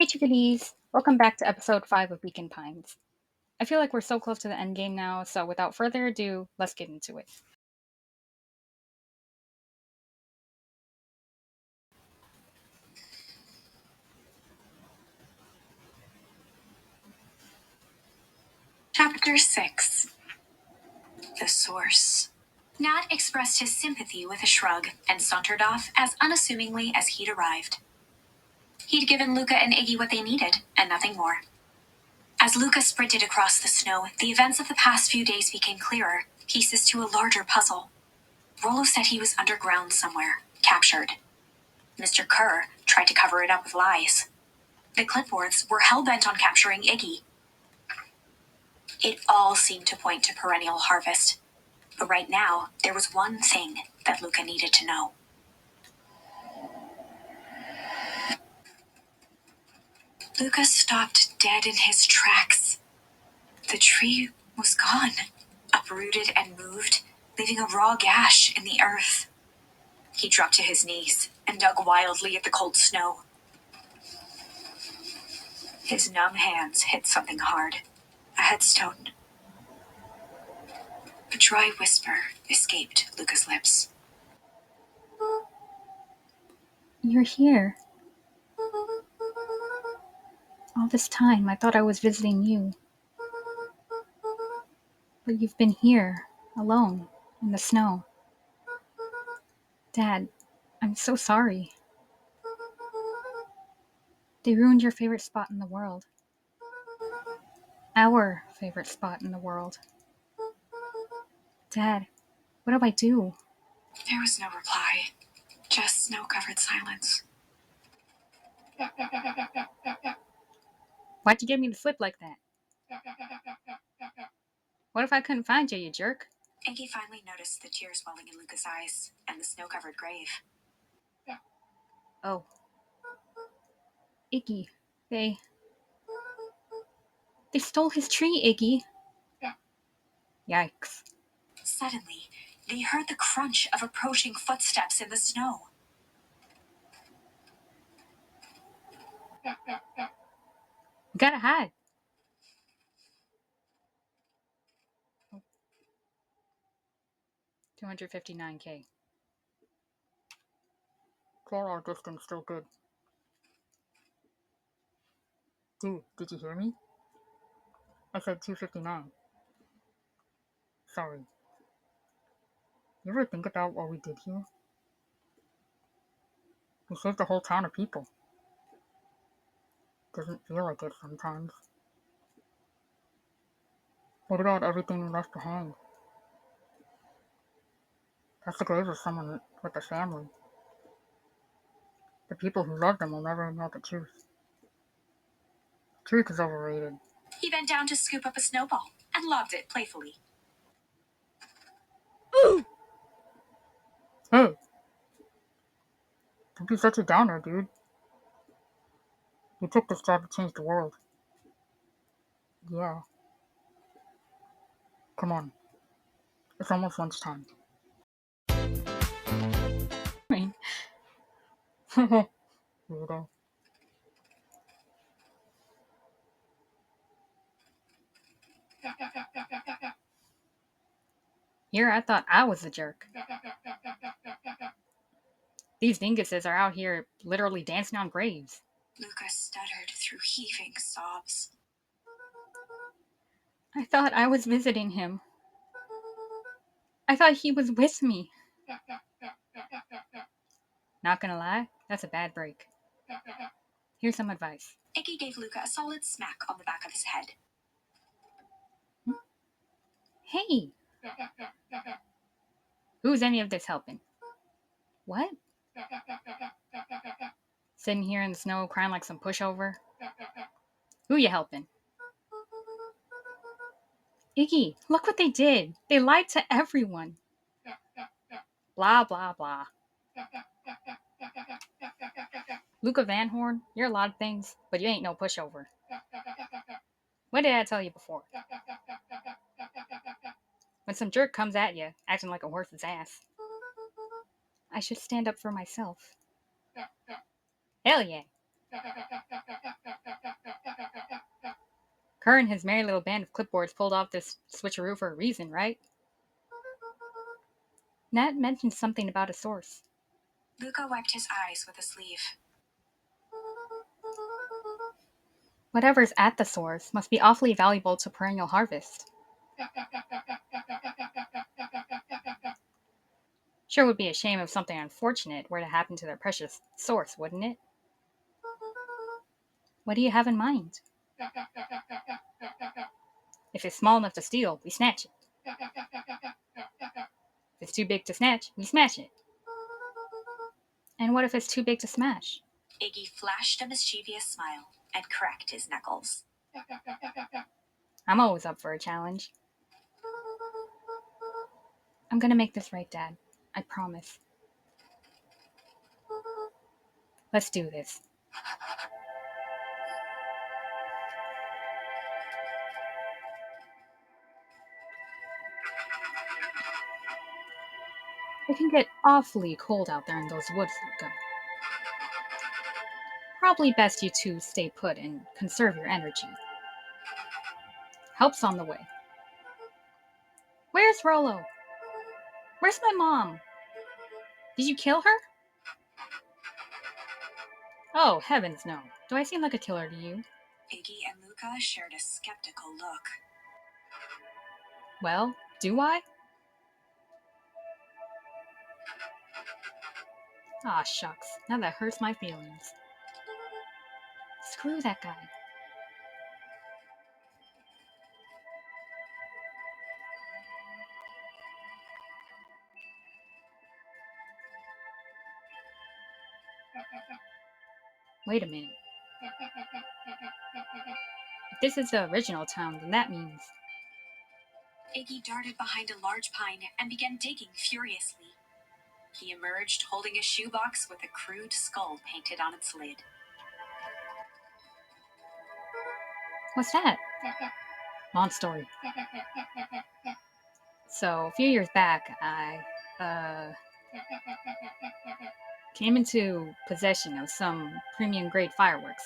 Hey Chickadees! Welcome back to episode 5 of Beacon Pines. I feel like we're so close to the end game now, so without further ado, let's get into it. Chapter 6. The Source. Nat expressed his sympathy with a shrug and sauntered off as unassumingly as he'd arrived. He'd given Luca and Iggy what they needed, and nothing more. As Luca sprinted across the snow, the events of the past few days became clearer, pieces to a larger puzzle. Rollo said he was underground somewhere, captured. Mr. Kerr tried to cover it up with lies. The clipboards were hell-bent on capturing Iggy. It all seemed to point to perennial harvest. But right now, there was one thing that Luca needed to know. Luca stopped dead in his tracks. The tree was gone, uprooted and moved, leaving a raw gash in the earth. He dropped to his knees and dug wildly at the cold snow. His numb hands hit something hard, a headstone. A dry whisper escaped Luca's lips. You're here. All this time, I thought I was visiting you. But you've been here, alone, in the snow. Dad, I'm so sorry. They ruined your favorite spot in the world. Our favorite spot in the world. Dad, what do I do? There was no reply, just snow-covered silence. Why'd you get me to slip like that? What if I couldn't find you, you jerk? Iggy finally noticed the tears welling in Luca's eyes and the snow-covered grave. Oh. Iggy, they stole his tree, Iggy. Yikes. Suddenly, they heard the crunch of approaching footsteps in the snow. We gotta hide. 259K. Call distance still good. Dude, did you hear me? I said 259. Sorry. You ever think about what we did here? We saved a whole town of people. Doesn't feel like it sometimes. What about everything we left behind? That's the grave of someone with a family. The people who love them will never know the truth. Truth is overrated. He bent down to scoop up a snowball and lobbed it playfully. Hey! Don't be such a downer, dude. You took this job to change the world. Yeah. Come on. It's almost lunchtime. Weirdo. Here, I thought I was the jerk. These dinguses are out here literally dancing on graves. Luca stuttered through heaving sobs. I thought I was visiting him. I thought he was with me. Not gonna lie, that's a bad break. Here's some advice. Iggy gave Luca a solid smack on the back of his head. Hey! Who's any of this helping? What? Sitting here in the snow crying like some pushover? Who you helping? Iggy, look what they did. They lied to everyone. Blah, blah, blah. Luca Van Horn, you're a lot of things, but you ain't no pushover. What did I tell you before? When some jerk comes at you, acting like a horse's ass, I should stand up for myself. Hell yeah. Kerr and his merry little band of clipboards pulled off this switcheroo for a reason, right? Nat mentioned something about a source. Luca wiped his eyes with a sleeve. Whatever's at the source must be awfully valuable to perennial harvest. Sure would be a shame if something unfortunate were to happen to their precious source, wouldn't it? What do you have in mind? If it's small enough to steal, we snatch it. If it's too big to snatch, we smash it. And what if it's too big to smash? Iggy flashed a mischievous smile and cracked his knuckles. I'm always up for a challenge. I'm gonna make this right, Dad. I promise. Let's do this. It can get awfully cold out there in those woods, Luca. Probably best you two stay put and conserve your energy. Help's on the way. Where's Rollo? Where's my mom? Did you kill her? Oh, heavens no. Do I seem like a killer to you? Iggy and Luca shared a skeptical look. Well, do I? Aw, shucks. Now that hurts my feelings. Screw that guy. Wait a minute. If this is the original town, then that means. Iggy darted behind a large pine and began digging furiously. He emerged holding a shoebox with a crude skull painted on its lid. What's that? Long story. So, a few years back, I, came into possession of some premium grade fireworks.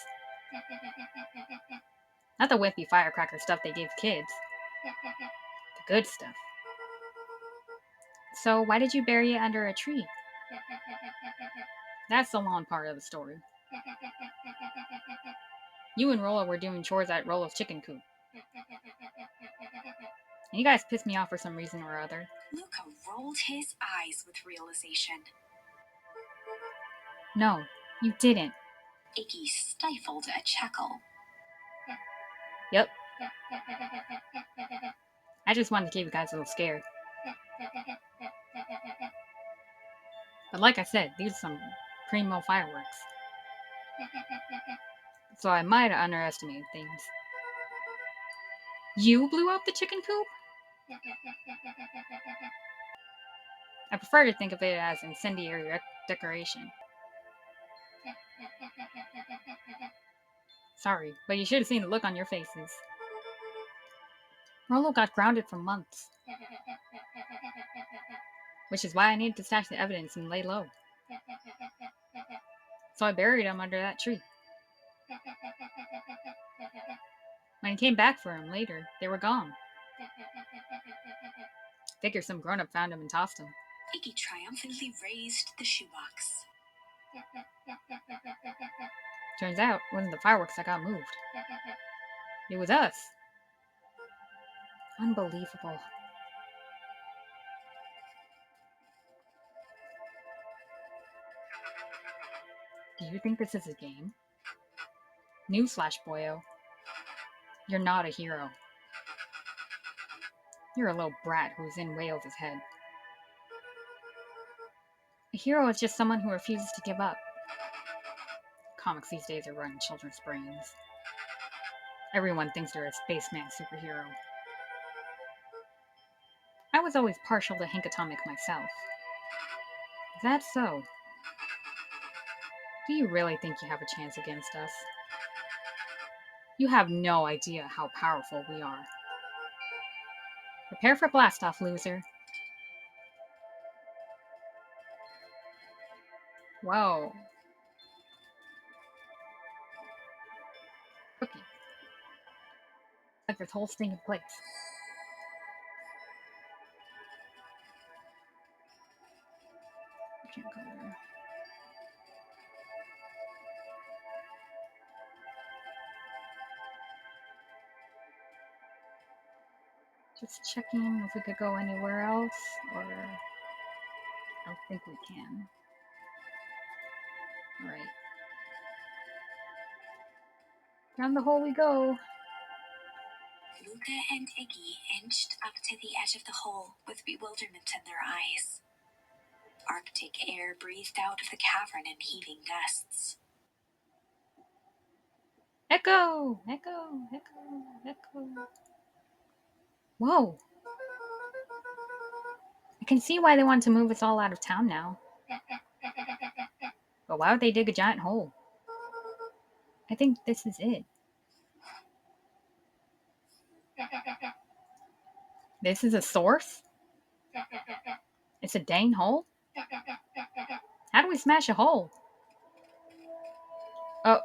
Not the wimpy firecracker stuff they gave kids, the good stuff. So, why did you bury it under a tree? That's the long part of the story. You and Rolla were doing chores at Rolla's chicken coop. And you guys pissed me off for some reason or other. Luca rolled his eyes with realization. No, you didn't. Iggy stifled a chuckle. Yep. I just wanted to keep you guys a little scared. But like I said, these are some primo fireworks. So I might have underestimated things. You blew up the chicken coop? I prefer to think of it as incendiary decoration. Sorry, but you should have seen the look on your faces. Rollo got grounded for months, which is why I needed to stash the evidence and lay low. So I buried him under that tree. When I came back for him later, they were gone. Figure some grown up found him and tossed him. Iggy triumphantly raised the shoebox. Turns out it wasn't the fireworks that got moved. It was us. Unbelievable. Do you think this is a game? Newsflash, boyo. You're not a hero. You're a little brat who's in way over his head. A hero is just someone who refuses to give up. Comics these days are running children's brains. Everyone thinks they're a spaceman superhero. I was always partial to Hank Atomic myself. Is that so? Do you really think you have a chance against us? You have no idea how powerful we are. Prepare for blastoff, loser. Whoa. Cookie. this whole stinking place. I can't go there. Just checking if we could go anywhere else, or I don't think we can. Alright. Down the hole we go. Luca and Iggy inched up to the edge of the hole with bewilderment in their eyes. Arctic air breathed out of the cavern in heaving gusts. Echo! Echo! Echo! Echo! Whoa! I can see why they want to move us all out of town now. But why would they dig a giant hole? I think this is it. This is a source? It's a dang hole? How do we smash a hole? Oh.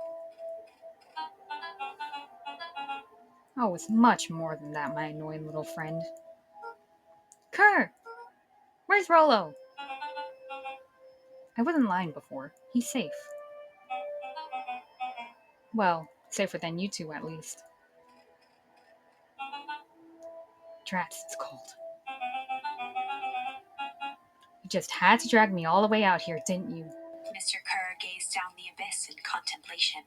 Oh, it's much more than that, my annoying little friend. Kerr! Where's Rollo? I wasn't lying before. He's safe. Well, safer than you two, at least. Drats, it's cold. You just had to drag me all the way out here, didn't you? Mr. Kerr gazed down the abyss in contemplation.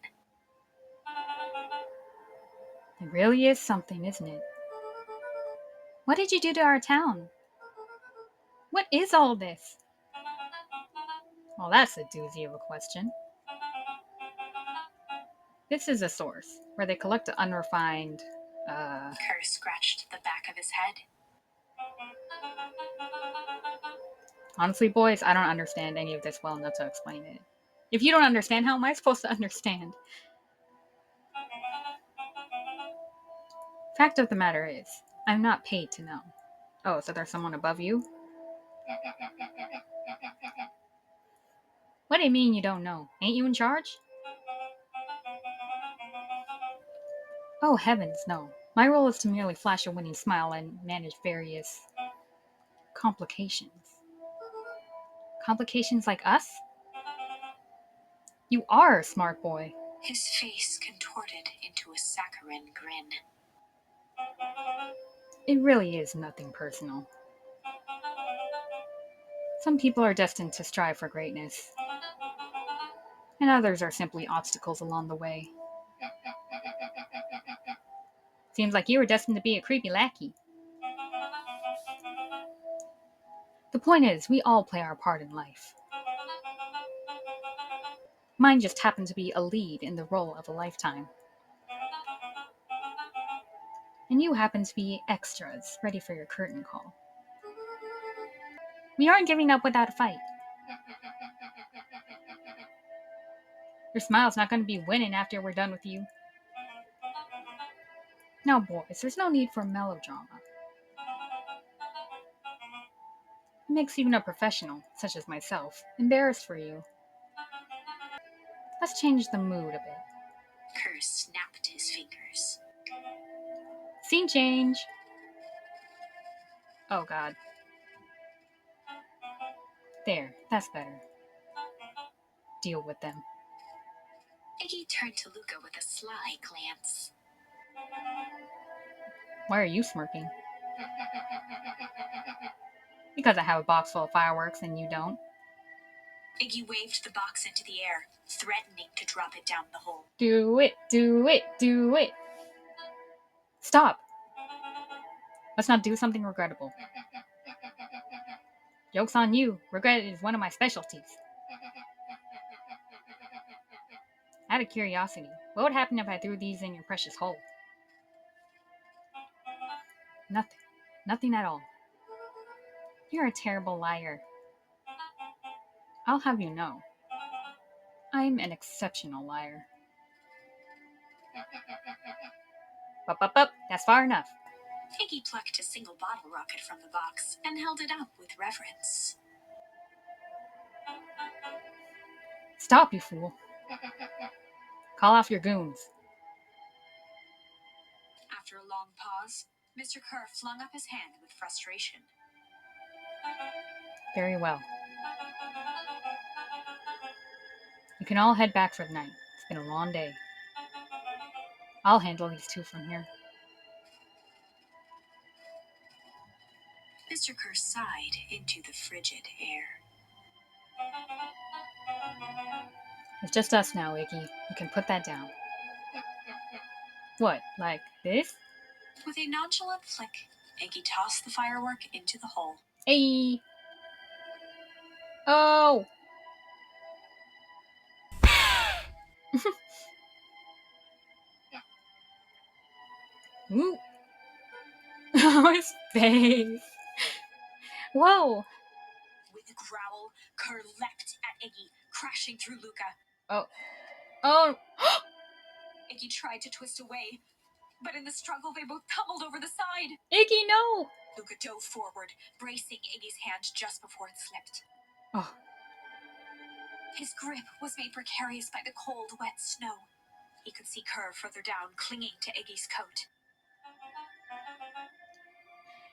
It really is something, isn't it? What did you do to our town? What is all this? Well, that's a doozy of a question. This is a source where they collect the unrefined, Kerr scratched the back of his head. Honestly, boys, I don't understand any of this well enough to explain it. If you don't understand, how am I supposed to understand? Fact of the matter is, I'm not paid to know. Oh, so there's someone above you? What do you mean you don't know? Ain't you in charge? Oh, heavens, no. My role is to merely flash a winning smile and manage various complications. Complications like us? You are a smart boy. His face contorted into a saccharine grin. It really is nothing personal. Some people are destined to strive for greatness, and others are simply obstacles along the way. Seems like you were destined to be a creepy lackey. The point is, we all play our part in life. Mine just happened to be a lead in the role of a lifetime. And you happen to be extras, ready for your curtain call. We aren't giving up without a fight. Your smile's not going to be winning after we're done with you. Now, boys, there's no need for melodrama. It makes even a professional, such as myself, embarrassed for you. Let's change the mood a bit. Kerr snapped his fingers. Scene change. Oh, God. There, that's better. Deal with them. Iggy turned to Luca with a sly glance. Why are you smirking? Because I have a box full of fireworks and you don't. Iggy waved the box into the air, threatening to drop it down the hole. Do it, do it, do it. Stop. Let's not do something regrettable. Joke's on you. Regret is one of my specialties. Out of curiosity, what would happen if I threw these in your precious hole? Nothing. Nothing at all. You're a terrible liar. I'll have you know, I'm an exceptional liar. Up. That's far enough. Iggy plucked a single bottle rocket from the box and held it up with reverence. Stop, you fool. Call off your goons. After a long pause, Mr. Kerr flung up his hand with frustration. Very well. You can all head back for the night. It's been a long day. I'll handle these two from here. Mr. Kerr sighed into the frigid air. It's just us now, Iggy. You can put that down. What, like this? With a nonchalant flick, Iggy tossed the firework into the hole. Hey! Oh! Ooh! Oh, his face! Whoa! With a growl, Kerr leapt at Iggy, crashing through Luca. Oh. Oh! Iggy tried to twist away, but in the struggle they both tumbled over the side. Iggy, no! Luca dove forward, bracing Iggy's hand just before it slipped. Oh. His grip was made precarious by the cold, wet snow. He could see Kerr further down, clinging to Iggy's coat.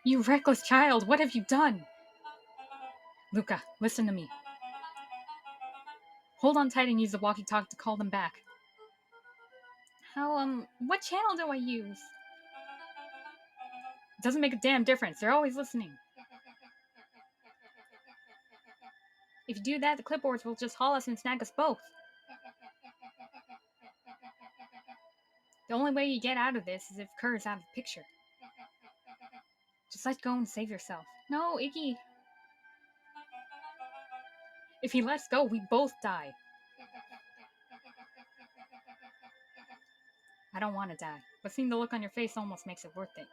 You reckless child, what have you done? Luca, listen to me. Hold on tight and use the walkie-talkie to call them back. What channel do I use? It doesn't make a damn difference. They're always listening. If you do that, the clipboards will just haul us and snag us both. The only way you get out of this is if Kerr is out of the picture. Just let go and save yourself. No, Iggy. If he lets go, we both die. I don't want to die, but seeing the look on your face almost makes it worth it.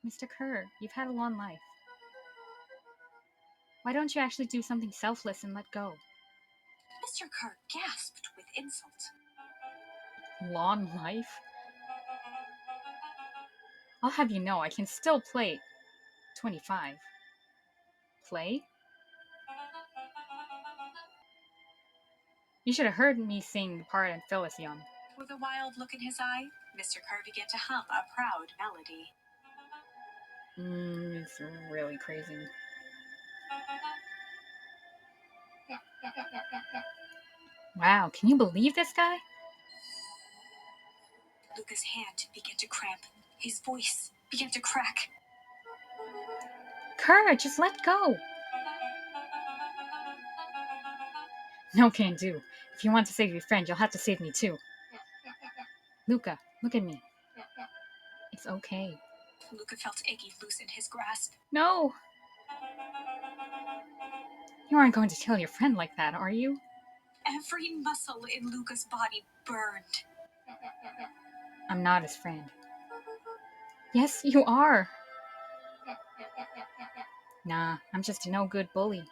Mr. Kerr, you've had a long life. Why don't you actually do something selfless and let go? Mr. Kerr gasped with insult. Long life? I'll have you know I can still play 25. Play? You should have heard me sing the part in Phyllis Young. With a wild look in his eye, Mr. Kerr began to hum a proud melody. It's really crazy. Wow, can you believe this guy? Luca's hand began to cramp. His voice began to crack. Kerr, just let go. No can do. If you want to save your friend, you'll have to save me too. Luca, look at me. It's okay. Luca felt Iggy loosen his grasp. No! You aren't going to kill your friend like that, are you? Every muscle in Luca's body burned. I'm not his friend. Yes, you are. Nah, I'm just a no-good bully.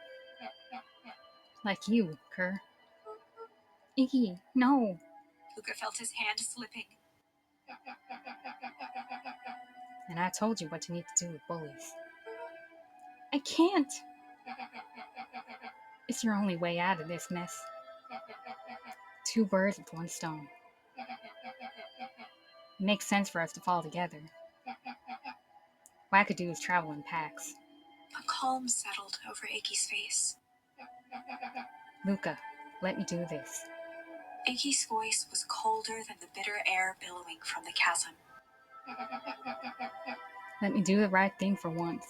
Like you, Kerr. Iggy, no. Luca felt his hand slipping. And I told you what you need to do with bullies. I can't. It's your only way out of this mess. Two birds with one stone. It makes sense for us to fall together. Wackadoos travel in packs. A calm settled over Iggy's face. Luca, let me do this. Iggy's voice was colder than the bitter air billowing from the chasm. Let me do the right thing for once.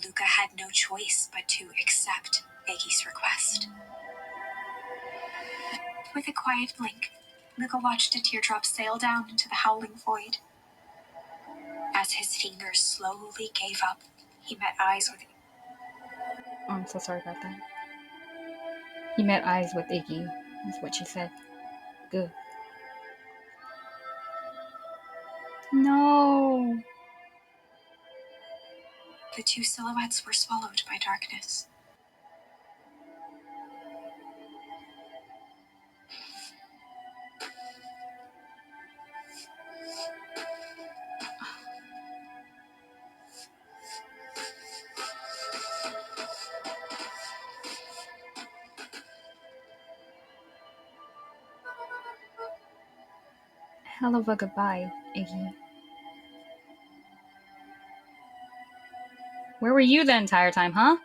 Luca had no choice but to accept Iggy's request. With a quiet blink, Luca watched a teardrop sail down into the howling void. As his fingers slowly gave up, he met eyes with Oh, I'm so sorry about that. He met eyes with Iggy, is what she said. Good. No. the two silhouettes were swallowed by darkness. hell of a goodbye, Iggy. Where were you the entire time, huh?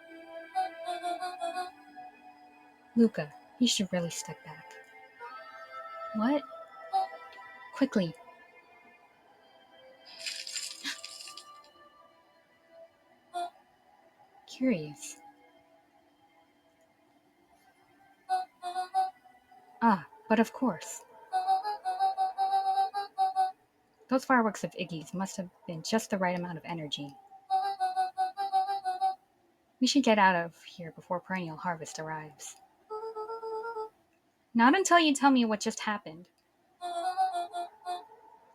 Luca, you should really step back. What? Quickly. Curious. Ah, but of course. Those fireworks of Iggy's must have been just the right amount of energy. We should get out of here before perennial harvest arrives. Not until you tell me what just happened.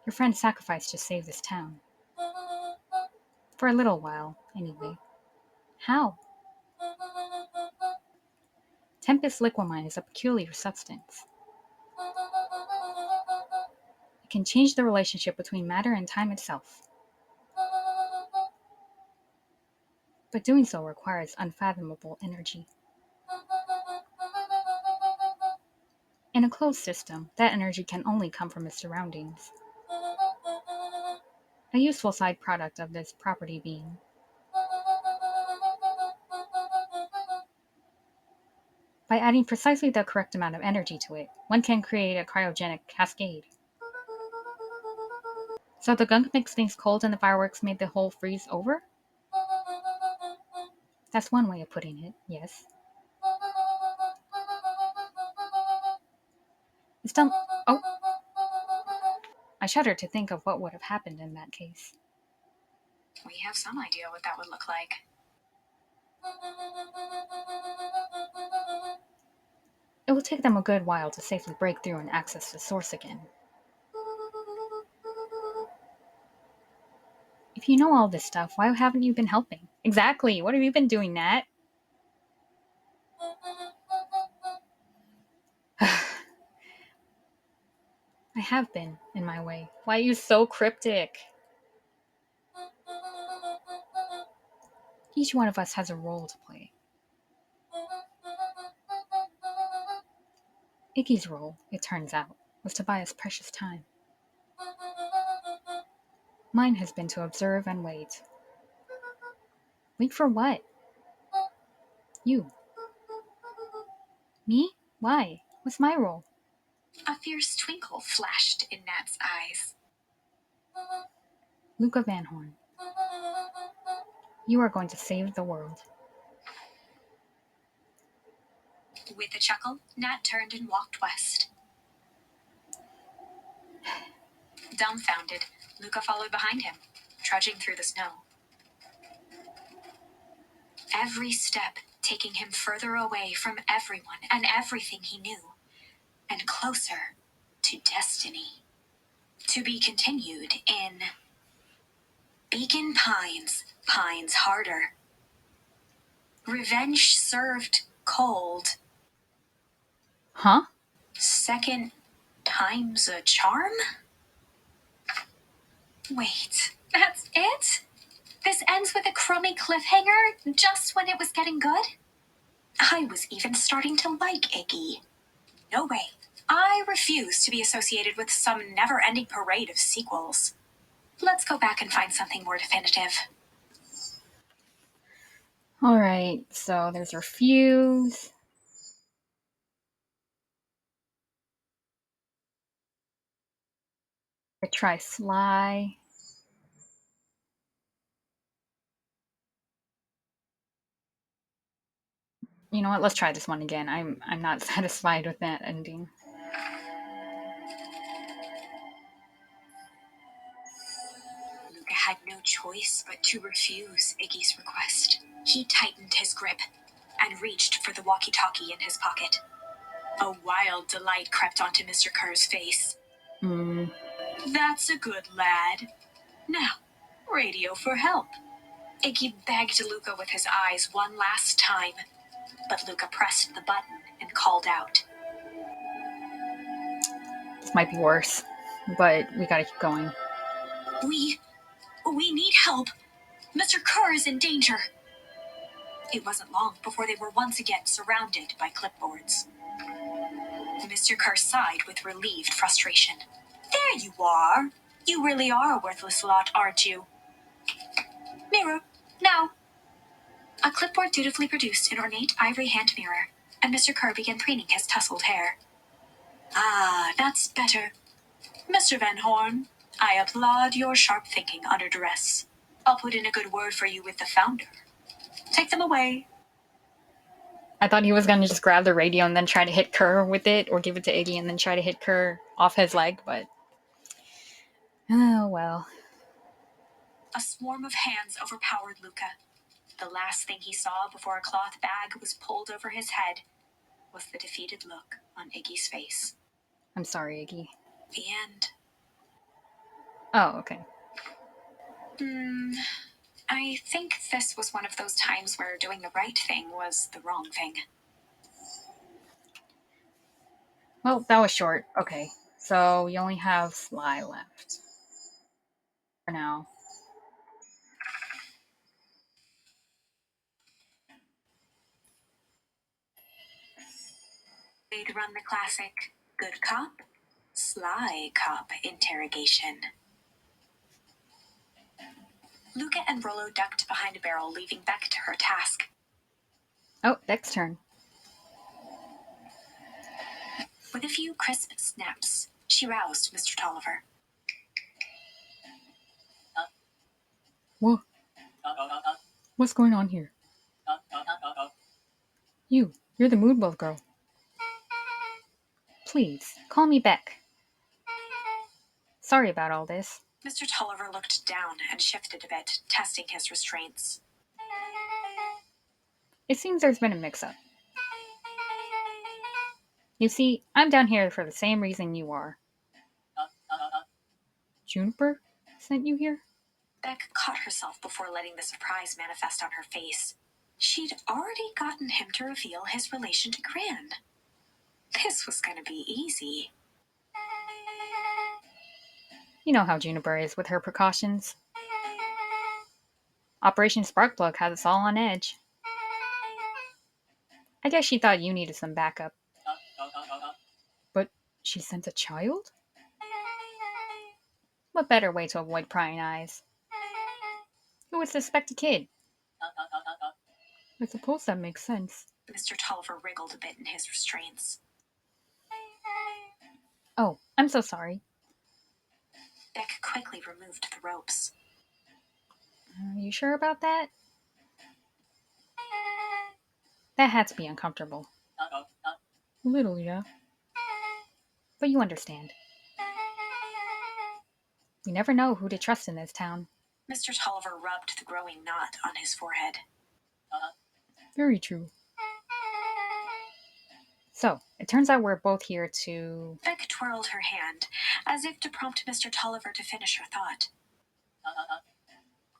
Your friend sacrificed to save this town. For a little while, anyway. How? Tempest liquamine is a peculiar substance. It can change the relationship between matter and time itself. But doing so requires unfathomable energy. In a closed system, that energy can only come from its surroundings. A useful side product of this property being by adding precisely the correct amount of energy to it, one can create a cryogenic cascade. So the gunk makes things cold and the fireworks made the whole freeze over? That's one way of putting it, yes. It's done. Oh, I shudder to think of what would have happened in that case. We have some idea what that would look like. It will take them a good while to safely break through and access the source again. If you know all this stuff, why haven't you been helping? Exactly. What have you been doing, Nat? I have been, in my way. Why are you so cryptic? Each one of us has a role to play. Iggy's role, it turns out, was to buy us precious time. Mine has been to observe and wait. Wait for what? You. Me? Why? What's my role? A fierce twinkle flashed in Nat's eyes. Luca Van Horn. You are going to save the world. With a chuckle, Nat turned and walked west. Dumbfounded, Luca followed behind him, trudging through the snow. Every step taking him further away from everyone and everything he knew, and closer to destiny. To be continued in Beacon Pines, Pines Harder. Revenge served cold. Huh? Second time's a charm? Wait, that's it? This ends with a crummy cliffhanger just when it was getting good? I was even starting to like Iggy. No way. I refuse to be associated with some never-ending parade of sequels. Let's go back and find something more definitive. Alright, so there's refuse. I try fly. You know what? Let's try this one again. I'm not satisfied with that ending. Luca had no choice but to refuse Iggy's request. He tightened his grip and reached for the walkie-talkie in his pocket. A wild delight crept onto Mr. Kerr's face. Hmm. That's a good lad. Now, radio for help. Iggy begged Luca with his eyes one last time, but Luca pressed the button and called out. This might be worse, but we gotta keep going. We need help. Mr. Kerr is in danger. It wasn't long before they were once again surrounded by clipboards. Mr. Kerr sighed with relieved frustration. There There you are. You really are a worthless lot, aren't you? Mirror, now. A clipboard dutifully produced an ornate ivory hand mirror, and Mr. Kerr began preening his tousled hair. Ah, that's better. Mr. Van Horn, I applaud your sharp thinking under duress. I'll put in a good word for you with the founder. Take them away. I thought he was gonna just grab the radio and then try to hit Kerr with it, or give it to Iggy and then try to hit Kerr off his leg, but oh well. A swarm of hands overpowered Luca. The last thing he saw before a cloth bag was pulled over his head was the defeated look on Iggy's face. I'm sorry, Iggy. The end. Oh, okay. I think this was one of those times where doing the right thing was the wrong thing. Well, that was short. Okay. So we only have Sly left. For now. They'd run the classic good cop, sly cop interrogation. Luca and Rollo ducked behind a barrel, leaving Beck to her task. Oh, Beck's turn. With a few crisp snaps, she roused Mr. Tolliver. Whoa. What's going on here? You're the mood ball girl. Please, call me Beck. Sorry about all this. Mr. Tolliver looked down and shifted a bit, testing his restraints. It seems there's been a mix-up. You see, I'm down here for the same reason you are. Juniper sent you here? Beck caught herself before letting the surprise manifest on her face. She'd already gotten him to reveal his relation to Gran. This was going to be easy. You know how Juniper is with her precautions. Operation Sparkplug has us all on edge. I guess she thought you needed some backup. But she sent a child? What better way to avoid prying eyes? Who would suspect a kid? I suppose that makes sense. Mr. Tolliver wriggled a bit in his restraints. Oh, I'm so sorry. Beck quickly removed the ropes. Are you sure about that? That had to be uncomfortable. A little, yeah. But you understand. You never know who to trust in this town. Mr. Tolliver rubbed the growing knot on his forehead. Very true. So, it turns out we're both here to... Beck twirled her hand, as if to prompt Mr. Tolliver to finish her thought.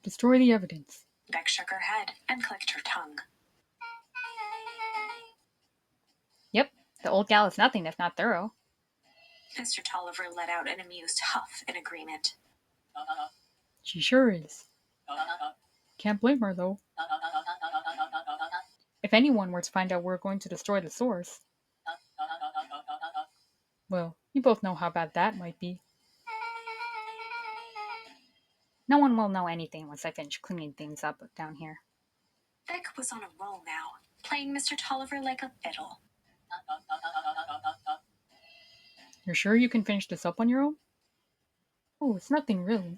destroy the evidence. Beck shook her head and clicked her tongue. Yep, the old gal is nothing if not thorough. Mr. Tolliver let out an amused huff in agreement. She sure is. Can't blame her, though. If anyone were to find out we're going to destroy the source... Well, you both know how bad that might be. No one will know anything once I finish cleaning things up down here. Beck was on a roll now, playing Mr. Tolliver like a fiddle. You're sure you can finish this up on your own? Oh, it's nothing really.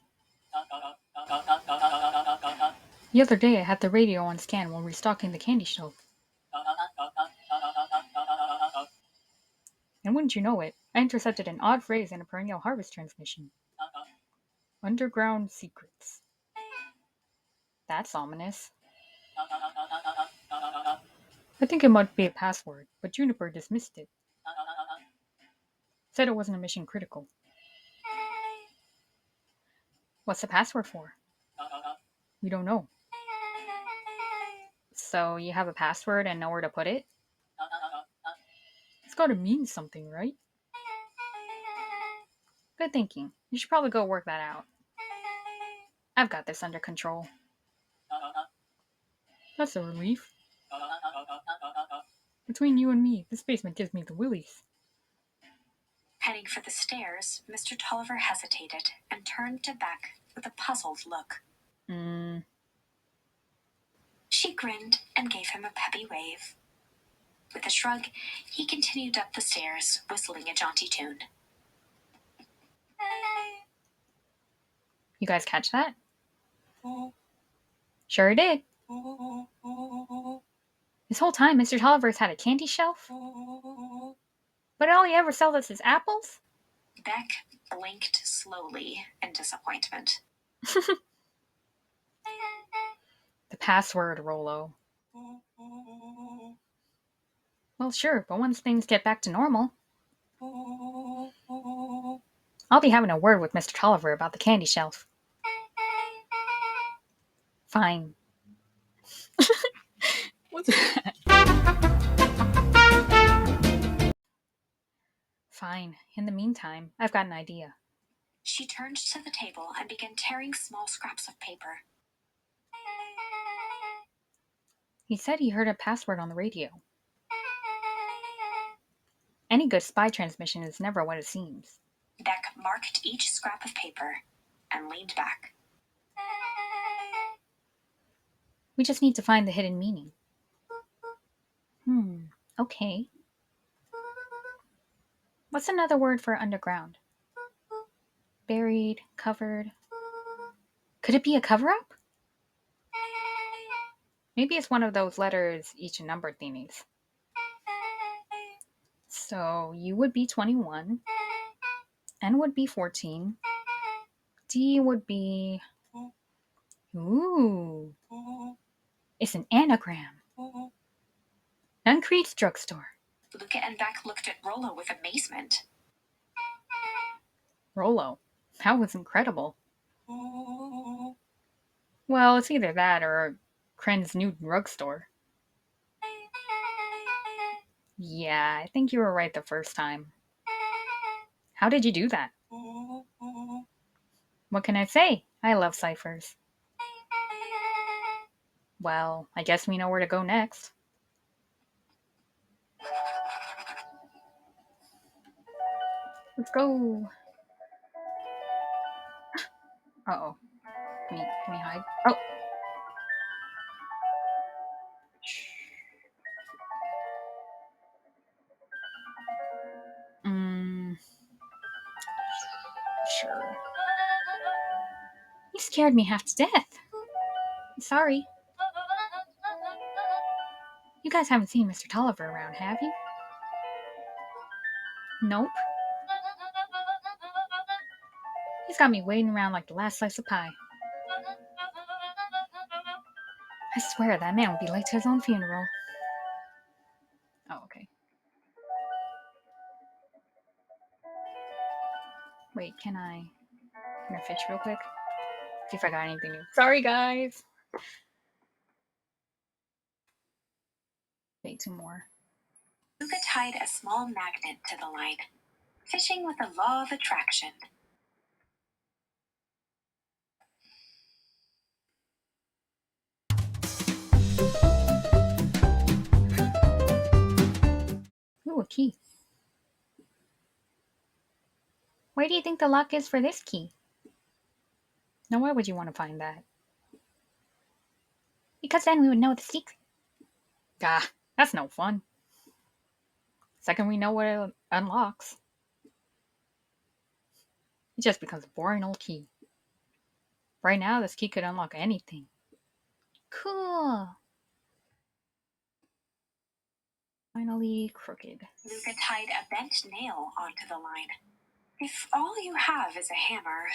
The other day I had the radio on scan while restocking the candy shelf. And wouldn't you know it, I intercepted an odd phrase in a perennial harvest transmission. Underground secrets. That's ominous. I think it might be a password, but Juniper dismissed it. Said it wasn't a mission critical. What's the password for? We don't know. So you have a password and know where to put it? It's gotta mean something, right? Good thinking. You should probably go work that out. I've got this under control. That's a relief. Between you and me, this basement gives me the willies. Heading for the stairs, Mr. Tolliver hesitated and turned to Beck with a puzzled look. She grinned and gave him a peppy wave. With a shrug, he continued up the stairs, whistling a jaunty tune. You guys catch that? Sure did. This whole time, Mr. Tolliver's had a candy shelf? But all he ever sells us is apples? Beck blinked slowly in disappointment. The password, Rolo. Well, sure, but once things get back to normal, I'll be having a word with Mr. Tolliver about the candy shelf. Fine. What's that? Fine. In the meantime, I've got an idea. She turned to the table and began tearing small scraps of paper. He said he heard a password on the radio. Any good spy transmission is never what it seems. Beck marked each scrap of paper and leaned back. We just need to find the hidden meaning. Okay. What's another word for underground? Buried, covered. Could it be a cover-up? Maybe it's one of those letters each and number thingies. So you would be 21. N would be 14. D would be... Ooh. It's an anagram. Uncrete's drugstore. Luca and Beck looked at Rolo with amazement. Rolo. That was incredible. Well, it's either that or Kren's new drugstore. Yeah, I think you were right the first time. How did you do that? What can I say? I love ciphers. Well, I guess we know where to go next. Let's go. Uh-oh. Can we hide? Oh. Mm, sure. You scared me half to death. Sorry. You guys haven't seen Mr. Tolliver around, have you? Nope. He's got me waiting around like the last slice of pie. I swear that man will be late to his own funeral. Oh, okay. Wait, can I fish real quick? See if I got anything new. Sorry, guys. Wait, two more. Luca tied a small magnet to the line, fishing with the law of attraction. Ooh, a key. Where do you think the lock is for this key? Now, why would you want to find that? Because then we would know the secret. Gah, that's no fun. Second we know what it unlocks, it just becomes a boring old key. Right now, this key could unlock anything. Cool. Finally, crooked. Luca tied a bent nail onto the line. If all you have is a hammer...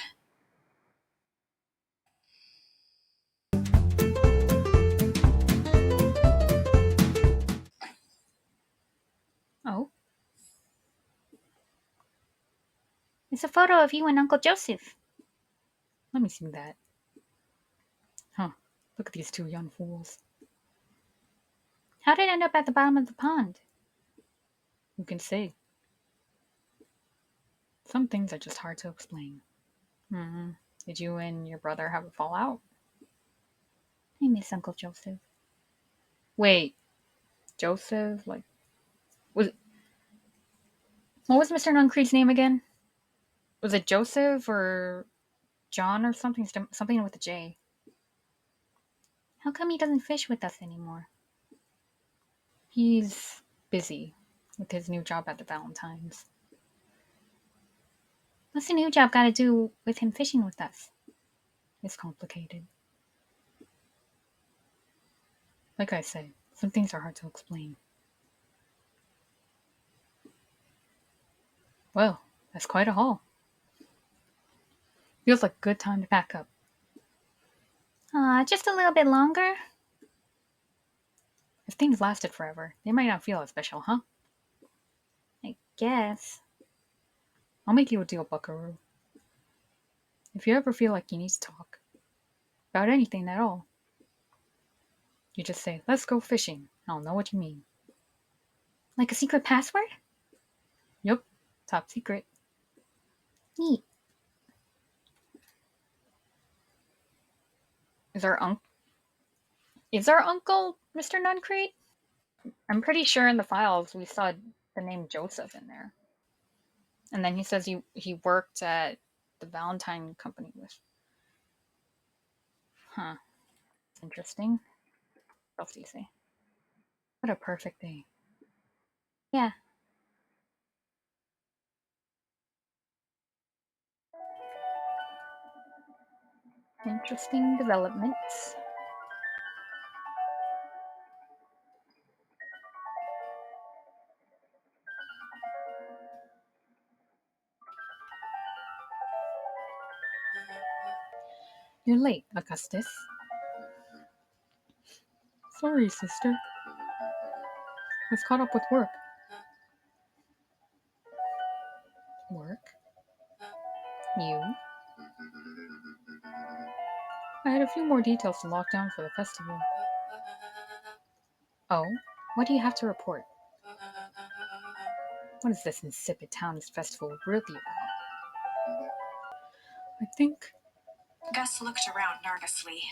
Oh. It's a photo of you and Uncle Joseph. Let me see that. Huh. Look at these two young fools. How did it end up at the bottom of the pond? Who can say? Some things are just hard to explain. Did you and your brother have a fallout? I miss Uncle Joseph. Wait, Joseph? Like, was What was Mr. Nuncreed's name again? Was it Joseph or John or something? Something with a J. How come he doesn't fish with us anymore? He's busy with his new job at the Valentines. What's the new job got to do with him fishing with us? It's complicated. Like I said, some things are hard to explain. Well, that's quite a haul. Feels like a good time to pack up. Just a little bit longer? If things lasted forever, they might not feel as special, huh? I guess. I'll make you a deal, buckaroo. If you ever feel like you need to talk about anything at all, you just say, let's go fishing. I'll know what you mean. Like a secret password? Yup, top secret. Neat. Is our uncle Mr. Nuncrete? I'm pretty sure in the files we saw the name Joseph in there. And then he says he worked at the Valentine company with. Huh. Interesting. What else do you say? What a perfect day. Yeah. Interesting developments. You're late, Augustus. Sorry, sister. I was caught up with work. Work? You? I had a few more details to lock down for the festival. Oh? What do you have to report? What is this insipid town's festival really about? I think Gus looked around nervously.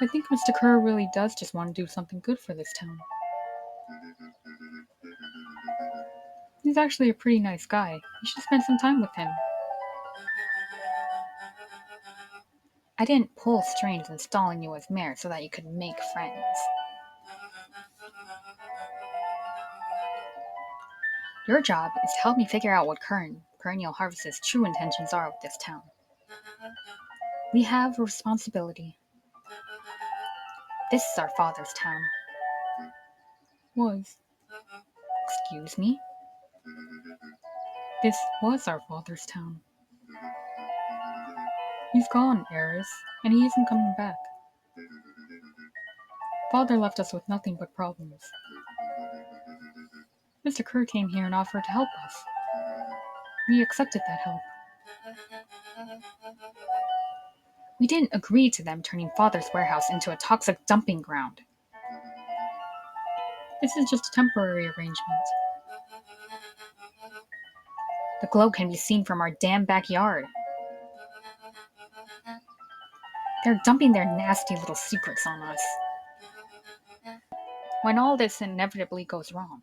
Mr. Kerr really does just want to do something good for this town. He's actually a pretty nice guy. You should spend some time with him. I didn't pull strings installing you as mayor so that you could make friends. Your job is to help me figure out what Perennial Harvest's true intentions are with this town. We have a responsibility. This is our father's town. Was. Excuse me? This was our father's town. He's gone, Eris, and he isn't coming back. Father left us with nothing but problems. Mr. Kerr came here and offered to help us. We accepted that help. We didn't agree to them turning Father's warehouse into a toxic dumping ground. This is just a temporary arrangement. The glow can be seen from our damn backyard. They're dumping their nasty little secrets on us. When all this inevitably goes wrong,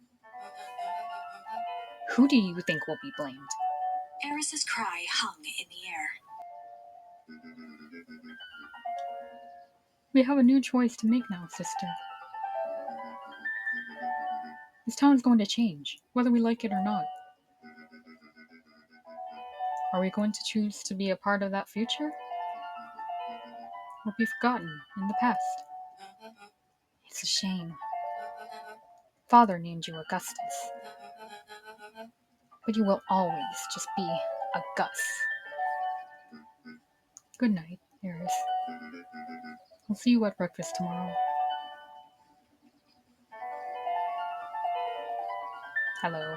who do you think will be blamed? Eris's cry hung in the air. We have a new choice to make now, sister. This town is going to change, whether we like it or not. Are we going to choose to be a part of that future? Or be forgotten in the past? It's a shame. Father named you Augustus. But you will always just be a Gus. Good night, Eris. I'll see you at breakfast tomorrow. Hello.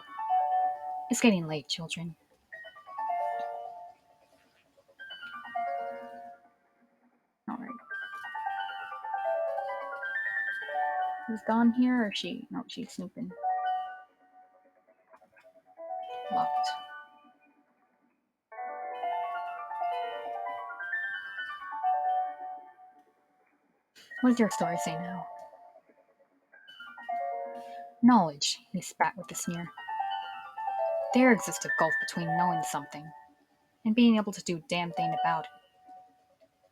It's getting late, children. Alright. Is Dawn here or she? No, she's snooping. Locked. What does your story say now? Knowledge, he spat with a sneer. There exists a gulf between knowing something and being able to do a damn thing about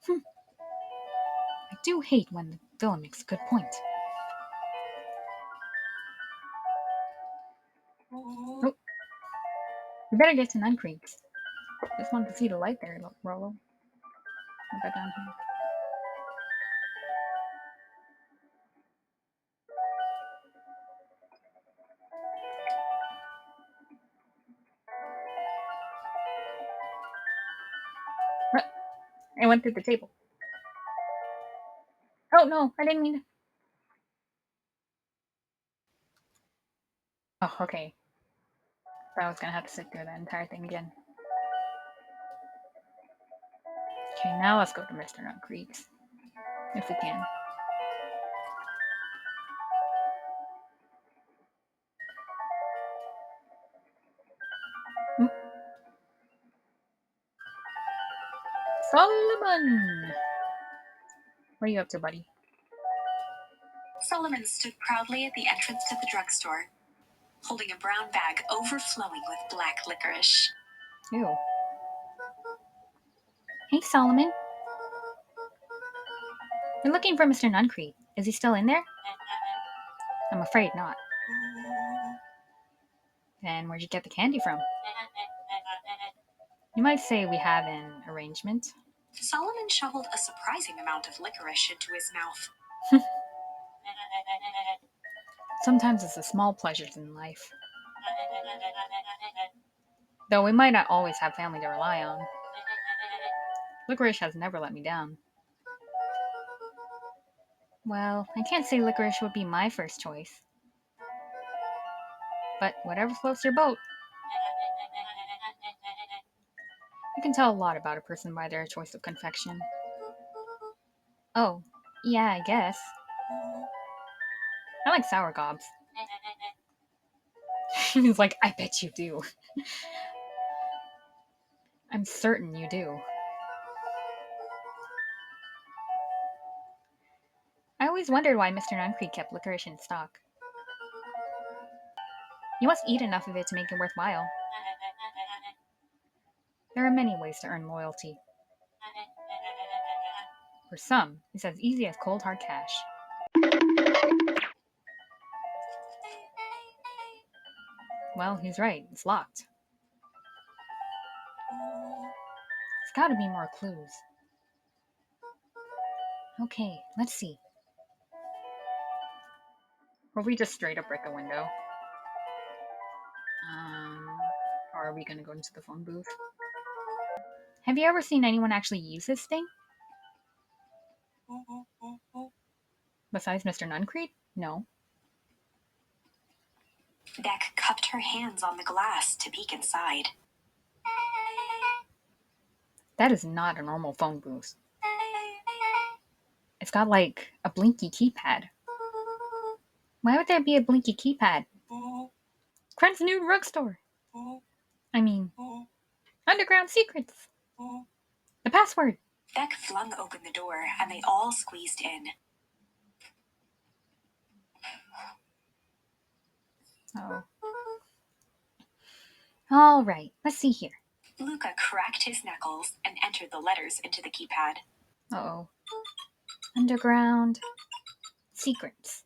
it. I do hate when the villain makes a good point. Oh, we better get to Nun Creeks. Just wanted to see the light there, Rolo. What about down here? What? I went through the table. Oh no, I didn't mean to. Oh, okay. Thought I was gonna have to sit through that entire thing again. Okay, now let's go to Mr. Nun Creeks. If we can. Hmm. Solomon! What are you up to, buddy? Solomon stood proudly at the entrance to the drugstore, holding a brown bag overflowing with black licorice. Ew. Hey, Solomon. You're looking for Mr. Nuncrete. Is he still in there? I'm afraid not. Then where'd you get the candy from? You might say we have an arrangement. Solomon shoveled a surprising amount of licorice into his mouth. Sometimes it's the small pleasures in life. Though we might not always have family to rely on. Licorice has never let me down. Well, I can't say licorice would be my first choice. But whatever floats your boat. You can tell a lot about a person by their choice of confection. Oh, yeah, I guess. I like sour gobs. He's like, I bet you do. I'm certain you do. I always wondered why Mr. Nuncrete kept licorice in stock. You must eat enough of it to make it worthwhile. There are many ways to earn loyalty. For some, it's as easy as cold hard cash. Well, he's right. It's locked. There's gotta be more clues. Okay, let's see. Or we just straight up break a window. Um, or are we gonna go into the phone booth? Have you ever seen anyone actually use this thing? Besides Mr. Nuncrete? No. Beck cupped her hands on the glass to peek inside. That is not a normal phone booth. It's got like a blinky keypad. Why would there be a blinky keypad? Krent's new drugstore. I mean, underground secrets. The password. Beck flung open the door, and they all squeezed in. Oh. All right, let's see here. Luca cracked his knuckles and entered the letters into the keypad. Uh-oh. Underground secrets.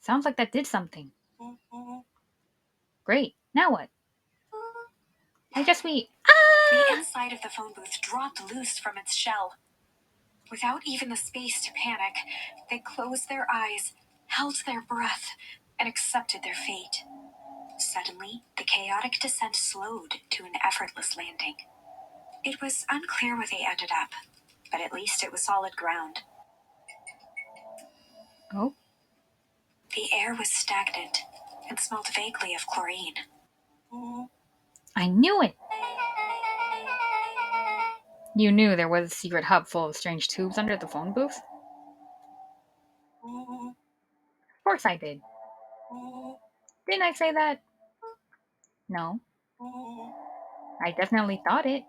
Sounds like that did something. Great. Now what? I guess we... The inside of the phone booth dropped loose from its shell. Without even the space to panic, they closed their eyes, held their breath, and accepted their fate. Suddenly, the chaotic descent slowed to an effortless landing. It was unclear where they ended up, but at least it was solid ground. Oh? The air was stagnant and smelled vaguely of chlorine. I knew it! You knew there was a secret hub full of strange tubes under the phone booth? Of course I did. Didn't I say that? No. I definitely thought it.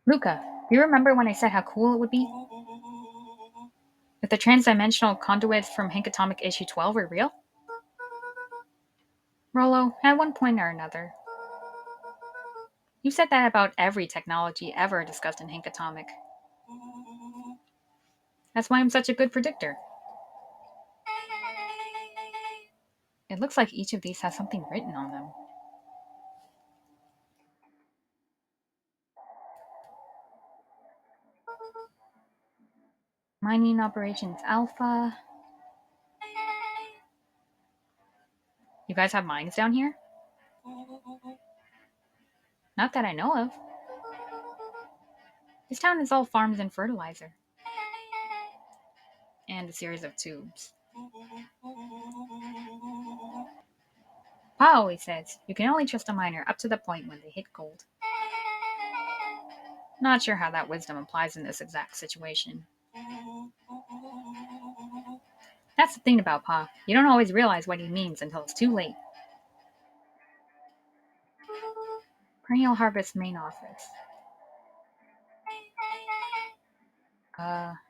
Luca, do you remember when I said how cool it would be? If the transdimensional conduits from Hank Atomic Issue 12 are real? Rollo, at one point or another. You said that about every technology ever discussed in Hank Atomic. That's why I'm such a good predictor. It looks like each of these has something written on them. Mining Operations Alpha. You guys have mines down here? Not that I know of. This town is all farms and fertilizer. And a series of tubes. Pa always says you can only trust a miner up to the point when they hit gold. Not sure how that wisdom applies in this exact situation. That's the thing about Pa. You don't always realize what he means until it's too late. Perennial Harvest main office.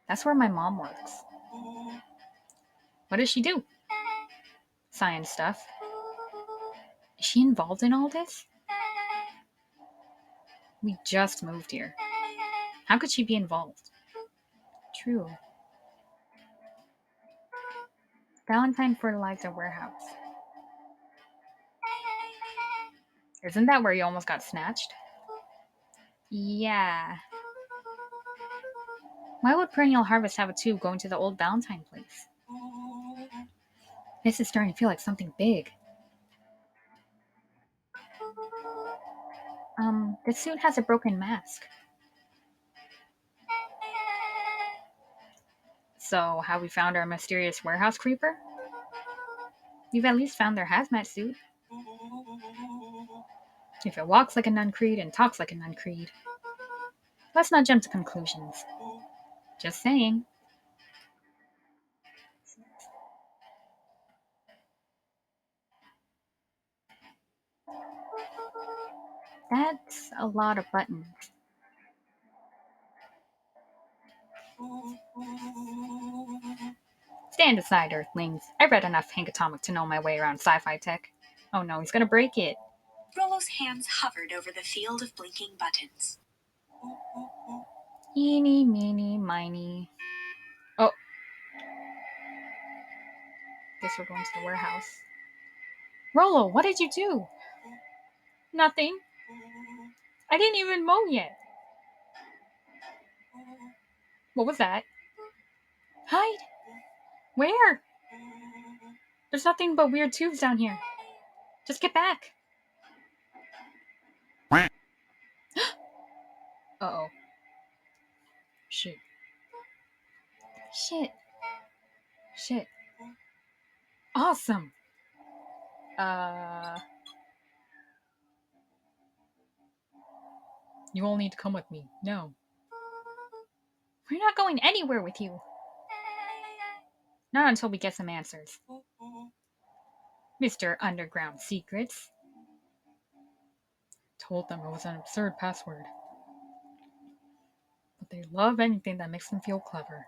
That's where my mom works. What does she do? Science stuff. Is she involved in all this? We just moved here. How could she be involved? True. Valentine Fertilizer Warehouse. Isn't that where you almost got snatched? Yeah. Why would Perennial Harvest have a tube going to the old Valentine place? This is starting to feel like something big. The suit has a broken mask. So, have we found our mysterious warehouse creeper? We've at least found their hazmat suit. If it walks like a nun-creed and talks like a nun-creed. Let's not jump to conclusions. Just saying. That's a lot of buttons. Stand aside, Earthlings. I read enough Hank Atomic to know my way around sci-fi tech. Oh no, he's gonna break it. Rollo's hands hovered over the field of blinking buttons. Eeny, meeny, miny. Oh, guess we're going to the warehouse. Rollo, what did you do? Nothing. I didn't even mow yet. What was that? Hide. Where? There's nothing but weird tubes down here. Just get back. Uh-oh. Shit. Shit. Shit. Awesome. Uh... You all need to come with me. No. We're not going anywhere with you. Not until we get some answers. Mr. Underground Secrets. Told them it was an absurd password. But they love anything that makes them feel clever.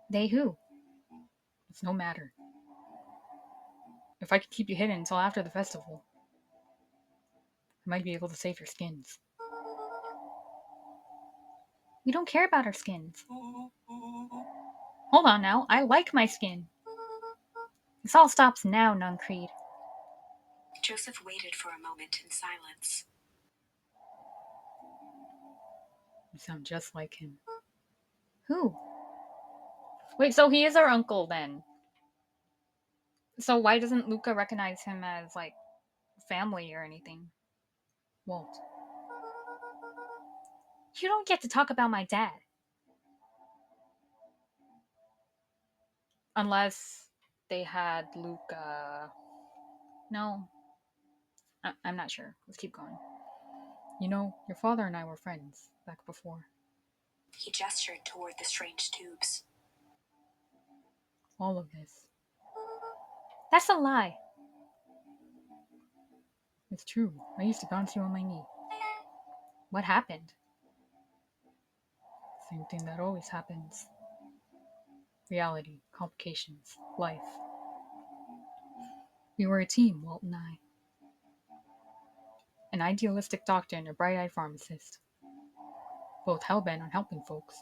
They who? It's no matter. If I could keep you hidden until after the festival, I might be able to save your skins. We don't care about our skins. Hold on now, I like my skin. This all stops now, Nuncreed. Joseph waited for a moment in silence. You sound just like him. Who? Wait, so he is our uncle then? So why doesn't Luca recognize him as, like, family or anything? Walt. You don't get to talk about my dad. Unless they had Luca. No. I'm not sure. Let's keep going. You know, your father and I were friends back before. He gestured toward the strange tubes. All of this. That's a lie. It's true. I used to bounce you on my knee. What happened? Same thing that always happens. reality, complications, life. We were a team, Walt and I. An idealistic doctor and a bright-eyed pharmacist, both hell-bent on helping folks.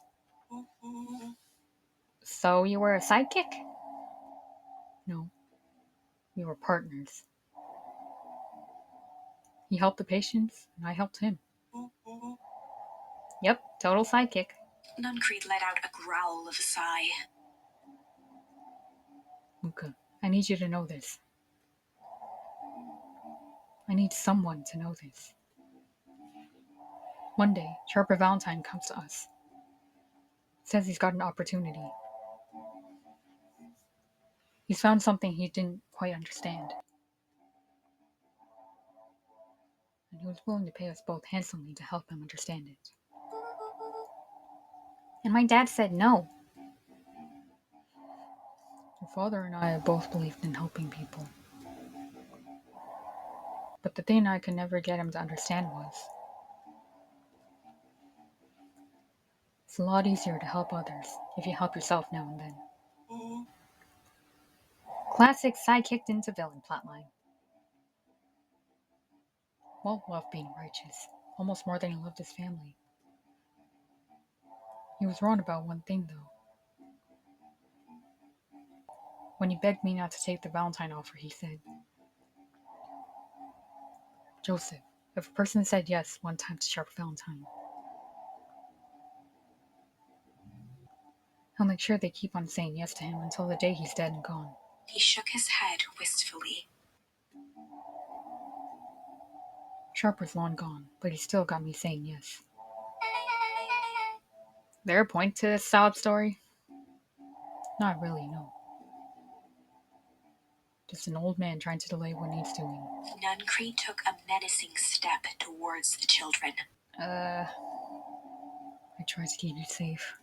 So you were a sidekick? No, we were partners. He helped the patients, and I helped him. Yep, total sidekick. Nuncreed let out a growl of a sigh. Luca, I need you to know this. I need someone to know this. One day, Sharper Valentine comes to us. Says he's got an opportunity. He's found something he didn't quite understand. And he was willing to pay us both handsomely to help him understand it. And my dad said no. Your father and I both believed in helping people. But the thing I could never get him to understand was it's a lot easier to help others if you help yourself now and then. Classic sidekicked into villain plotline. Walt loved being righteous, almost more than he loved his family. He was wrong about one thing, though. When he begged me not to take the Valentine offer, he said, Joseph, if a person said yes one time to Sharp Valentine, he'll make sure they keep on saying yes to him until the day he's dead and gone. He shook his head wistfully. Sharper's long gone, but he still got me saying yes. There a point to this sob story? Not really, no. Just an old man trying to delay what needs doing. Nuncreed took a menacing step towards the children. I tried to keep you safe.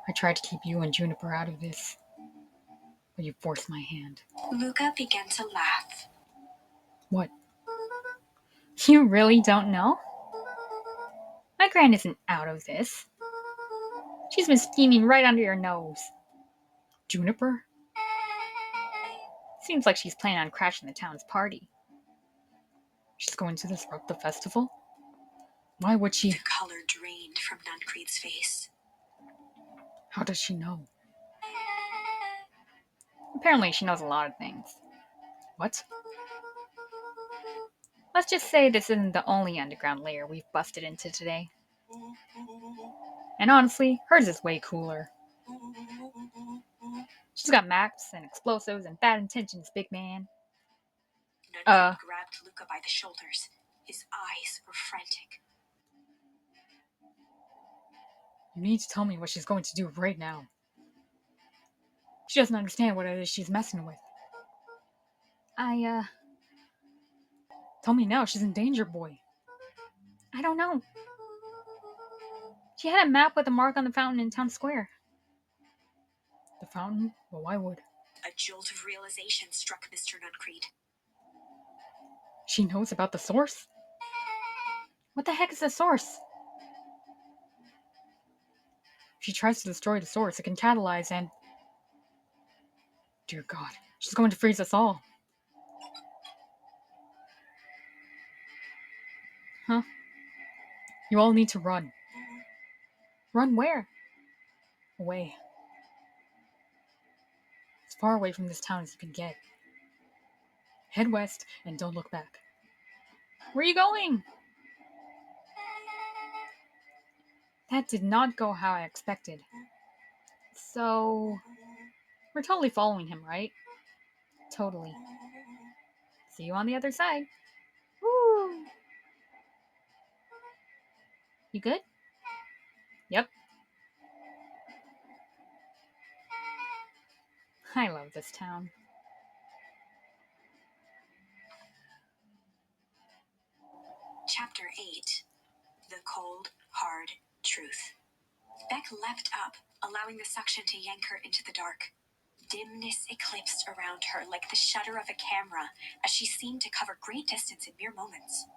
I tried to keep you and Juniper out of this, but you forced my hand. Luca began to laugh. What? You really don't know? My Gran isn't out of this. She's been scheming right under your nose. Juniper? Seems like she's planning on crashing the town's party. She's going to disrupt the festival? Why would she? The color drained from Nuncreed's face. How does she know? Apparently she knows a lot of things. What? Let's just say this isn't the only underground layer we've busted into today. And honestly, hers is way cooler. She's got maps and explosives and bad intentions, big man. Nuncreed grabbed Luca by the shoulders. His eyes were frantic. You need to tell me what she's going to do right now. She doesn't understand what it is she's messing with. Tell me now, she's in danger, boy. I don't know. She had a map with a mark on the fountain in town square. The fountain? Well, why would? A jolt of realization struck Mr. Nuncreed. She knows about the source? What the heck is the source? If she tries to destroy the source, it can catalyze and... Dear God, she's going to freeze us all. Huh? You all need to run. Run where? Away. As far away from this town as you can get. Head west and don't look back. Where are you going? That did not go how I expected. So... We're totally following him, right? Totally. See you on the other side. Woo! You good? Yep. I love this town. Chapter 8. The Cold, Hard Truth. Beck leapt up, allowing the suction to yank her into the dark. Dimness eclipsed around her like the shutter of a camera, as she seemed to cover great distance in mere moments.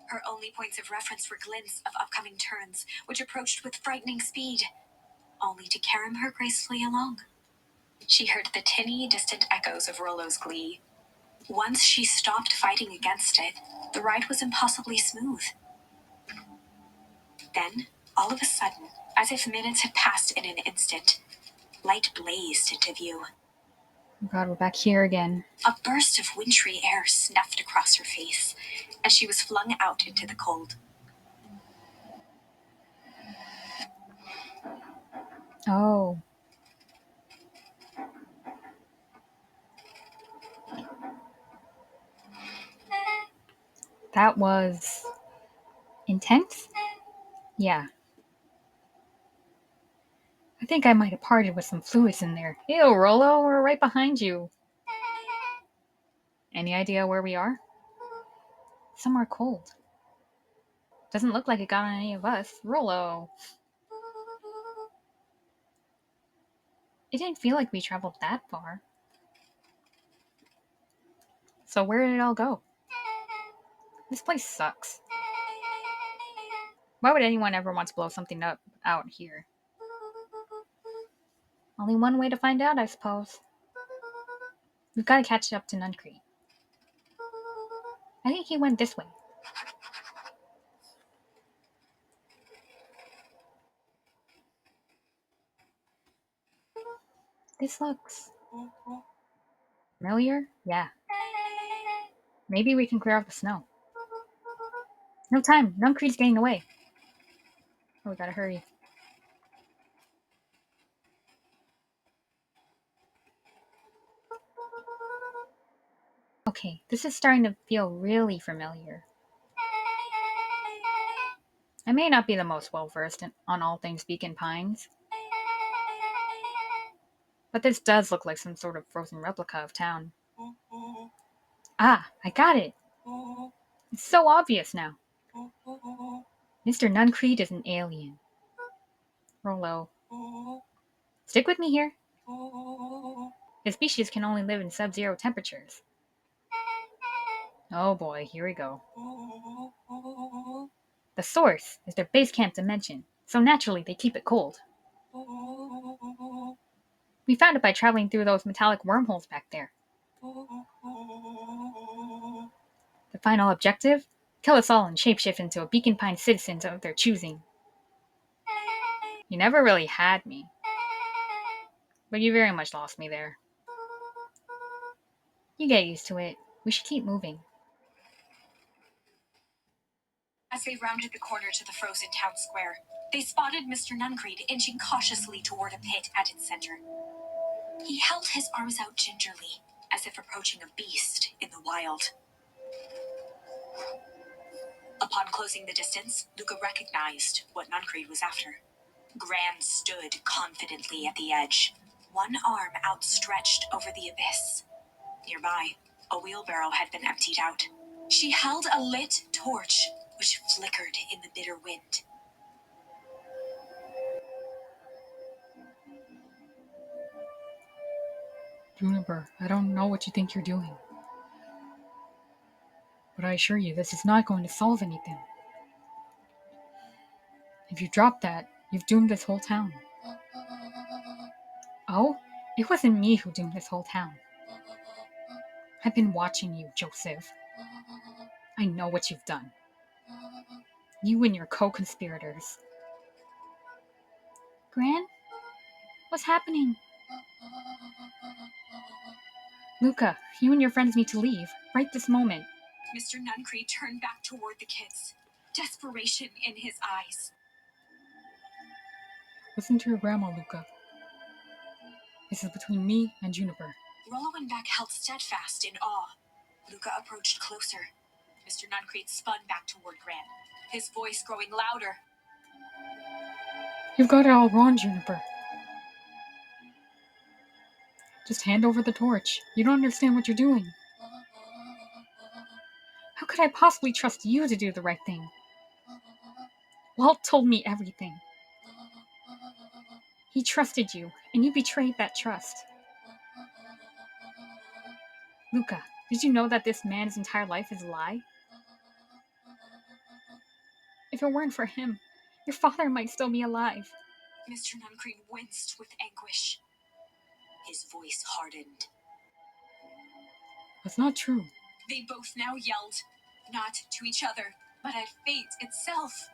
Her only points of reference were glints of upcoming turns, which approached with frightening speed. only to carom her gracefully along. She heard the tinny, distant echoes of Rollo's glee. Once she stopped fighting against it, the ride was impossibly smooth. Then, all of a sudden, as if minutes had passed in an instant, light blazed into view. Oh God, we're back here again. A burst of wintry air snuffed across her face, and she was flung out into the cold. Oh. That was intense? Yeah. I think I might have parted with some fluids in there. Ew, Rollo, we're right behind you. Any idea where we are? Somewhere cold. Doesn't look like it got on any of us. Rollo. It didn't feel like we traveled that far. So where did it all go? This place sucks. Why would anyone ever want to blow something up out here? Only one way to find out, I suppose. We've got to catch up to Nuncrete. I think he went this way. This looks familiar? Yeah. Maybe we can clear off the snow. No time. Nuncrete's getting away. Oh, we gotta hurry. Okay, this is starting to feel really familiar. I may not be the most well versed on all things Beacon Pines, but this does look like some sort of frozen replica of town. Ah, I got it! It's so obvious now. Mr. Nuncrete is an alien. Rollo. Stick with me here. His species can only live in sub-zero temperatures. Oh boy, here we go. The source is their base camp dimension, so naturally they keep it cold. We found it by traveling through those metallic wormholes back there. The final objective? Kill us all and shapeshift into a Beacon Pine citizens of their choosing. You never really had me, but you very much lost me there. You get used to it. We should keep moving. As they rounded the corner to the frozen town square, they spotted Mr. Nuncrete inching cautiously toward a pit at its center. He held his arms out gingerly, as if approaching a beast in the wild. Upon closing the distance, Luca recognized what Nuncrete was after. Gran stood confidently at the edge, one arm outstretched over the abyss. Nearby, a wheelbarrow had been emptied out. She held a lit torch, which flickered in the bitter wind. Juniper, I don't know what you think you're doing, but I assure you this is not going to solve anything. If you drop that, you've doomed this whole town. Oh? It wasn't me who doomed this whole town. I've been watching you, Joseph. I know what you've done. You and your co-conspirators. Gran? What's happening? Luca, you and your friends need to leave, right this moment. Mr. Nuncrete turned back toward the kids, desperation in his eyes. Listen to your grandma, Luca. This is between me and Juniper. Rollo and Beck held steadfast in awe. Luca approached closer. Mr. Nuncrete spun back toward Gran, his voice growing louder. You've got it all wrong, Juniper. Just hand over the torch. You don't understand what you're doing. How could I possibly trust you to do the right thing? Walt told me everything. He trusted you, and you betrayed that trust. Luca, did you know that this man's entire life is a lie? If it weren't for him, your father might still be alive. Mr. Nungreen winced with anguish. His voice hardened. That's not true. They both now yelled, not to each other, but at fate itself,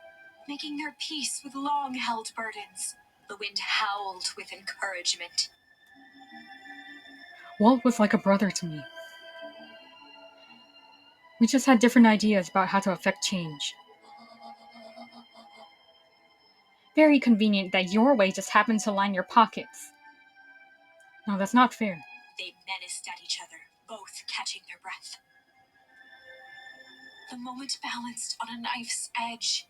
making their peace with long-held burdens. The wind howled with encouragement. Walt was like a brother to me. We just had different ideas about how to affect change. Very convenient that your way just happened to line your pockets. No, that's not fair. They menaced at each other, both catching their breath. The moment balanced on a knife's edge.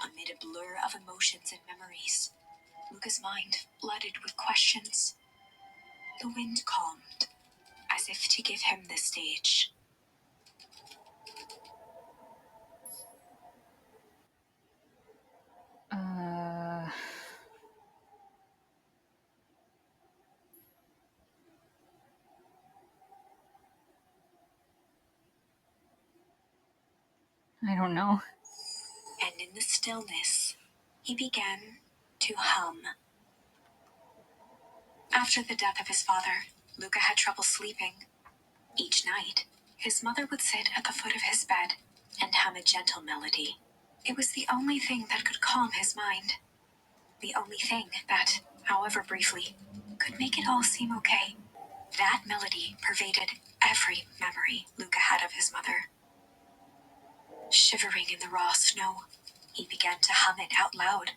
Amid a blur of emotions and memories, Luca's mind flooded with questions. The wind calmed, as if to give him the stage. I don't know. And in the stillness, he began to hum. After the death of his father, Luca had trouble sleeping. Each night, his mother would sit at the foot of his bed and hum a gentle melody. It was the only thing that could calm his mind. The only thing that, however briefly, could make it all seem okay. That melody pervaded every memory Luca had of his mother. Shivering in the raw snow, he began to hum it out loud.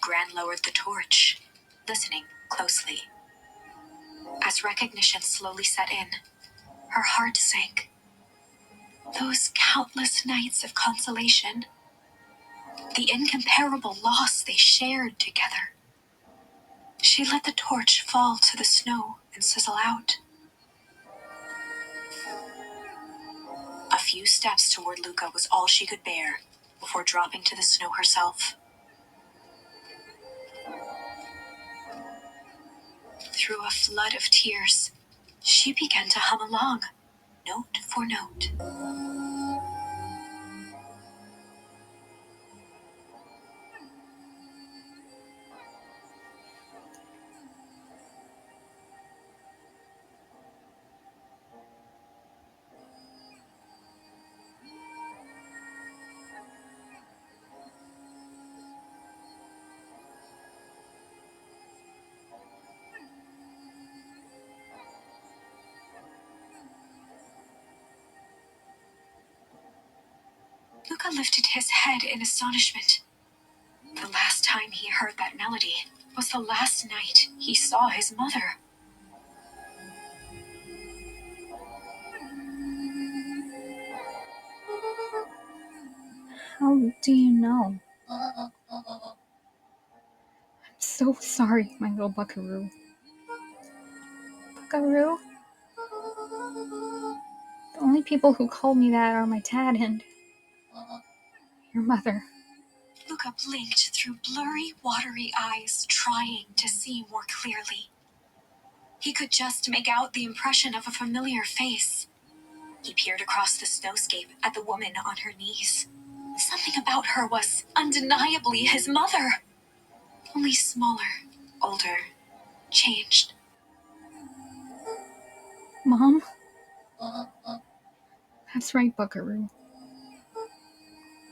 Gran lowered the torch, listening closely. As recognition slowly set in, her heart sank. Those countless nights of consolation, the incomparable loss they shared together. She let the torch fall to the snow and sizzle out. A few steps toward Luca was all she could bear before dropping to the snow herself. Through a flood of tears, she began to hum along, note for note. Luca lifted his head in astonishment. The last time he heard that melody was the last night he saw his mother. How do you know? I'm so sorry, my little buckaroo. Buckaroo? The only people who call me that are my dad and your mother. Luca blinked through blurry, watery eyes, trying to see more clearly. He could just make out the impression of a familiar face. He peered across the snowscape at the woman on her knees. Something about her was undeniably his mother. Only smaller, older, changed. Mom? That's right, buckaroo.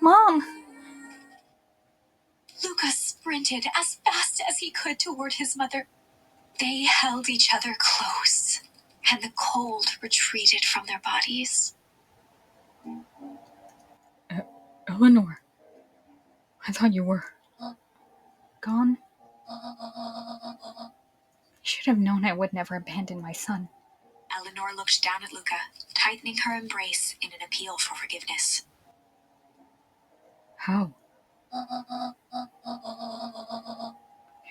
Mom! Luca sprinted as fast as he could toward his mother. They held each other close, and the cold retreated from their bodies. Eleanor. I thought you were gone. You should have known I would never abandon my son. Eleanor looked down at Luca, tightening her embrace in an appeal for forgiveness. How?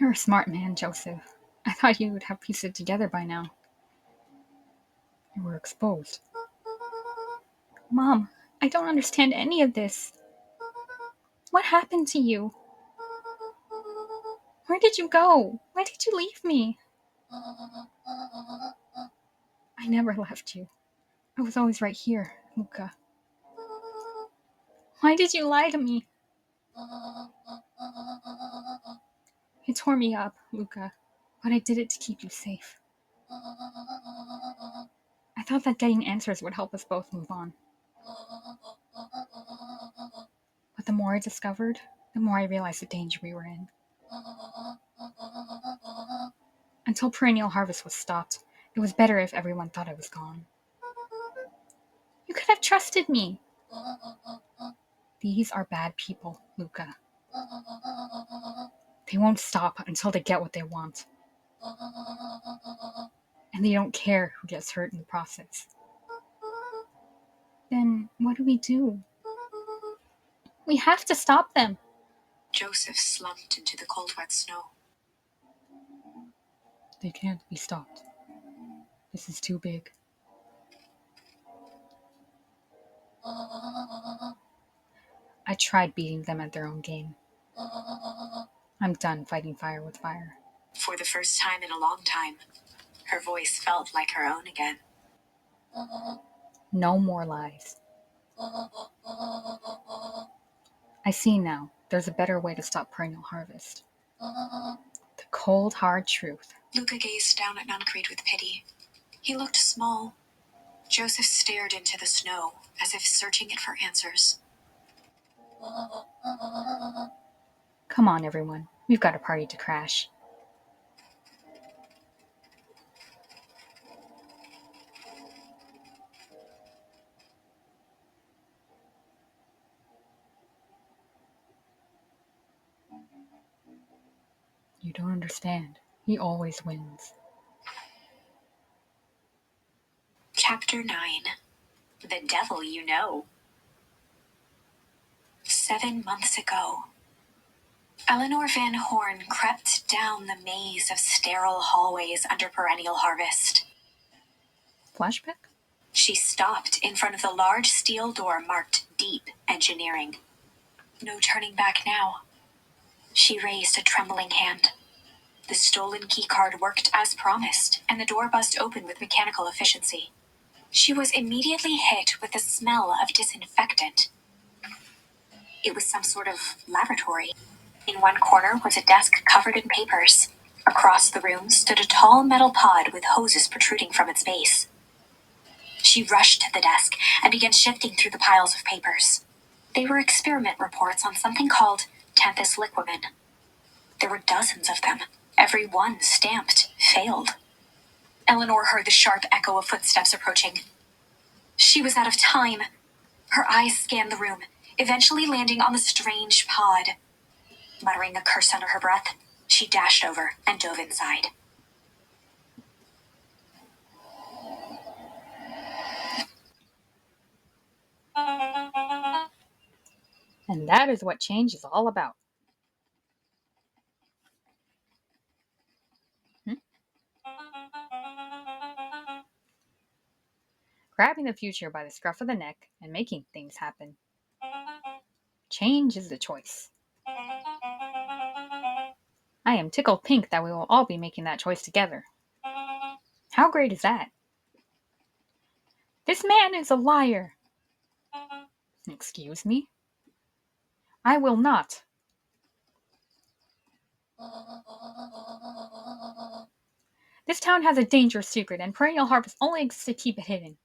You're a smart man, Joseph. I thought you would have pieced it together by now. You were exposed. Mom, I don't understand any of this. What happened to you? Where did you go? Why did you leave me? I never left you. I was always right here, Luca. Why did you lie to me? You tore me up, Luca, but I did it to keep you safe. I thought that getting answers would help us both move on. But the more I discovered, the more I realized the danger we were in. Until perennial harvest was stopped, it was better if everyone thought I was gone. You could have trusted me. These are bad people, Luca. They won't stop until they get what they want. And they don't care who gets hurt in the process. Then what do we do? We have to stop them. Joseph slumped into the cold, wet snow. They can't be stopped. This is too big. I tried beating them at their own game. I'm done fighting fire with fire. For the first time in a long time, her voice felt like her own again. No more lies. I see now. There's a better way to stop perennial harvest. The cold, hard truth. Luca gazed down at Nuncreed with pity. He looked small. Joseph stared into the snow, as if searching it for answers. Come on, everyone. We've got a party to crash. You don't understand. He always wins. Chapter 9. The Devil You Know. 7 months ago, Eleanor Van Horn crept down the maze of sterile hallways under perennial harvest. Flashback? She stopped in front of the large steel door marked Deep Engineering. No turning back now. She raised a trembling hand. The stolen keycard worked as promised, and the door buzzed open with mechanical efficiency. She was immediately hit with the smell of disinfectant. It was some sort of laboratory. In one corner was a desk covered in papers. Across the room stood a tall metal pod with hoses protruding from its base. She rushed to the desk and began shifting through the piles of papers. They were experiment reports on something called Tenthus liquamen. There were dozens of them, every one stamped failed. Eleanor heard the sharp echo of footsteps approaching. She was out of time. Her eyes scanned the room, eventually landing on the strange pod. Muttering a curse under her breath, she dashed over and dove inside. And that is what change is all about. Hmm? Grabbing the future by the scruff of the neck and making things happen. Change is the choice. I am tickled pink that we will all be making that choice together. How great is that? This man is a liar. Excuse me? I will not. This town has a dangerous secret, and perennial harvest only exists to keep it hidden.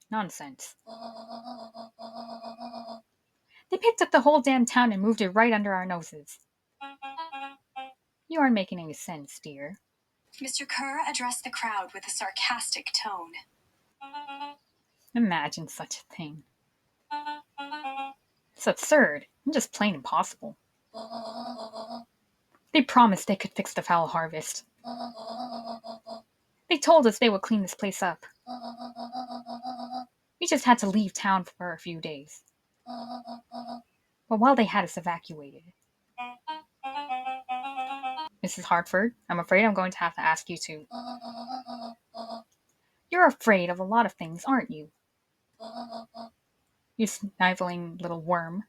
Nonsense. They picked up the whole damn town and moved it right under our noses. You aren't making any sense, dear. Mr. Kerr addressed the crowd with a sarcastic tone. Imagine such a thing. It's absurd and just plain impossible. They promised they could fix the foul harvest. They told us they would clean this place up. We just had to leave town for a few days. But while they had us evacuated, Mrs. Hartford, I'm afraid I'm going to have to ask you to. You're afraid of a lot of things, aren't you? You sniveling little worm.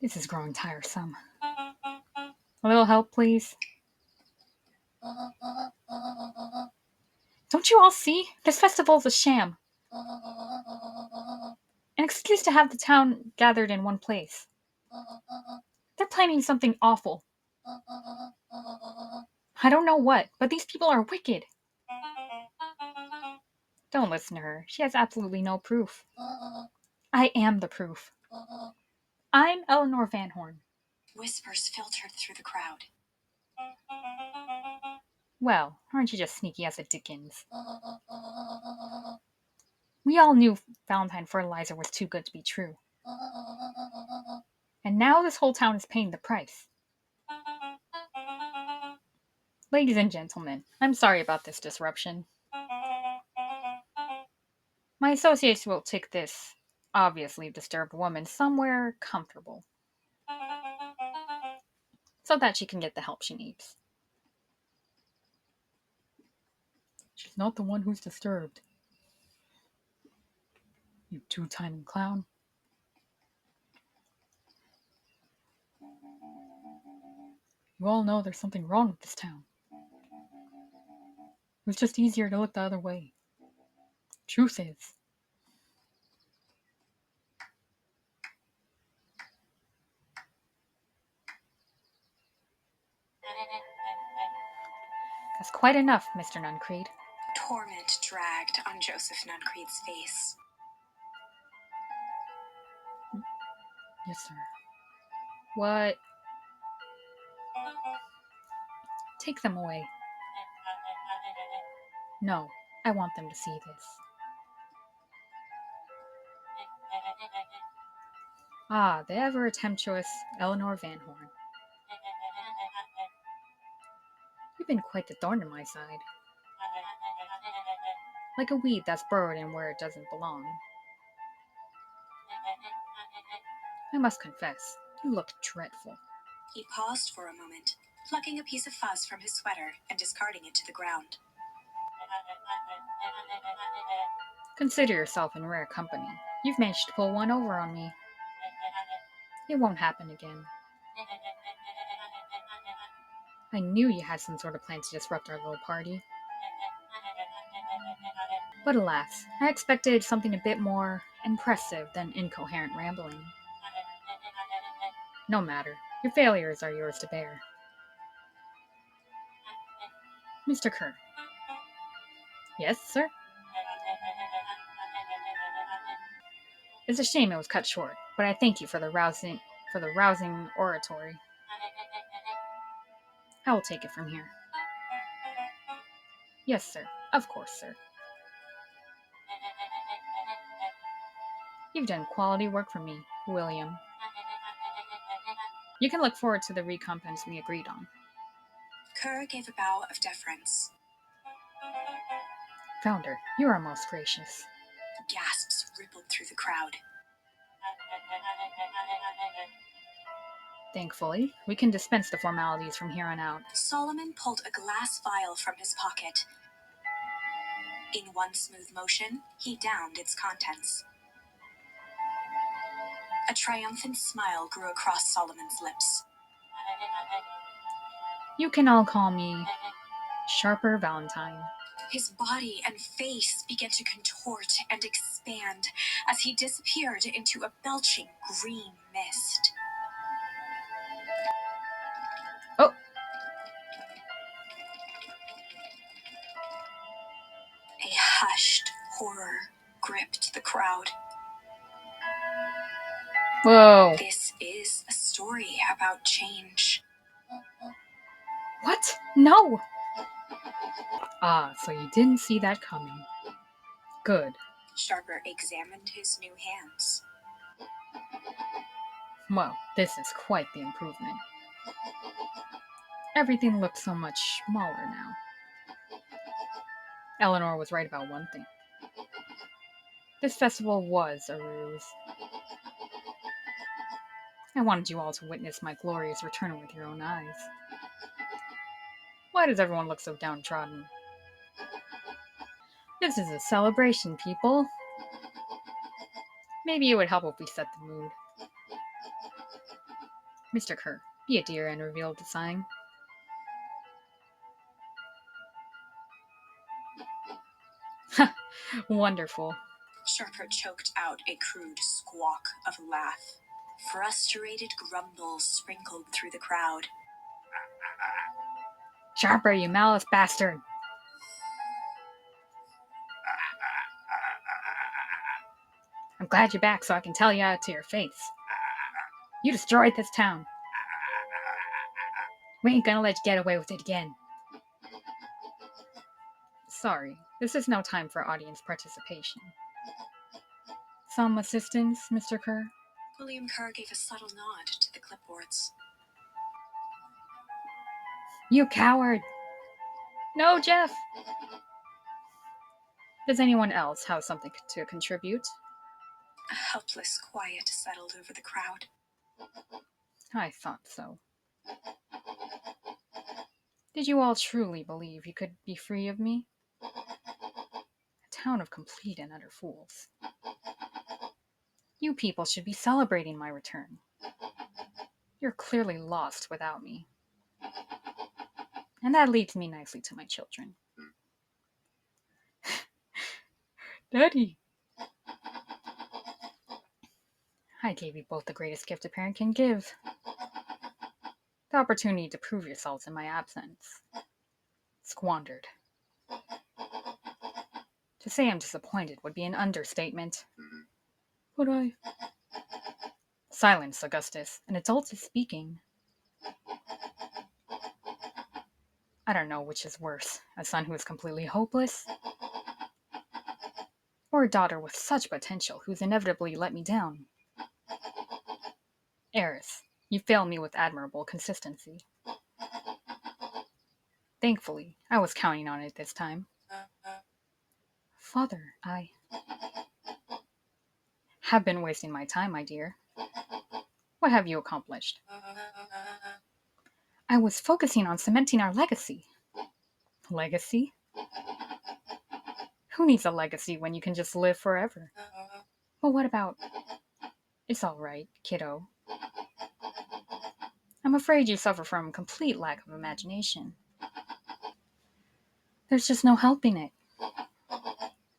This is growing tiresome. A little help, please? Don't you all see? This festival's a sham. An excuse to have the town gathered in one place. They're planning something awful. I don't know what, but these people are wicked. Don't listen to her. She has absolutely no proof. I am the proof. I'm Eleanor Van Horn. Whispers filtered through the crowd. Well, aren't you just sneaky as a dickens? We all knew Valentine fertilizer was too good to be true. And now this whole town is paying the price. Ladies and gentlemen, I'm sorry about this disruption. My associates will take this obviously disturbed woman somewhere comfortable so that she can get the help she needs. She's not the one who's disturbed. You two-timing clown. You all know there's something wrong with this town. It was just easier to look the other way. Truth is, that's quite enough, Mr. Nuncreed. Torment dragged on Joseph Nuncreed's face. Yes, sir. What? Take them away. No, I want them to see this. Ah, the ever tempestuous Eleanor Van Horn. You've been quite the thorn in my side. Like a weed that's burrowed in where it doesn't belong. I must confess, you look dreadful. He paused for a moment, plucking a piece of fuzz from his sweater and discarding it to the ground. Consider yourself in rare company. You've managed to pull one over on me. It won't happen again. I knew you had some sort of plan to disrupt our little party. But alas, I expected something a bit more impressive than incoherent rambling. No matter, your failures are yours to bear. Mr. Kerr. Yes, sir? It's a shame it was cut short, but I thank you for the rousing oratory. I will take it from here. Yes, sir. Of course, sir. You've done quality work for me, William. You can look forward to the recompense we agreed on. Kerr gave a bow of deference. Founder, you are most gracious. Gasps rippled through the crowd. Thankfully, we can dispense the formalities from here on out. Solomon pulled a glass vial from his pocket. In one smooth motion, he downed its contents. A triumphant smile grew across Solomon's lips. You can all call me Sharper Valentine. His body and face began to contort and expand as he disappeared into a belching green mist. Oh, A hushed horror gripped the crowd. whoa. This is a story about change. What? No! Ah, so you didn't see that coming. Good. Sharper examined his new hands. Well, this is quite the improvement. Everything looks so much smaller now. Eleanor was right about one thing. This festival was a ruse. I wanted you all to witness my glorious return with your own eyes. Why does everyone look so downtrodden? This is a celebration, people. Maybe it would help if we set the mood. Mr. Kerr, be a dear and reveal the sign. Wonderful. Sharper choked out a crude squawk of laugh. Frustrated grumbles sprinkled through the crowd. Sharper, you malice bastard! I'm glad you're back so I can tell you out to your face. You destroyed this town. We ain't gonna let you get away with it again. Sorry, this is no time for audience participation. Some assistance, Mr. Kerr? William Kerr gave a subtle nod to the clipboards. You coward! No, Jeff! Does anyone else have something to contribute? A helpless quiet settled over the crowd. I thought so. Did you all truly believe you could be free of me? A town of complete and utter fools. You people should be celebrating my return. You're clearly lost without me. And that leads me nicely to my children. Daddy! I gave you both the greatest gift a parent can give. The opportunity to prove yourselves in my absence. Squandered. To say I'm disappointed would be an understatement. But I... Silence, Augustus. An adult is speaking. I don't know which is worse, a son who is completely hopeless, or a daughter with such potential who's inevitably let me down. Eris, you fail me with admirable consistency. Thankfully, I was counting on it this time. Father, I have been wasting my time, my dear. What have you accomplished? I was focusing on cementing our legacy. Legacy? Who needs a legacy when you can just live forever? But what about... It's all right, kiddo. I'm afraid you suffer from complete lack of imagination. There's just no helping it.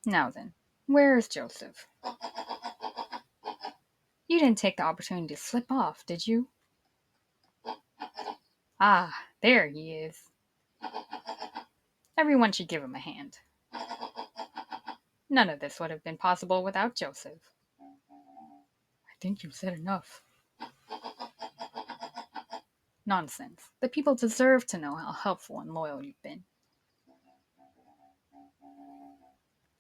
Now then, where is Joseph? You didn't take the opportunity to slip off, did you? Ah, there he is. Everyone should give him a hand. None of this would have been possible without Joseph. I think you've said enough. Nonsense. The people deserve to know how helpful and loyal you've been.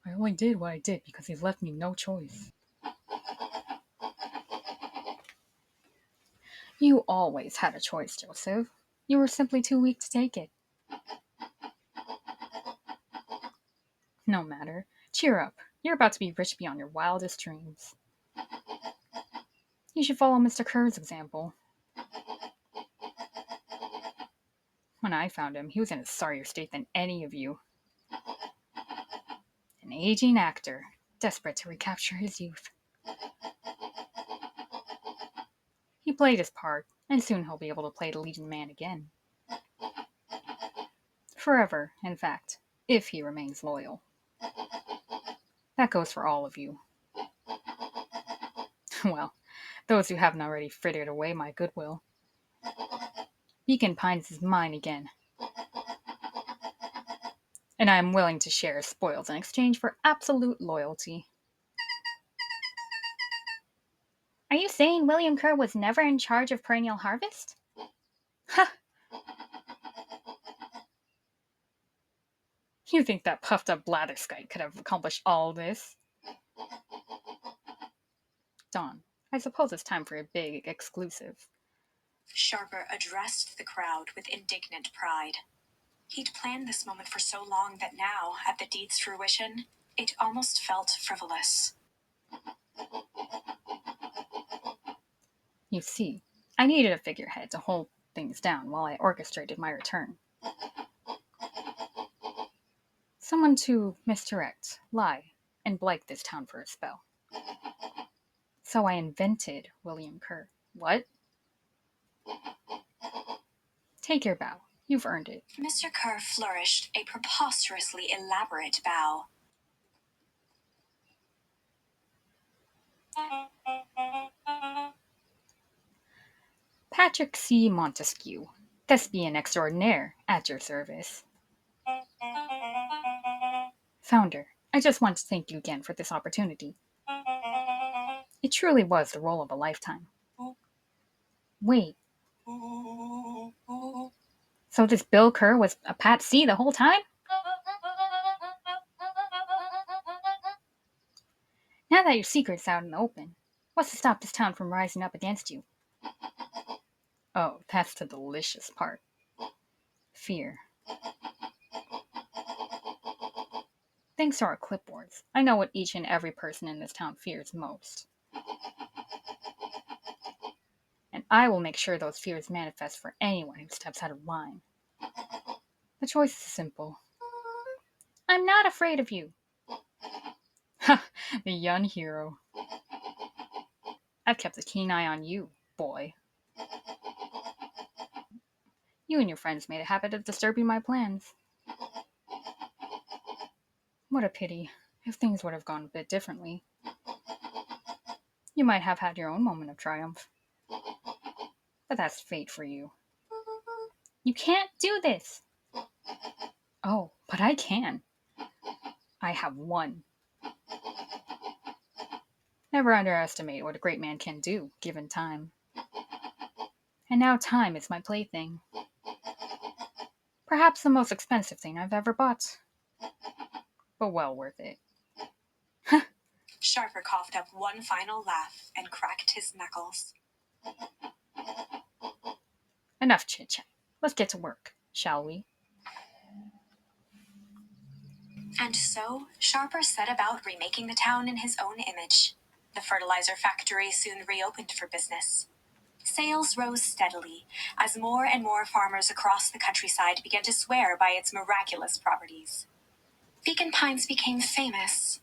I only did what I did because he's left me no choice. You always had a choice, Joseph. You were simply too weak to take it. No matter. Cheer up. You're about to be rich beyond your wildest dreams. You should follow Mr. Kerr's example. When I found him, he was in a sorrier state than any of you. An aging actor, desperate to recapture his youth. He played his part, and soon he'll be able to play the leading man again. Forever, in fact, if he remains loyal. That goes for all of you. Well, those who haven't already frittered away my goodwill. Beacon Pines is mine again, and I am willing to share spoils in exchange for absolute loyalty. Are you saying William Kerr was never in charge of Perennial Harvest? Ha! You think that puffed up blatherskite could have accomplished all this? Dawn, I suppose it's time for a big exclusive. Sharper addressed the crowd with indignant pride. He'd planned this moment for so long that now, at the deed's fruition, it almost felt frivolous. You see, I needed a figurehead to hold things down while I orchestrated my return. Someone to misdirect, lie, and blight this town for a spell. So I invented William Kerr. What? Take your bow. You've earned it. Mr. Kerr flourished a preposterously elaborate bow. Patrick C. Montesquieu, thespian extraordinaire, at your service. Founder, I just want to thank you again for this opportunity. It truly was the role of a lifetime. Wait, so this Bill Kerr was a Pat C the whole time? Now that your secret's out in the open, what's to stop this town from rising up against you? Oh, that's the delicious part. Fear. Thanks to our clipboards, I know what each and every person in this town fears most. And I will make sure those fears manifest for anyone who steps out of line. The choice is simple. I'm not afraid of you. Ha! The young hero. I've kept a keen eye on you, boy. You and your friends made a habit of disturbing my plans. What a pity. If things would have gone a bit differently, you might have had your own moment of triumph. But that's fate for you. You can't do this! Oh, but I can. I have won. Never underestimate what a great man can do, given time. And now time is my plaything. Perhaps the most expensive thing I've ever bought. But well worth it. Sharper coughed up one final laugh and cracked his knuckles. Enough chit chat. Let's get to work, shall we? And so, Sharper set about remaking the town in his own image. The fertilizer factory soon reopened for business. Sales rose steadily as more and more farmers across the countryside began to swear by its miraculous properties. Beacon Pines became famous,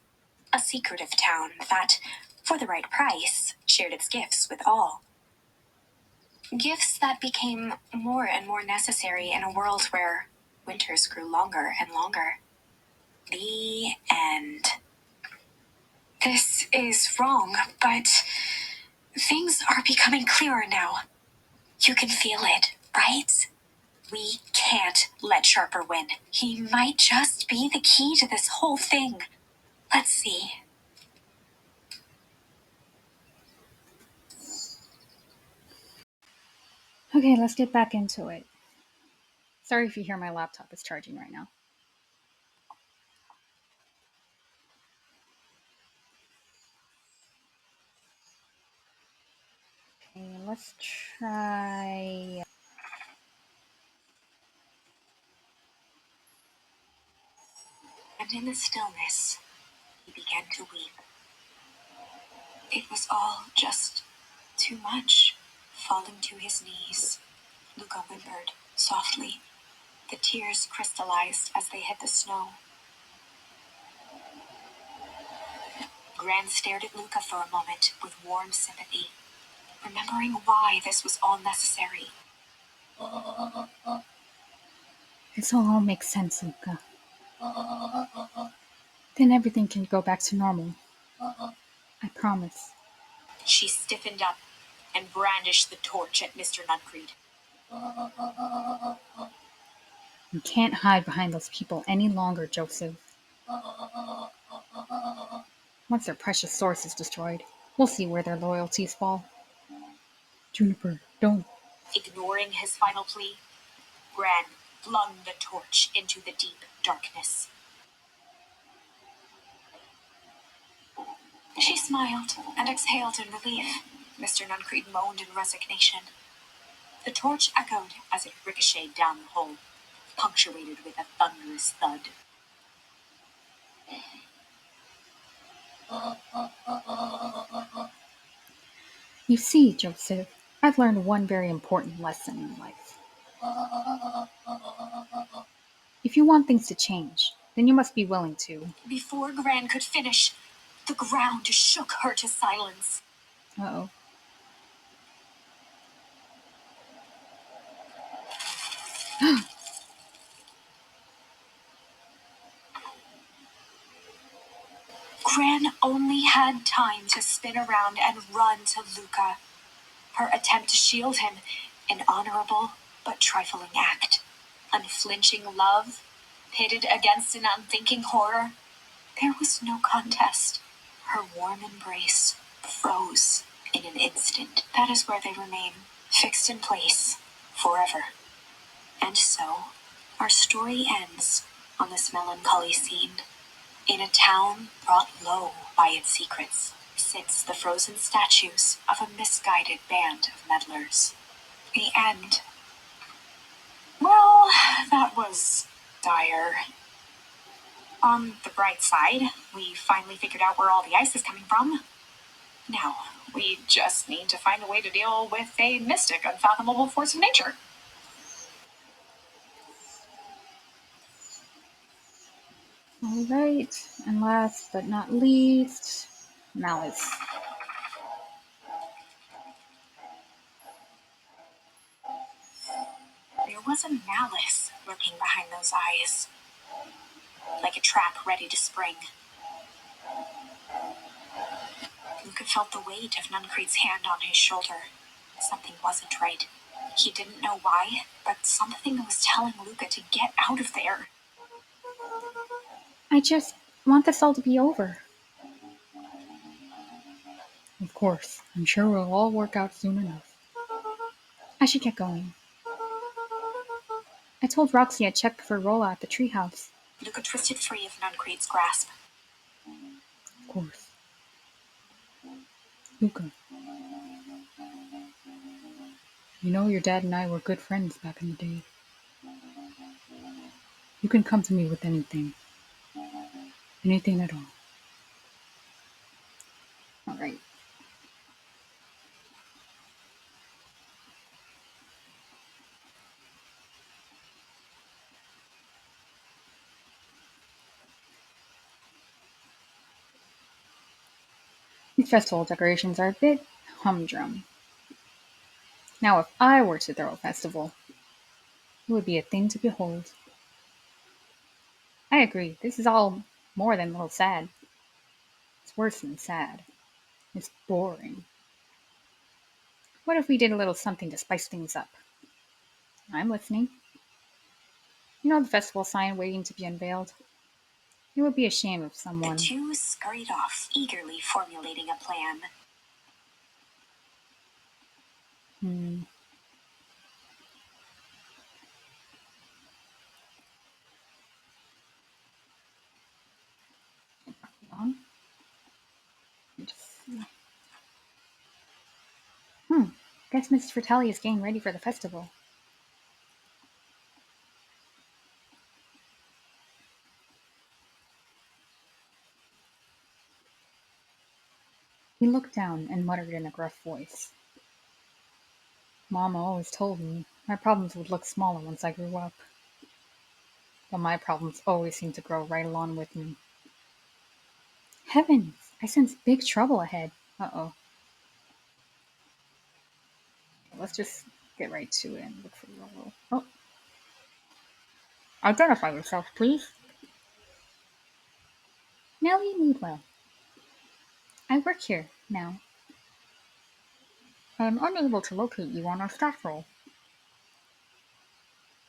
a secretive town that, for the right price, shared its gifts with all. Gifts that became more and more necessary in a world where winters grew longer and longer. The end. This is wrong, but things are becoming clearer now. You can feel it, right? We can't let Sharper win. He might just be the key to this whole thing. Let's see. Okay, let's get back into it. Sorry if you hear my laptop is charging right now. Okay, let's try. And in the stillness, he began to weep. It was all just too much. Falling to his knees, Luca whimpered softly. The tears crystallized as they hit the snow. Gran stared at Luca for a moment with warm sympathy, remembering why this was all necessary. This will all make sense, Luca. Then everything can go back to normal. I promise. She stiffened up and brandished the torch at Mr. Nuncreed. You can't hide behind those people any longer, Joseph. Once their precious source is destroyed, we'll see where their loyalties fall. Juniper, don't. Ignoring his final plea, Gran flung the torch into the deep darkness. She smiled and exhaled in relief. Mr. Nuncreed moaned in resignation. The torch echoed as it ricocheted down the hole, punctuated with a thunderous thud. You see, Joseph, I've learned one very important lesson in life. If you want things to change, then you must be willing to. Before Gran could finish, the ground shook her to silence. Uh oh. Gran only had time to spin around and run to Luca. Her attempt to shield him, an honorable but trifling act. Unflinching love, pitted against an unthinking horror. There was no contest. Her warm embrace froze in an instant. That is where they remain, fixed in place, forever. And so, our story ends on this melancholy scene. In a town brought low by its secrets, sits the frozen statues of a misguided band of meddlers. The end. Well, that was dire. On the bright side, we finally figured out where all the ice is coming from. Now, we just need to find a way to deal with a mystic, unfathomable force of nature. Alright, and last but not least, Malice. There was a malice lurking behind those eyes, like a trap ready to spring. Luca felt the weight of Nuncrete's hand on his shoulder. Something wasn't right. He didn't know why, but something was telling Luca to get out of there. I just want this all to be over. Of course, I'm sure it'll all work out soon enough. I should get going. I told Roxy I'd check for Rolla at the treehouse. Luca twisted free of Nuncrete's grasp. Of course. Luca, you know your dad and I were good friends back in the day. You can come to me with anything. Anything at all. Alright. These festival decorations are a bit humdrum. Now, if I were to throw a festival, it would be a thing to behold. I agree, this is all more than a little sad. It's worse than sad. It's boring. What if we did a little something to spice things up? I'm listening. You know the festival sign waiting to be unveiled? It would be a shame if The someone. two scurried off, eagerly formulating a plan. Hmm. On. Just, guess Mrs. Fratelli is getting ready for the festival. He looked down and muttered in a gruff voice. Mama always told me my problems would look smaller once I grew up. But my problems always seem to grow right along with me. Heavens! I sense big trouble ahead. Uh-oh. Let's just get right to it and look for Rollo. Oh, identify yourself, please. Nellie Meadwell. I work here now. I am unable to locate you on our staff roll.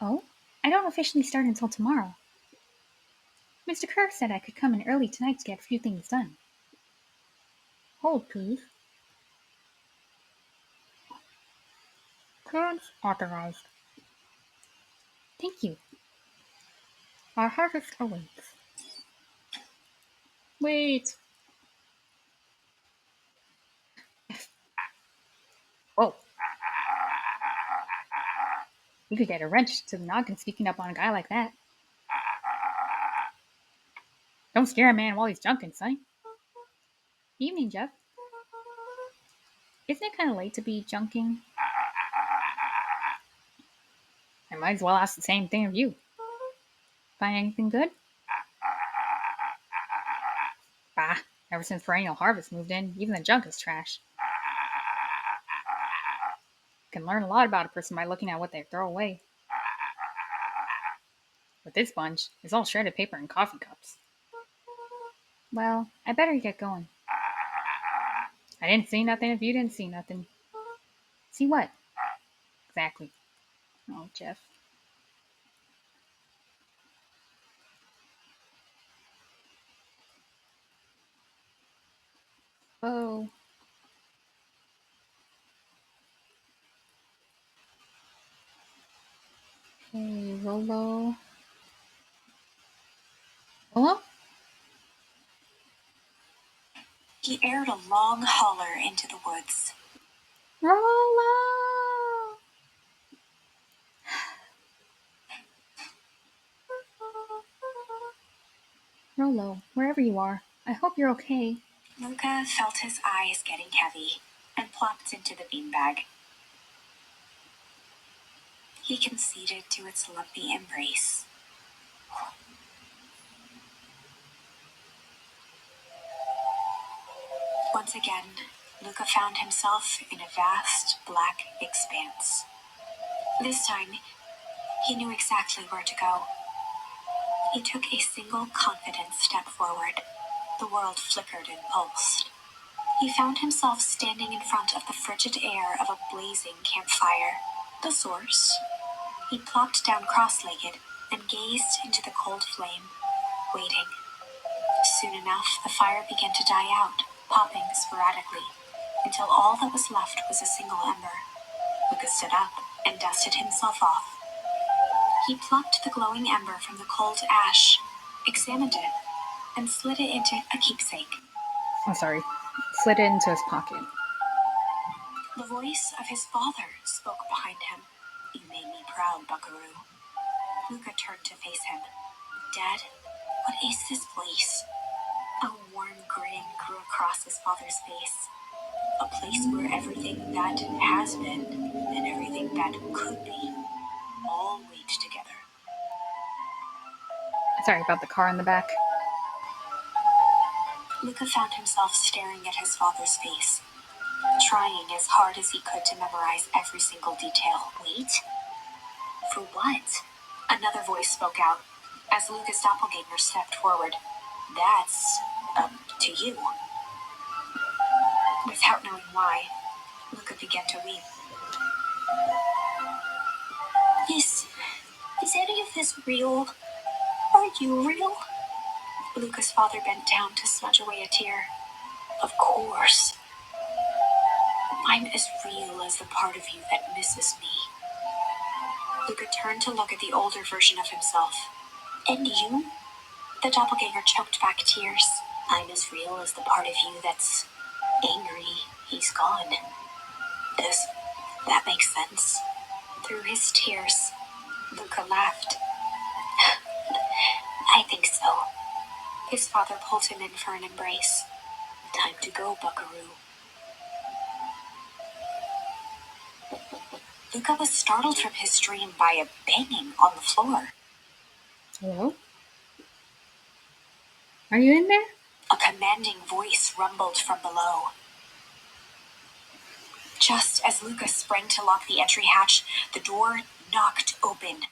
Oh? I don't officially start until tomorrow. Mr. Kerr said I could come in early tonight to get a few things done. Hold, please. Clearance authorized. Thank you. Our harvest awaits. Wait. Oh, you could get a wrench to the noggin speaking up on a guy like that. Don't scare a man while he's junking, sonny. Evening, Jeff. Isn't it kind of late to be junking? I might as well ask the same thing of you. Find anything good? Bah, ever since perennial harvest moved in, even the junk is trash. You can learn a lot about a person by looking at what they throw away. With this bunch, it's all shredded paper and coffee cups. Well, I better get going. I didn't see nothing if you didn't see nothing. See what? Exactly. Oh, Jeff. Oh. Hey, Rolo. Rolo? He aired a long holler into the woods. Rolo! Rolo, wherever you are, I hope you're okay. Luca felt his eyes getting heavy and plopped into the beanbag. He conceded to its lumpy embrace. Once again, Luca found himself in a vast black expanse. This time, he knew exactly where to go. He took a single confident step forward. The world flickered and pulsed. He found himself standing in front of the frigid air of a blazing campfire. The source. He plopped down cross-legged and gazed into the cold flame, waiting. Soon enough, the fire began to die out, popping sporadically, until all that was left was a single ember. Lucas stood up and dusted himself off. He plucked the glowing ember from the cold ash, examined it, and slid it into a keepsake. I'm sorry. Slid it into his pocket. The voice of his father spoke behind him. "You made me proud, Buckaroo." Luca turned to face him. "Dad, what is this place?" A warm grin grew across his father's face. "A place where everything that has been and everything that could be all wait together." Sorry about the car in the back. Luca found himself staring at his father's face, trying as hard as he could to memorize every single detail. Wait? For what? Another voice spoke out as Luca's doppelganger stepped forward. "That's up to you." Without knowing why, Luca began to weep. Is any of this real? Are you real?" Luca's father bent down to smudge away a tear. "Of course. I'm as real as the part of you that misses me." Luca turned to look at the older version of himself. "And you?" The doppelganger choked back tears. "I'm as real as the part of you that's angry he's gone." Does that make sense? Through his tears, Luca laughed. "I think so." His father pulled him in for an embrace. "Time to go, Buckaroo." Luca was startled from his dream by a banging on the floor. Hello? Are you in there? A commanding voice rumbled from below. Just as Luca sprang to lock the entry hatch, the door knocked open.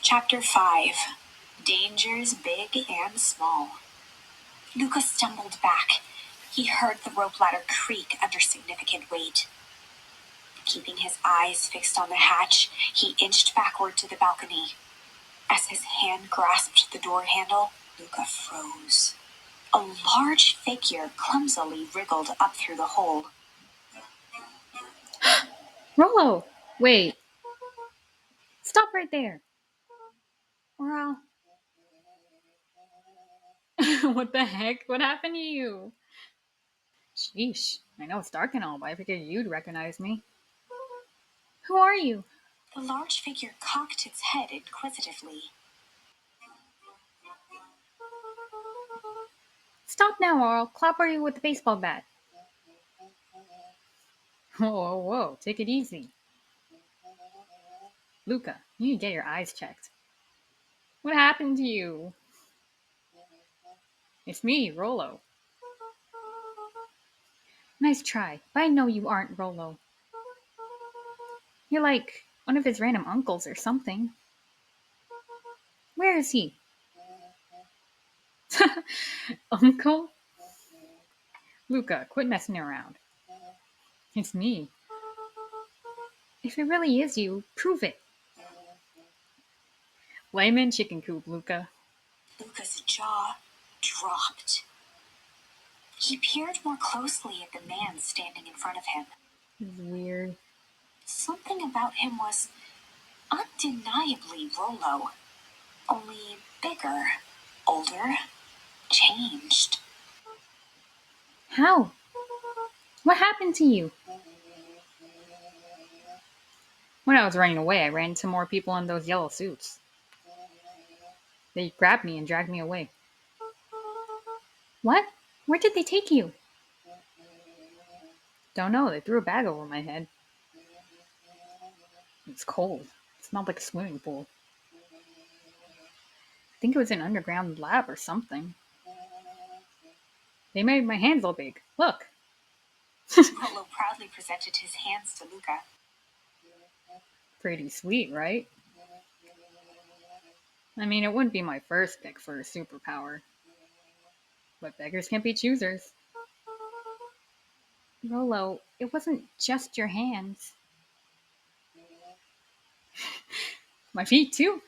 Chapter 5. Dangers Big and Small. Luca stumbled back. He heard the rope ladder creak under significant weight. Keeping his eyes fixed on the hatch, he inched backward to the balcony. As his hand grasped the door handle, Luca froze. A large figure clumsily wriggled up through the hole. Rolo! Wait. Stop right there. Or I'll. What the heck? What happened to you? Sheesh. I know it's dark and all, but I figured you'd recognize me. Who are you? The large figure cocked its head inquisitively. Stop now or I'll clobber you with the baseball bat. Whoa, whoa, whoa, take it easy. Luca, you need to get your eyes checked. What happened to you? It's me, Rollo. Nice try, but I know you aren't Rollo. You're like one of his random uncles or something. Where is he? Uncle? Luca, quit messing around. It's me. If it really is you, prove it. Layman chicken coop, Luca. Luca's jaw dropped. He peered more closely at the man standing in front of him. This is weird. Something about him was undeniably Rollo, only bigger, older, changed. How? What happened to you? When I was running away, I ran into more people in those yellow suits. They grabbed me and dragged me away. What? Where did they take you? Don't know, they threw a bag over my head. It's cold. It smelled like a swimming pool. I think it was an underground lab or something. They made my hands all big. Look. Rollo proudly presented his hands to Luca. Pretty sweet, right? I mean, it wouldn't be my first pick for a superpower. But beggars can't be choosers. Rollo, it wasn't just your hands. My feet, too.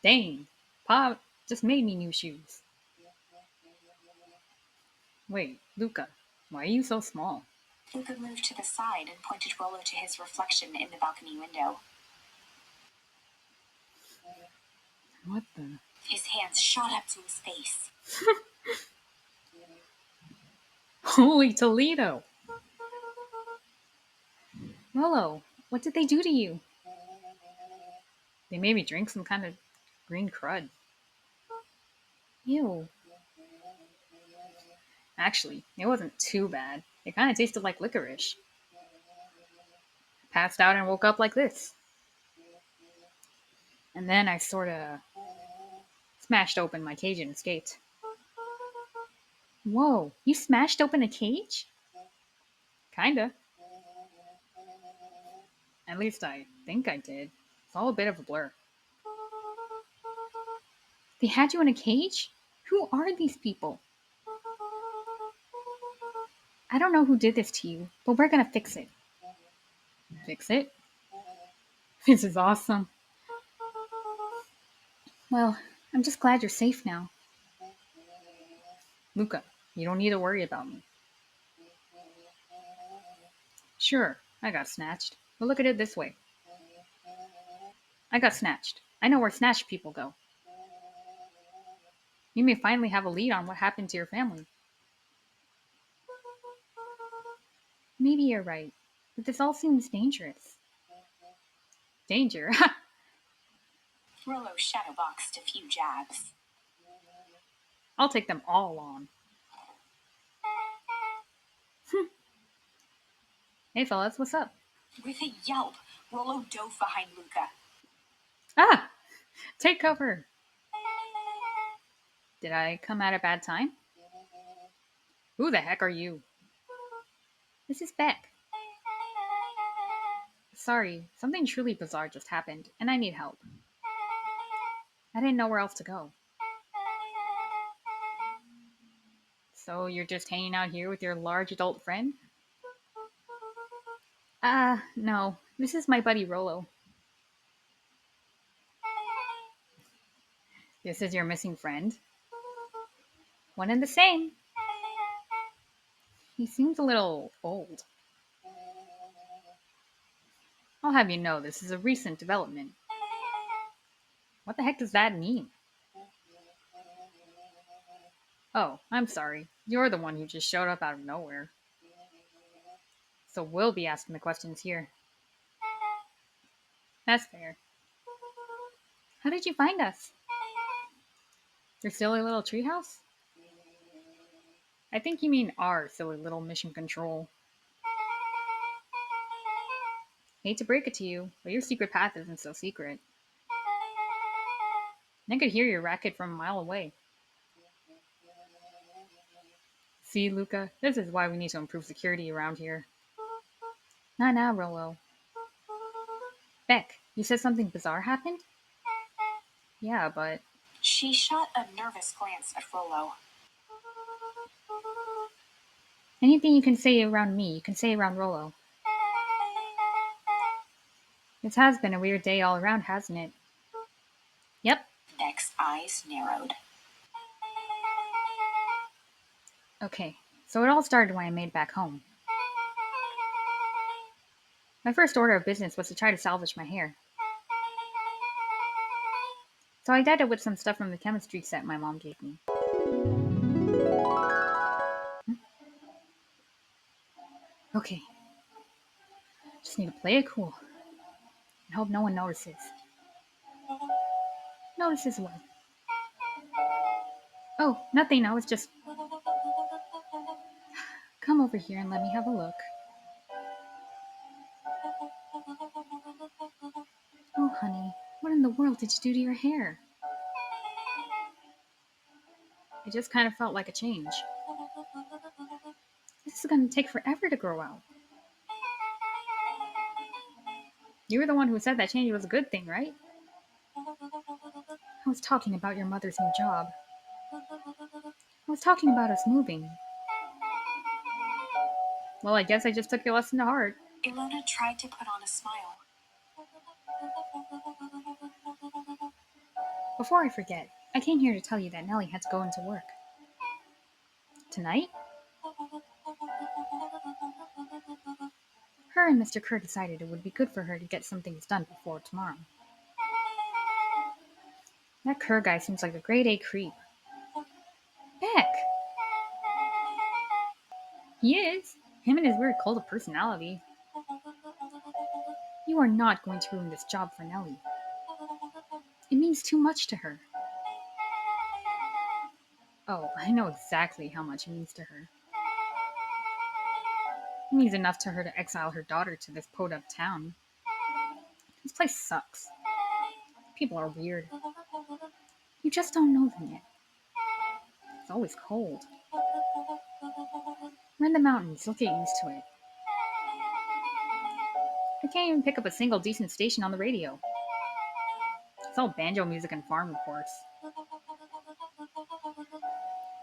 Dang. Pa just made me new shoes. Wait, Luca, why are you so small? Luca moved to the side and pointed Rollo to his reflection in the balcony window. What the? His hands shot up to his face. Holy Toledo! Rollo, what did they do to you? They made me drink some kind of green crud. Ew. Actually, it wasn't too bad. It kind of tasted like licorice. Passed out and woke up like this. And then I sorta smashed open my cage and escaped. Whoa, you smashed open a cage? Kinda. At least I think I did. It's all a bit of a blur. They had you in a cage? Who are these people? I don't know who did this to you, but we're gonna fix it. Fix it? This is awesome. Well, I'm just glad you're safe now. Luca, you don't need to worry about me. Sure, I got snatched. But look at it this way. I got snatched. I know where snatched people go. You may finally have a lead on what happened to your family. Maybe you're right, but this all seems dangerous. Danger? Rollo shadowboxed a few jabs. I'll take them all on. Hey fellas, what's up? With a yelp, Rollo dove behind Luca. Ah! Take cover! Did I come at a bad time? Who the heck are you? This is Beck. Sorry, something truly bizarre just happened, and I need help. I didn't know where else to go. So you're just hanging out here with your large adult friend? No. This is my buddy Rollo. This is your missing friend? One and the same. He seems a little old. I'll have you know this is a recent development. What the heck does that mean? Oh, I'm sorry. You're the one who just showed up out of nowhere. So we'll be asking the questions here. That's fair. How did you find us? Your silly little treehouse? I think you mean our silly little mission control. Hate to break it to you, but your secret path isn't so secret. I could hear your racket from a mile away. See, Luca, this is why we need to improve security around here. Not now, Rolo. Beck, you said something bizarre happened? Yeah, but She shot a nervous glance at Rollo. anything you can say around me, you can say around Rolo. This has been a weird day all around, hasn't it? Yep. Beck's eyes narrowed. Okay, so it all started when I made it back home. My first order of business was to try to salvage my hair. So I dyed it with some stuff from the chemistry set my mom gave me. Okay, just need to play it cool and hope no one notices. Notices what? Oh, nothing, I was just. Come over here and let me have a look. Oh, honey, what in the world did you do to your hair? It just kind of felt like a change. This is going to take forever to grow out. You were the one who said that change was a good thing, right? I was talking about your mother's new job. I was talking about us moving. Well, I guess I just took your lesson to heart. Ilona tried to put on a smile. Before I forget, I came here to tell you that Nellie had to go into work. Tonight? Her and Mr. Kerr decided it would be good for her to get some things done before tomorrow. That Kerr guy seems like a grade A creep. Beck! He is. Him and his weird cult of personality. You are not going to ruin this job for Nellie. It means too much to her. Oh, I know exactly how much it means to her. It means enough to her to exile her daughter to this podunk town. This place sucks. People are weird. You just don't know them yet. It's always cold. We're in the mountains. You'll get used to it. I can't even pick up a single decent station on the radio. It's all banjo music and farm reports.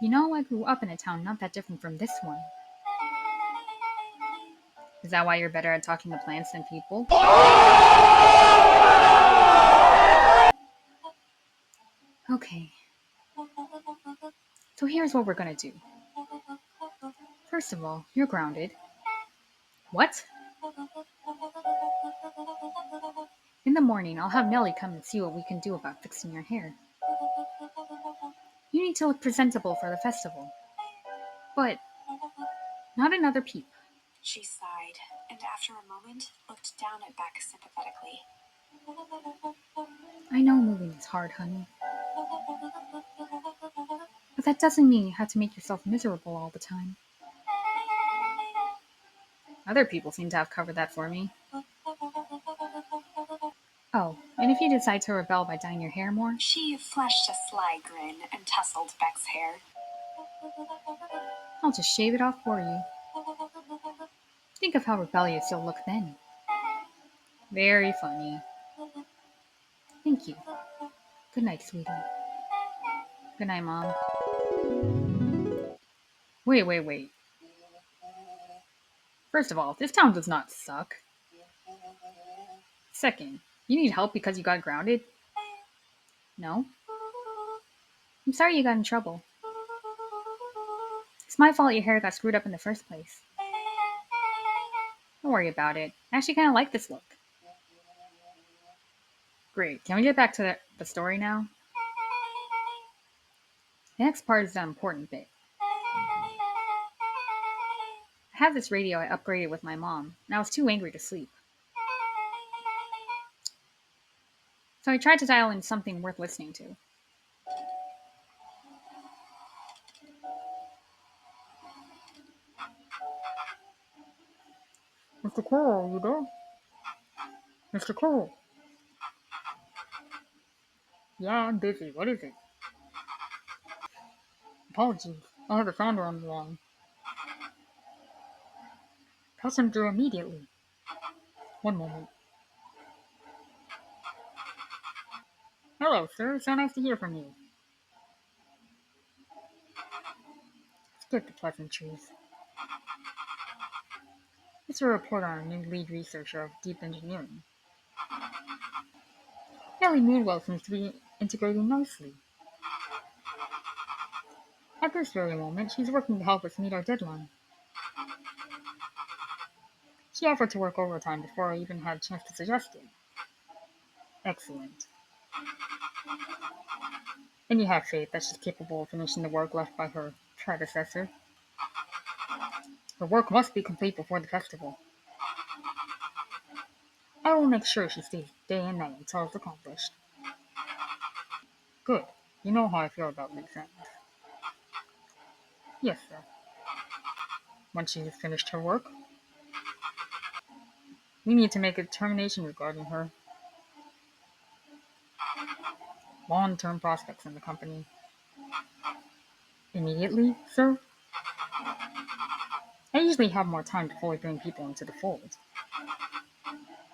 You know, I grew up in a town not that different from this one. Is that why you're better at talking to plants than people? Okay, so here's what we're gonna do. First of all, you're grounded. What? In the morning, I'll have Nellie come and see what we can do about fixing your hair. You need to look presentable for the festival. But not another peep. She sighed, and after a moment, looked down at Beck sympathetically. I know moving is hard, honey. But that doesn't mean you have to make yourself miserable all the time. Other people seem to have covered that for me. Oh, and if you decide to rebel by dyeing your hair more, She flashed a sly grin and tousled Beck's hair. I'll just shave it off for you. Think of how rebellious you'll look then. Very funny. Thank you. Good night, sweetie. Good night, Mom. Wait. First of all, this town does not suck. Second, you need help because you got grounded? No? I'm sorry you got in trouble. It's my fault your hair got screwed up in the first place. Don't worry about it. I actually kind of like this look. Great. Can we get back to the story now? The next part is the important bit. I have this radio I upgraded with my mom, and I was too angry to sleep. So I tried to dial in something worth listening to. Mr. Cole, are you there? Mr. Cole. Yeah, I'm busy. What is it? Apologies. I have a founder on the line. Pass him through immediately. One moment. Hello, sir. So nice to hear from you. Skip the pleasantries. It's a report on our new lead researcher of deep engineering. Nellie Moonwell seems to be integrating nicely. At this very moment, she's working to help us meet our deadline. She offered to work overtime before I even had a chance to suggest it. Excellent. And you have faith that she's capable of finishing the work left by her predecessor. Her work must be complete before the festival. I will make sure she stays day and night until it's accomplished. Good. You know how I feel about loose ends. Yes, sir. Once she has finished her work, we need to make a determination regarding her long-term prospects in the company. Immediately, sir? I usually have more time to fully bring people into the fold.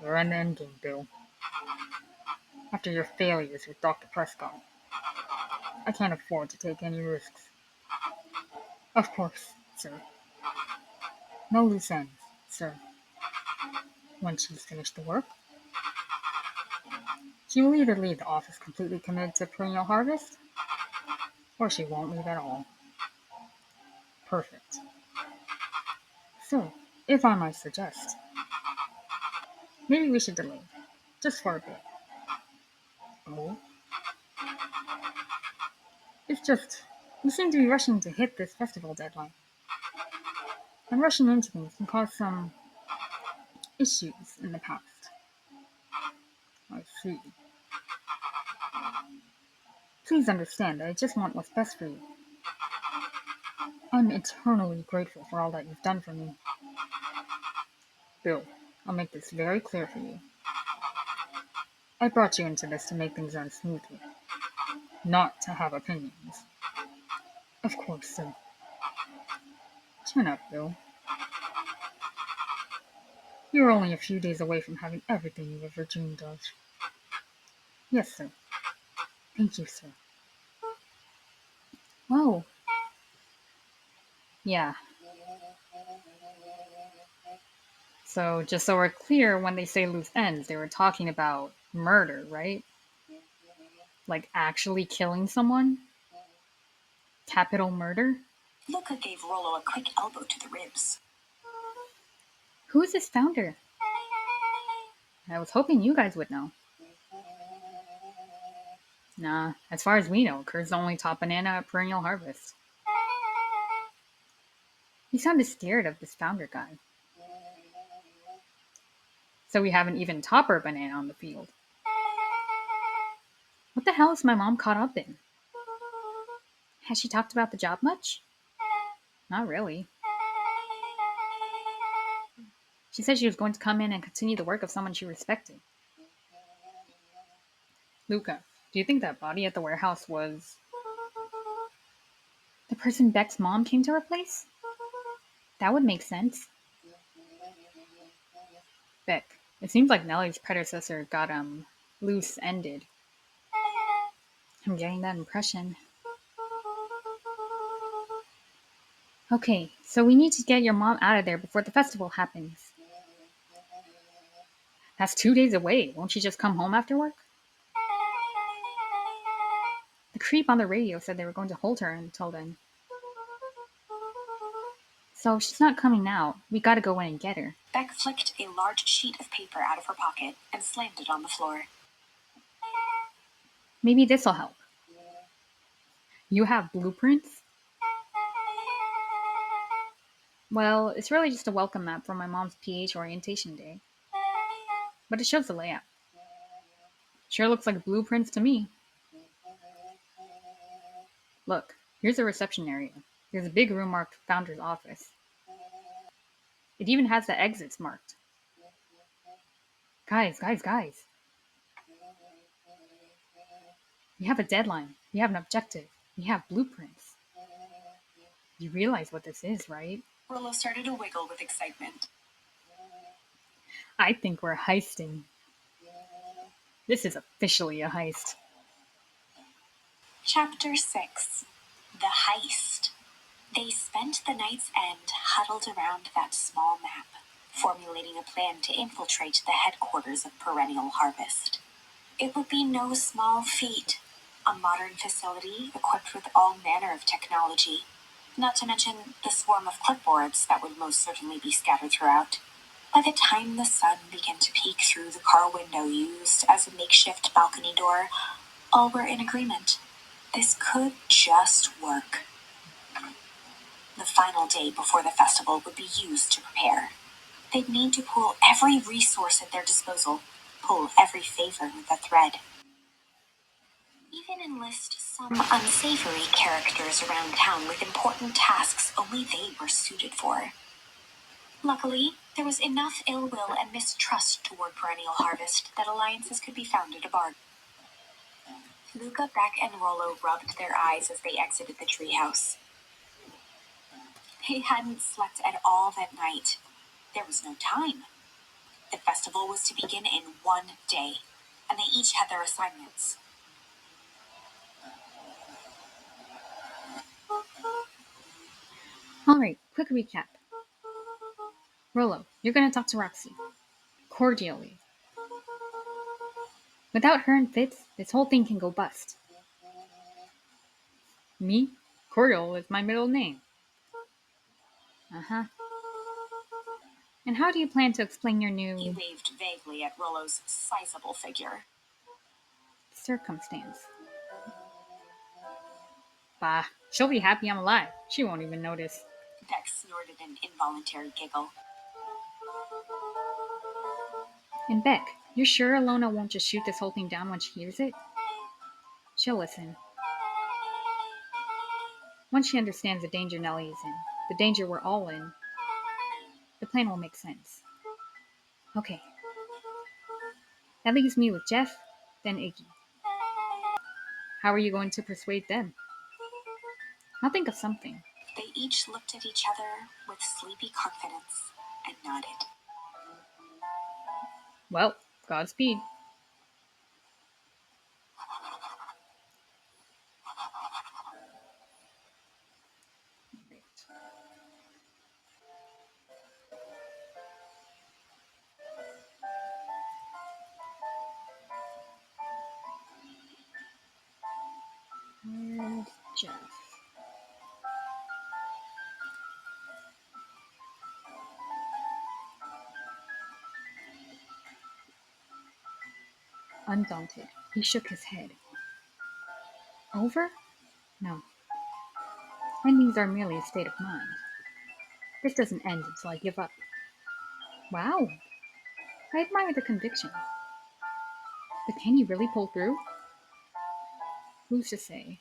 We're in the endgame, Bill. After your failures with Dr. Prescott, I can't afford to take any risks. Of course, sir. No loose ends, sir. When she's finished the work, she will either leave the office completely committed to perennial harvest, or she won't leave at all. Perfect. So, if I might suggest, maybe we should delay, just for a bit. Oh, it's just, we seem to be rushing to hit this festival deadline, and rushing into things can cause some issues in the past. I see. Please understand that I just want what's best for you. I'm eternally grateful for all that you've done for me. Bill, I'll make this very clear for you. I brought you into this to make things run smoothly, not to have opinions. Of course, sir. Chin up, Bill. You're only a few days away from having everything you ever dreamed of. Yes, sir. Thank you, sir. Whoa. Yeah. So, just so we're clear, when they say loose ends, they were talking about murder, right? Like actually killing someone? Capital murder? Luca gave Rollo a quick elbow to the ribs. Who is this founder? I was hoping you guys would know. Nah, as far as we know, Kurt's the only top banana at Perennial Harvest. You sounded scared of this founder guy. So we have an even topper banana on the field. What the hell is my mom caught up in? Has she talked about the job much? Not really. She said she was going to come in and continue the work of someone she respected. Luca, do you think that body at the warehouse was the person Beck's mom came to replace? That would make sense. Beck. It seems like Nellie's predecessor got loose ended. I'm getting that impression. Okay, so we need to get your mom out of there before the festival happens. That's 2 days away. Won't she just come home after work? The creep on the radio said they were going to hold her until then. So she's not coming now. We gotta go in and get her. Beck flicked a large sheet of paper out of her pocket and slammed it on the floor. Maybe this'll help. You have blueprints? Well, it's really just a welcome map from my mom's PH orientation day. But it shows the layout. Sure looks like blueprints to me. Look, here's the reception area. There's a big room marked Founder's Office. It even has the exits marked. Guys. We have a deadline. We have an objective. We have blueprints. You realize what this is, right? Rollo started to wiggle with excitement. I think we're heisting. This is officially a heist. Chapter 6. The Heist. They spent the night's end huddled around that small map, formulating a plan to infiltrate the headquarters of Perennial Harvest. It would be no small feat. A modern facility equipped with all manner of technology, not to mention the swarm of clipboards that would most certainly be scattered throughout. By the time the sun began to peek through the car window used as a makeshift balcony door, all were in agreement. This could just work. The final day before the festival would be used to prepare. They'd need to pull every resource at their disposal, pull every favor with a thread. Even enlist some unsavory characters around town with important tasks only they were suited for. Luckily, there was enough ill will and mistrust toward Perennial Harvest that alliances could be found at a bar. Luca, Beck, and Rollo rubbed their eyes as they exited the treehouse. They hadn't slept at all that night. There was no time. The festival was to begin in one day, and they each had their assignments. Alright, quick recap. Rollo, you're gonna talk to Roxy. Cordially. Without her and Fitz, this whole thing can go bust. Me? Cordial is my middle name. Uh-huh. And how do you plan to explain your He new waved vaguely at Rollo's sizable figure. circumstance? Bah, she'll be happy I'm alive. She won't even notice. Beck snorted an involuntary giggle. And Beck, you're sure Alona won't just shoot this whole thing down when she hears it? She'll listen. Once she understands the danger Nellie is in, the danger we're all in, the plan will make sense. Okay. That leaves me with Jeff, then Iggy. How are you going to persuade them? I'll think of something. They each looked at each other with sleepy confidence and nodded. Well, Godspeed. Where's Jeff? Undaunted, he shook his head. Over? No. Endings are merely a state of mind. This doesn't end until I give up. Wow. I admire the conviction. But can he really pull through? Who's to say?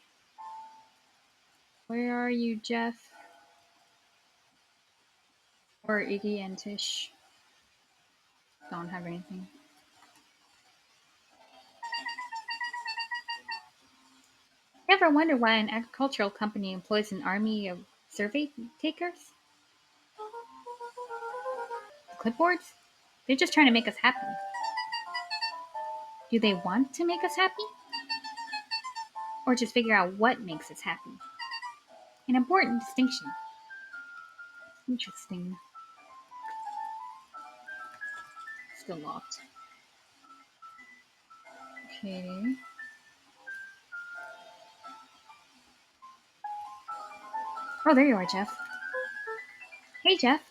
Where are you, Jeff? Or Iggy and Tish? Don't have anything. Ever wonder why an agricultural company employs an army of survey takers? The clipboards? They're just trying to make us happy. Do they want to make us happy? Or just figure out what makes us happy? An important distinction. Interesting. Still locked. Okay. Oh, there you are, Jeff. Hey, Jeff.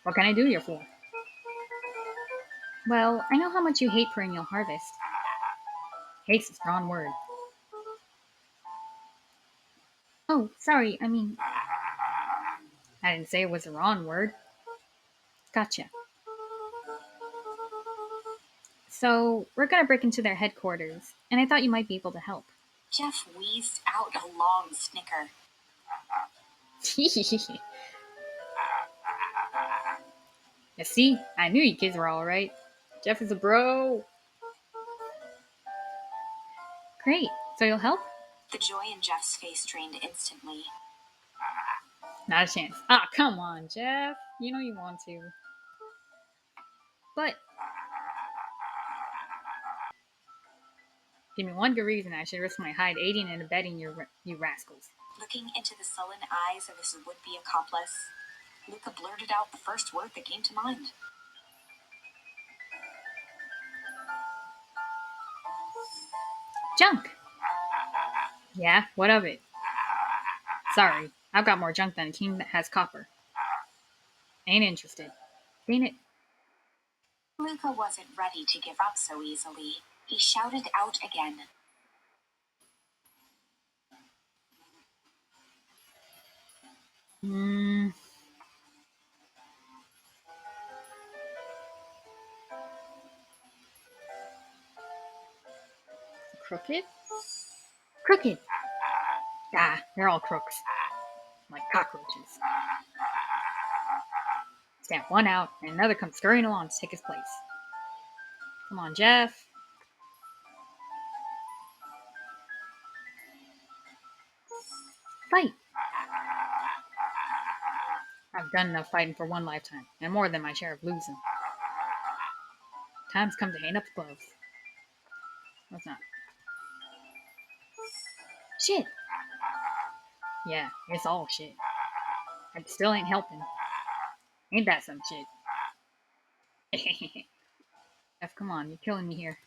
What can I do here for? Well, I know how much you hate perennial harvest. Hate's a strong word. Oh, sorry, I didn't say it was a wrong word. Gotcha. So, we're gonna break into their headquarters, and I thought you might be able to help. Jeff wheezed out a long snicker. You see, I knew you kids were alright. Jeff is a bro. Great. So you'll help? The joy in Jeff's face drained instantly. Not a chance. Ah, come on, Jeff. You know you want to. But give me one good reason I should risk my hide aiding and abetting you rascals. Looking into the sullen eyes of his would-be accomplice, Luca blurted out the first word that came to mind. Junk! Yeah, what of it? Sorry, I've got more junk than a king that has copper. Ain't interested. Ain't it? Luca wasn't ready to give up so easily. He shouted out again. Hmm. Crooked? Crooked! Ah, they're all crooks. Like cockroaches. Stamp one out, and another comes scurrying along to take his place. Come on, Jeff. Fight! I've done enough fighting for one lifetime, and more than my share of losing. Time's come to hang up the gloves. What's not? Shit! Yeah, it's all shit. I still ain't helping. Ain't that some shit? Jeff, come on, you're killing me here.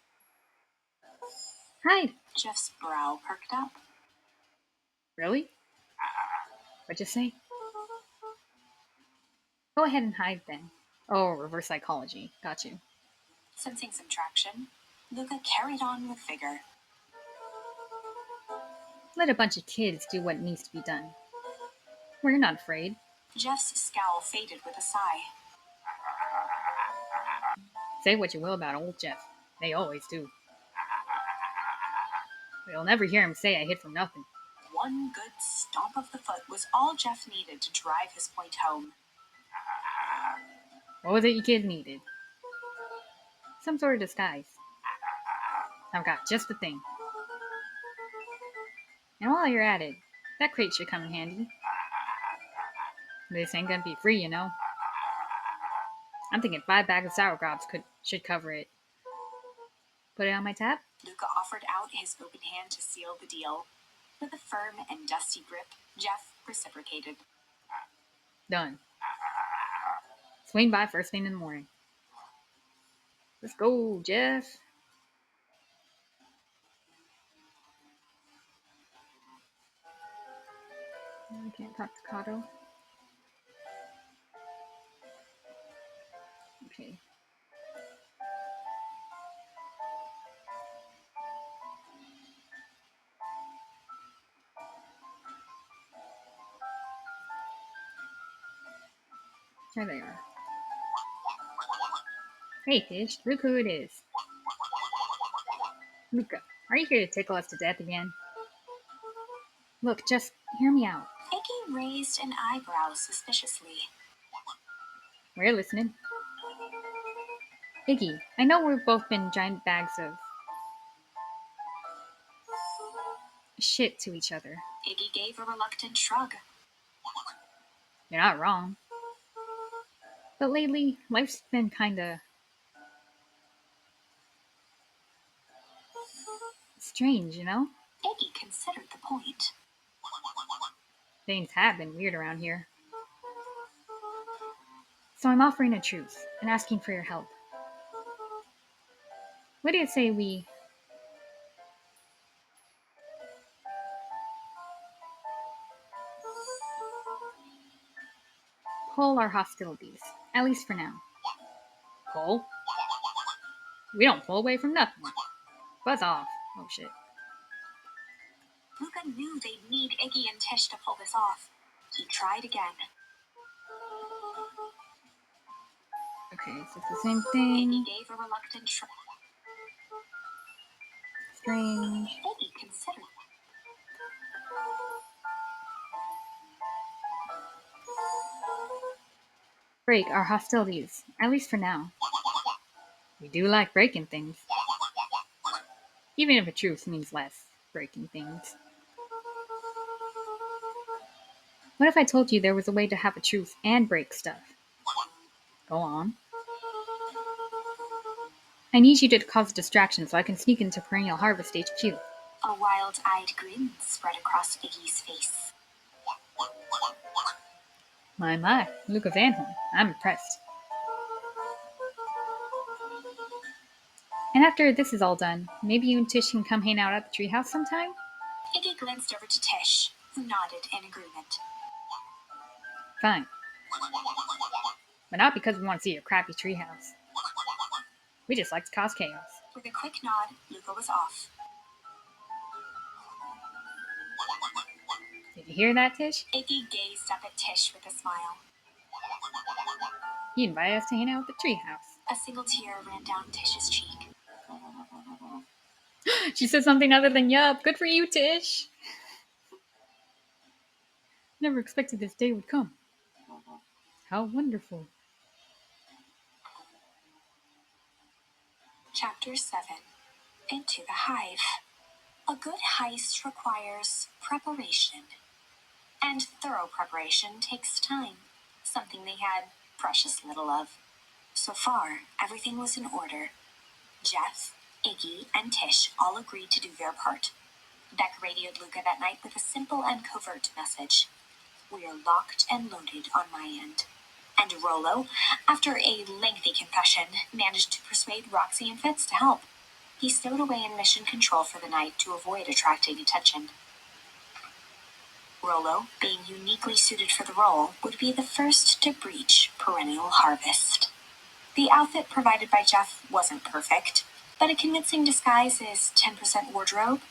Hide! Jeff's brow perked up. Really? What'd you say? Go ahead and hide then. Oh, reverse psychology. Got you. Sensing some traction, Luca carried on with vigor. Let a bunch of kids do what needs to be done. We're not afraid. Jeff's scowl faded with a sigh. Say what you will about old Jeff. They always do. But you'll never hear him say I hit from nothing. One good stomp of the foot was all Jeff needed to drive his point home. What was it you kid needed? Some sort of disguise. I've got just the thing. And while you're at it, that crate should come in handy. This ain't gonna be free, you know. I'm thinking 5 bags of sour grabs should cover it. Put it on my tab? Luca offered out his open hand to seal the deal. With a firm and dusty grip, Jeff reciprocated. Done. Swing by first thing in the morning. Let's go, Jeff. I can't talk to Kato. Okay. There they are. Hey, fish. Look who it is. Luca, are you here to tickle us to death again? Look, just hear me out. Iggy raised an eyebrow suspiciously. We're listening. Iggy, I know we've both been giant bags of shit to each other. Iggy gave a reluctant shrug. You're not wrong. But lately, life's been kinda strange, you know? Iggy considered the point. Things have been weird around here. So I'm offering a truce and asking for your help. What do you say we pull our hostilities? At least for now. Pull? We don't pull away from nothing. Buzz off. Oh shit. Luca knew they'd need Iggy and Tish to pull this off. He tried again. Okay, so it's the same Iggy thing. gave a reluctant shrug. Strange. Iggy considered. Break our hostilities. At least for now. We do like breaking things, even if a truce means less breaking things. What if I told you there was a way to have a truce and break stuff? Go on. I need you to cause a distraction so I can sneak into Perennial Harvest HQ. A wild-eyed grin spread across Iggy's face. My, Luca Van Horn. I'm impressed. And after this is all done, maybe you and Tish can come hang out at the treehouse sometime? Iggy glanced over to Tish, who nodded in agreement. Fine. But not because we want to see your crappy treehouse. We just like to cause chaos. With a quick nod, Luca was off. Did you hear that, Tish? Iggy gazed up at Tish with a smile. He invited us to hang out at the treehouse. A single tear ran down Tish's cheek. She said something other than yup. Good for you, Tish. Never expected this day would come. How wonderful. Chapter 7. Into the Hive. A good heist requires preparation. And thorough preparation takes time, something they had precious little of. So far, everything was in order. Jeff, Iggy, and Tish all agreed to do their part. Beck radioed Luca that night with a simple and covert message. We are locked and loaded on my end. And Rollo, after a lengthy confession, managed to persuade Roxy and Fitz to help. He stowed away in mission control for the night to avoid attracting attention. Rollo, being uniquely suited for the role, would be the first to breach Perennial Harvest. The outfit provided by Jeff wasn't perfect, but a convincing disguise is 10% wardrobe,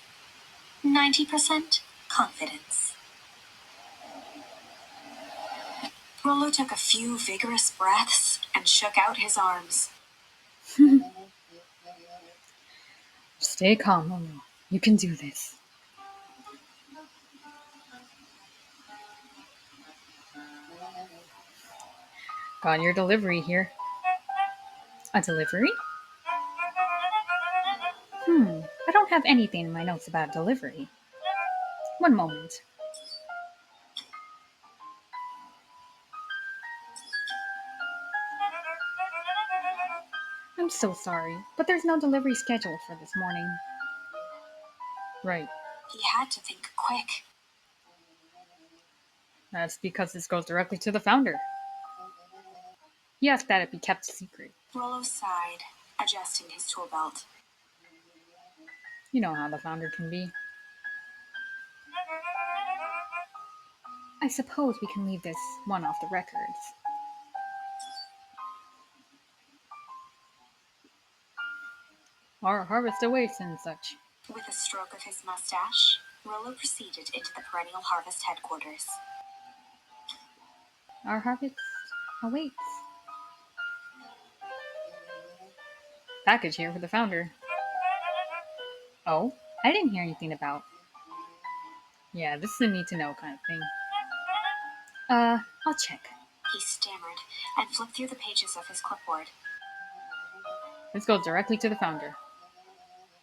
90% confidence. Rollo took a few vigorous breaths and shook out his arms. Stay calm, Lolo. You can do this. Got your delivery here. A delivery? I don't have anything in my notes about delivery. One moment. I'm so sorry, but there's no delivery scheduled for this morning. Right. He had to think quick. That's because this goes directly to the founder. He asked that it be kept secret. Rollo sighed, adjusting his tool belt. You know how the founder can be. I suppose we can leave this one off the records. Our harvest awaits and such. With a stroke of his mustache, Rollo proceeded into the Perennial Harvest headquarters. Our harvest awaits. Package here for the founder. Oh, I didn't hear anything about. Yeah, this is a need to know kind of thing. I'll check. He stammered and flipped through the pages of his clipboard. This goes directly to the founder.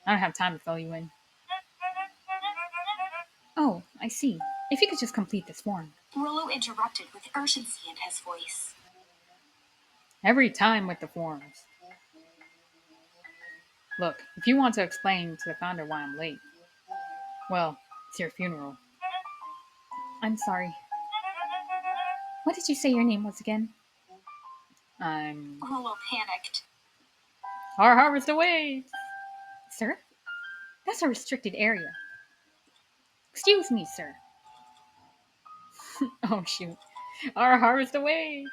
I don't have time to fill you in. Oh, I see. If you could just complete this form. Rollo interrupted with urgency in his voice. Every time with the forms. Look, if you want to explain to the founder why I'm late, well, it's your funeral. I'm sorry. What did you say your name was again? I'm. Rollo panicked. Our harvest awaits! Sir? That's a restricted area. Excuse me, sir. Oh, shoot. Our harvest awaits!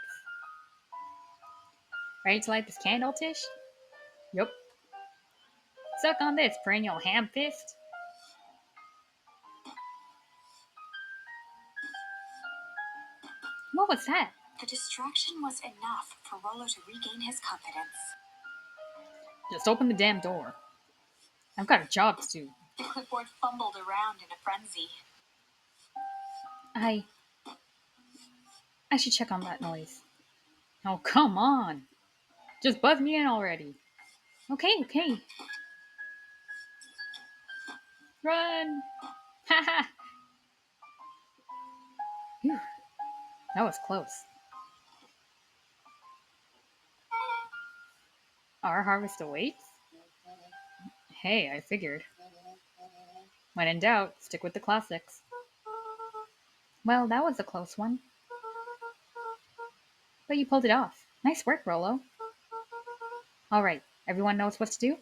Ready to light this candle, Tish? Yup. Suck on this, perennial ham fist. What was that? The distraction was enough for Rollo to regain his confidence. Just open the damn door. I've got a job to do. The clipboard fumbled around in a frenzy. I should check on that noise. Oh, come on. Just buzz me in already. Okay, okay. Run! Haha! Phew, that was close. Our harvest awaits? Hey, I figured. When in doubt, stick with the classics. Well, that was a close one. But you pulled it off. Nice work, Rolo. Alright, everyone knows what to do?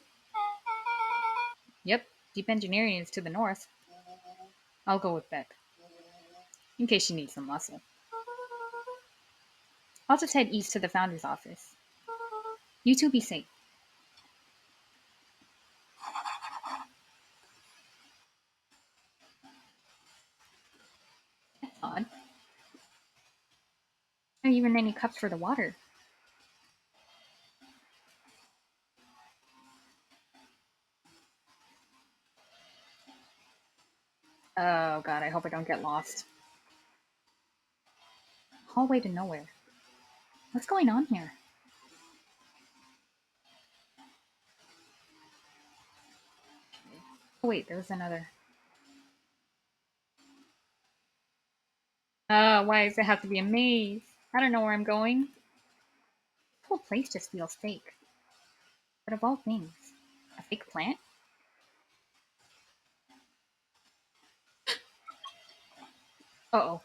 Yep, deep engineering is to the north. I'll go with Beck, in case she needs some muscle. I'll just head east to the founder's office. You two be safe. That's odd. Not even any cups for the water. Oh god, I hope I don't get lost. Hallway to nowhere. What's going on here? Oh wait, there was another. Why does it have to be a maze? I don't know where I'm going. The whole place just feels fake. But of all things, a fake plant? Uh oh.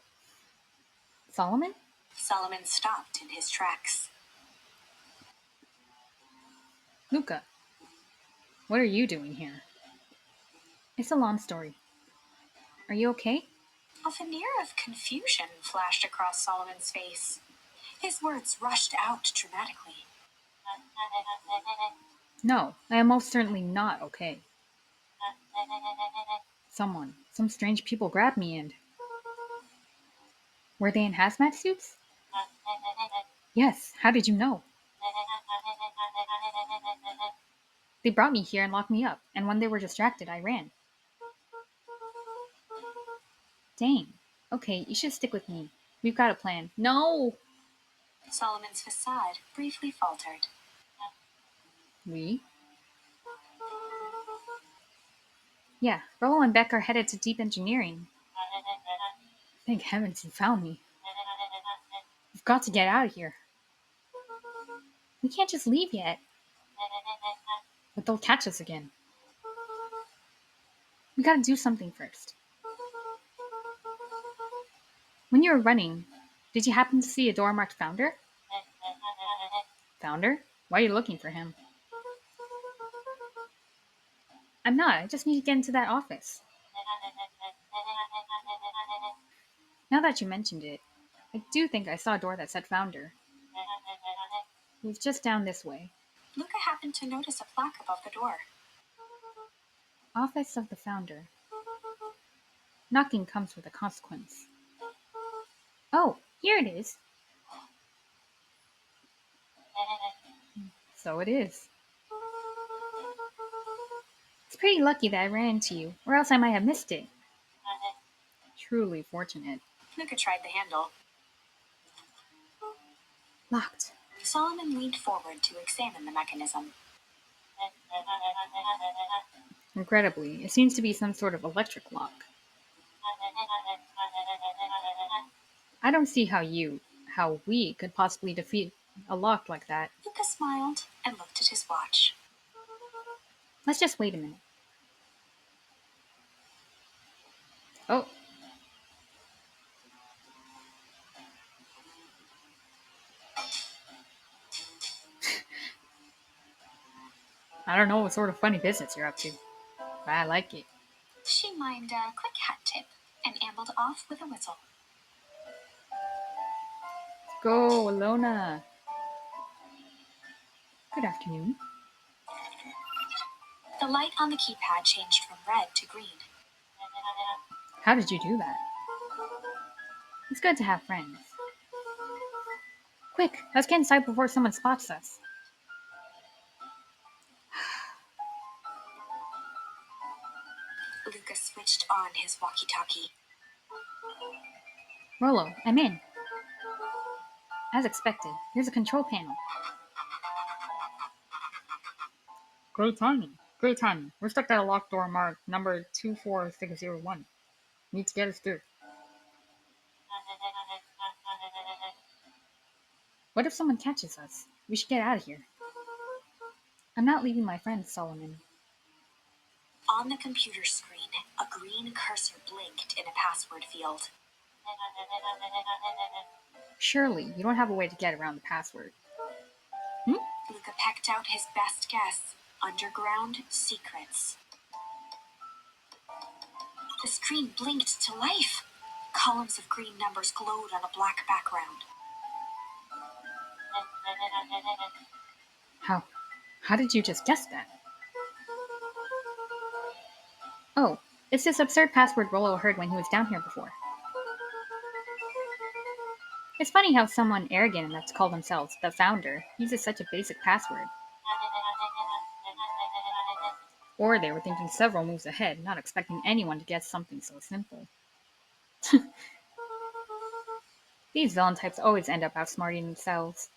Solomon? Solomon stopped in his tracks. Luca, what are you doing here? It's a long story. Are you okay? A veneer of confusion flashed across Solomon's face. His words rushed out dramatically. No, I am most certainly not okay. Some strange people grabbed me and. Were they in hazmat suits? Yes, how did you know? They brought me here and locked me up, and when they were distracted, I ran. Dang. Okay, you should stick with me. We've got a plan. No! Solomon's facade briefly faltered. We? Yeah, Rollo and Beck are headed to deep engineering. Thank heavens you found me. We've got to get out of here. We can't just leave yet. But they'll catch us again. We gotta do something first. When you were running, did you happen to see a door marked Founder? Founder? Why are you looking for him? I'm not. I just need to get into that office. Now that you mentioned it, I do think I saw a door that said Founder. It was just down this way. Luca happened to notice a plaque above the door. Office of the Founder. Knocking comes with a consequence. Oh, here it is. So it is. It's pretty lucky that I ran into you, or else I might have missed it. Truly fortunate. Luca tried the handle. Locked. Solomon leaned forward to examine the mechanism. Incredibly, it seems to be some sort of electric lock. I don't see how we could possibly defeat a lock like that. Luca smiled and looked at his watch. Let's just wait a minute. Oh, I don't know what sort of funny business you're up to, but I like it. She mimed a quick hat tip and ambled off with a whistle. Go, Alona. Good afternoon. The light on the keypad changed from red to green. How did you do that? It's good to have friends. Quick, let's get inside before someone spots us. Luca switched on his walkie-talkie. Rolo, I'm in. As expected, here's a control panel. Great timing. Great timing. We're stuck at a locked door marked number 24601. Need to get us through. What if someone catches us? We should get out of here. I'm not leaving my friend, Solomon. On the computer screen, a green cursor blinked in a password field. Surely, you don't have a way to get around the password. Hmm? Luca pecked out his best guess. Underground secrets. The screen blinked to life. Columns of green numbers glowed on a black background. How? How did you just guess that? Oh, it's this absurd password Rollo heard when he was down here before. It's funny how someone arrogant enough to call themselves the founder uses such a basic password. Or they were thinking several moves ahead, not expecting anyone to guess something so simple. These villain types always end up outsmarting themselves.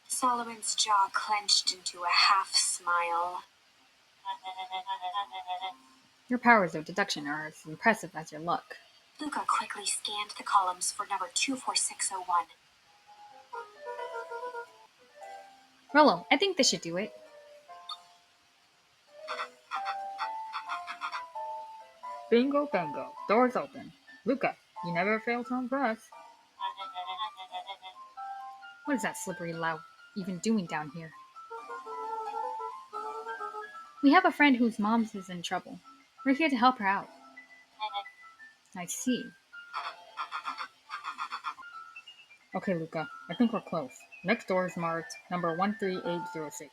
Solomon's jaw clenched into a half smile. Your powers of deduction are as impressive as your luck. Luca quickly scanned the columns for number 24601. Rollo, I think this should do it. Bingo bango, doors open. Luca, you never fail to impress. What is that slippery lout even doing down here? We have a friend whose mom is in trouble. We're here to help her out. I see. Okay, Luca, I think we're close. Next door is marked number 13806.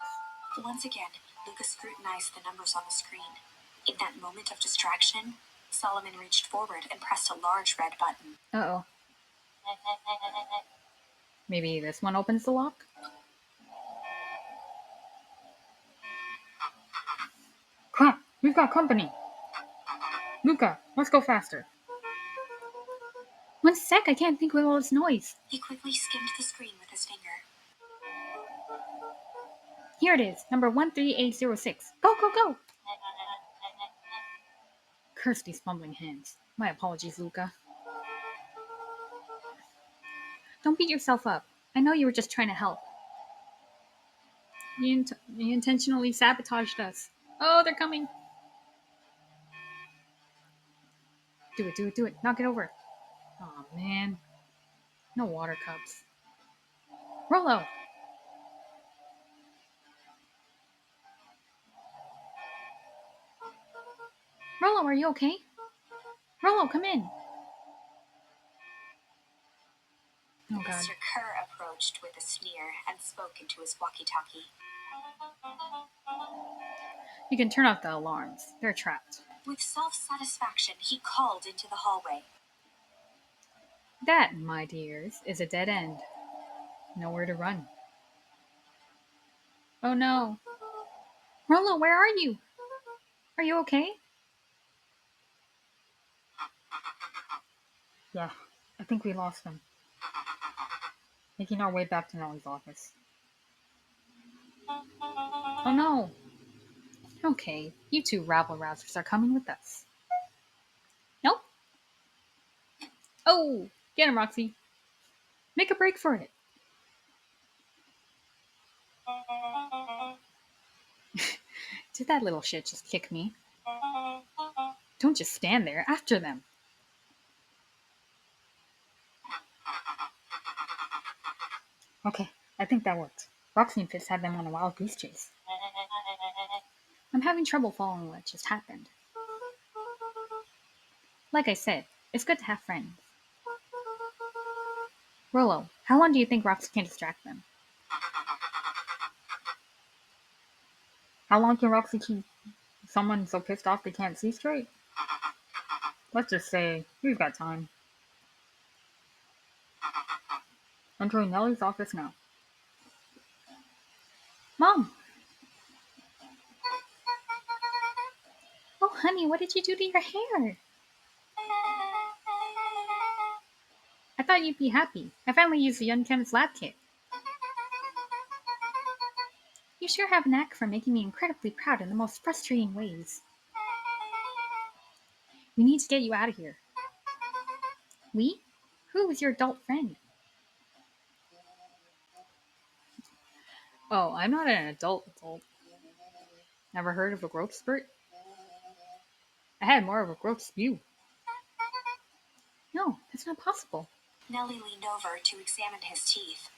Once again, Luca scrutinized the numbers on the screen. In that moment of distraction, Solomon reached forward and pressed a large red button. Uh oh. Maybe this one opens the lock? Crap! We've got company! Luca, let's go faster. One sec, I can't think with all this noise. He quickly skimmed the screen with his finger. Here it is, number 13806. Go, go, go! Curse these fumbling hands. My apologies, Luca. Don't beat yourself up. I know you were just trying to help. You intentionally sabotaged us. Oh, they're coming. Do it, do it, do it. Knock it over. Oh man. No water cups. Rollo! Rollo, are you okay? Rollo, come in. Oh god. Mr. Kerr approached with a sneer and spoke into his walkie-talkie. You can turn off the alarms. They're trapped. With self-satisfaction, he called into the hallway. That, my dears, is a dead end. Nowhere to run. Oh no. Rollo, where are you? Are you okay? Yeah, I think we lost him. Making our way back to Nellie's office. Oh no. Okay, you two rabble rousers are coming with us. Nope. Oh, get him, Roxy. Make a break for it. Did that little shit just kick me? Don't just stand there. After them. Okay, I think that worked. Roxy and Fitz had them on a wild goose chase. I'm having trouble following what just happened. Like I said, it's good to have friends. Rollo, how long do you think Roxy can distract them? How long can Roxy keep someone so pissed off they can't see straight? Let's just say we've got time. Entering Nellie's office now. Mom! Oh, honey, what did you do to your hair? I thought you'd be happy. I finally used the Young Chemist lab kit. You sure have a knack for making me incredibly proud in the most frustrating ways. We need to get you out of here. We? Who is your adult friend? Oh, I'm not an adult. Never heard of a growth spurt? I had more of a growth spew. No, that's not possible. Nellie leaned over to examine his teeth.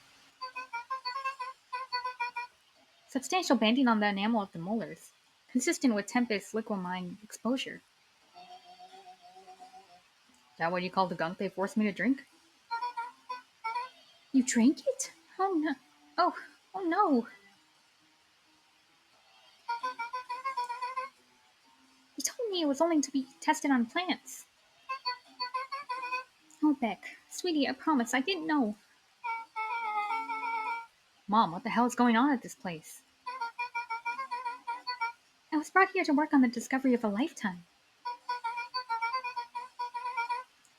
Substantial banding on the enamel of the molars, consistent with Tempest's liquamine exposure. Is that what you call the gunk they forced me to drink? You drank it? Oh no. Oh, oh no. You told me it was only to be tested on plants. Oh, Beck. Sweetie, I promise, I didn't know. Mom, what the hell is going on at this place? I was brought here to work on the discovery of a lifetime.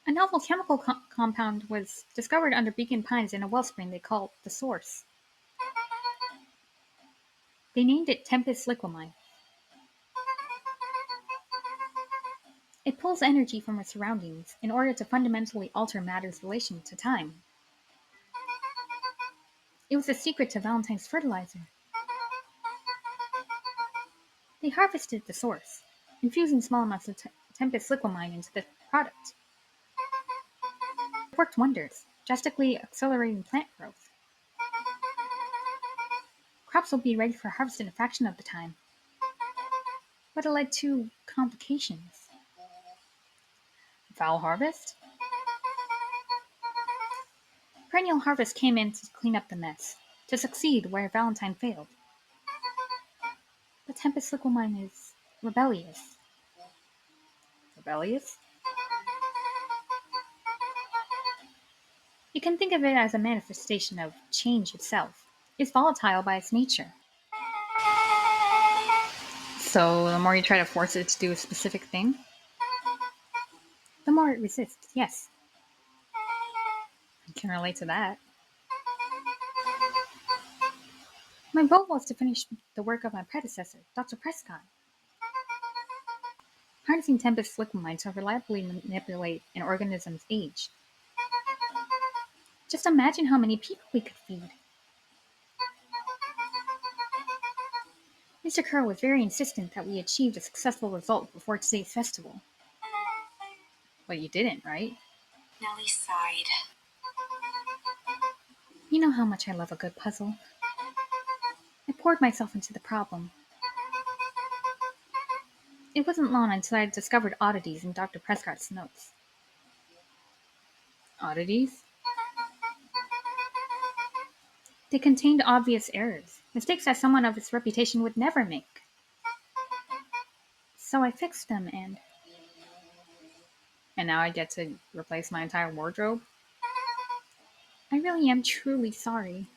A novel chemical compound was discovered under Beacon Pines in a wellspring they call the Source. They named it Tempest Liquamine. It pulls energy from its surroundings in order to fundamentally alter matter's relation to time. It was a secret to Valentine's fertilizer. They harvested the source, infusing small amounts of Tempest liquamine into the product. It worked wonders, drastically accelerating plant growth. Crops will be ready for harvest in a fraction of the time. But it led to complications. Foul harvest? Perennial harvest came in to clean up the mess, to succeed where Valentine failed. But Tempest liquamine is rebellious. Rebellious? You can think of it as a manifestation of change itself. It's volatile by its nature. So the more you try to force it to do a specific thing, the more it resists. Yes, I can relate to that. My goal was to finish the work of my predecessor, Dr. Prescott, harnessing Tempest liquamine to reliably manipulate an organism's age. Just imagine how many people we could feed. Mr. Kerr was very insistent that we achieved a successful result before today's festival. But you didn't, right? Nellie sighed. You know how much I love a good puzzle. I poured myself into the problem. It wasn't long until I discovered oddities in Dr. Prescott's notes. Oddities? They contained obvious errors, mistakes that someone of his reputation would never make. So I fixed them and now I get to replace my entire wardrobe? I really am truly sorry.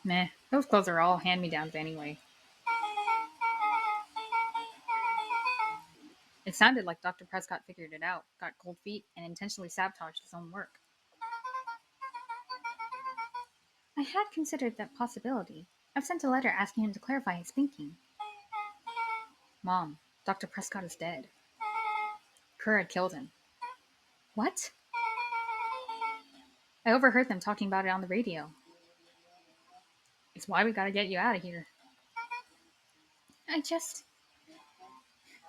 Meh, those clothes are all hand-me-downs anyway. It sounded like Dr. Prescott figured it out, got cold feet, and intentionally sabotaged his own work. I had considered that possibility. I've sent a letter asking him to clarify his thinking. Mom, Dr. Prescott is dead. Kerr had killed him. What? I overheard them talking about it on the radio. It's why we gotta get you out of here. I just.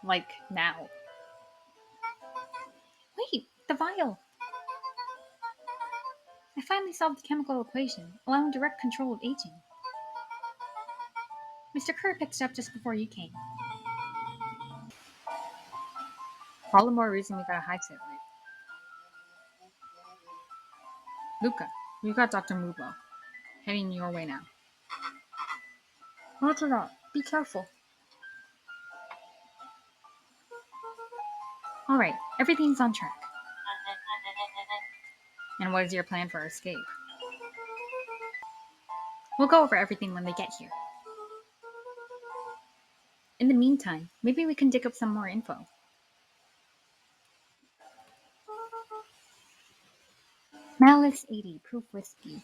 Like, now. Wait, the vial! I finally solved the chemical equation, allowing direct control of aging. Mr. Kerr picked it up just before you came. All the more reason we gotta hightail it. Luca, we've got Dr. Mudlow. Heading your way now. Roger that. Be careful. Alright, everything's on track. And what is your plan for escape? We'll go over everything when they get here. In the meantime, maybe we can dig up some more info. Malice 80 proof whiskey.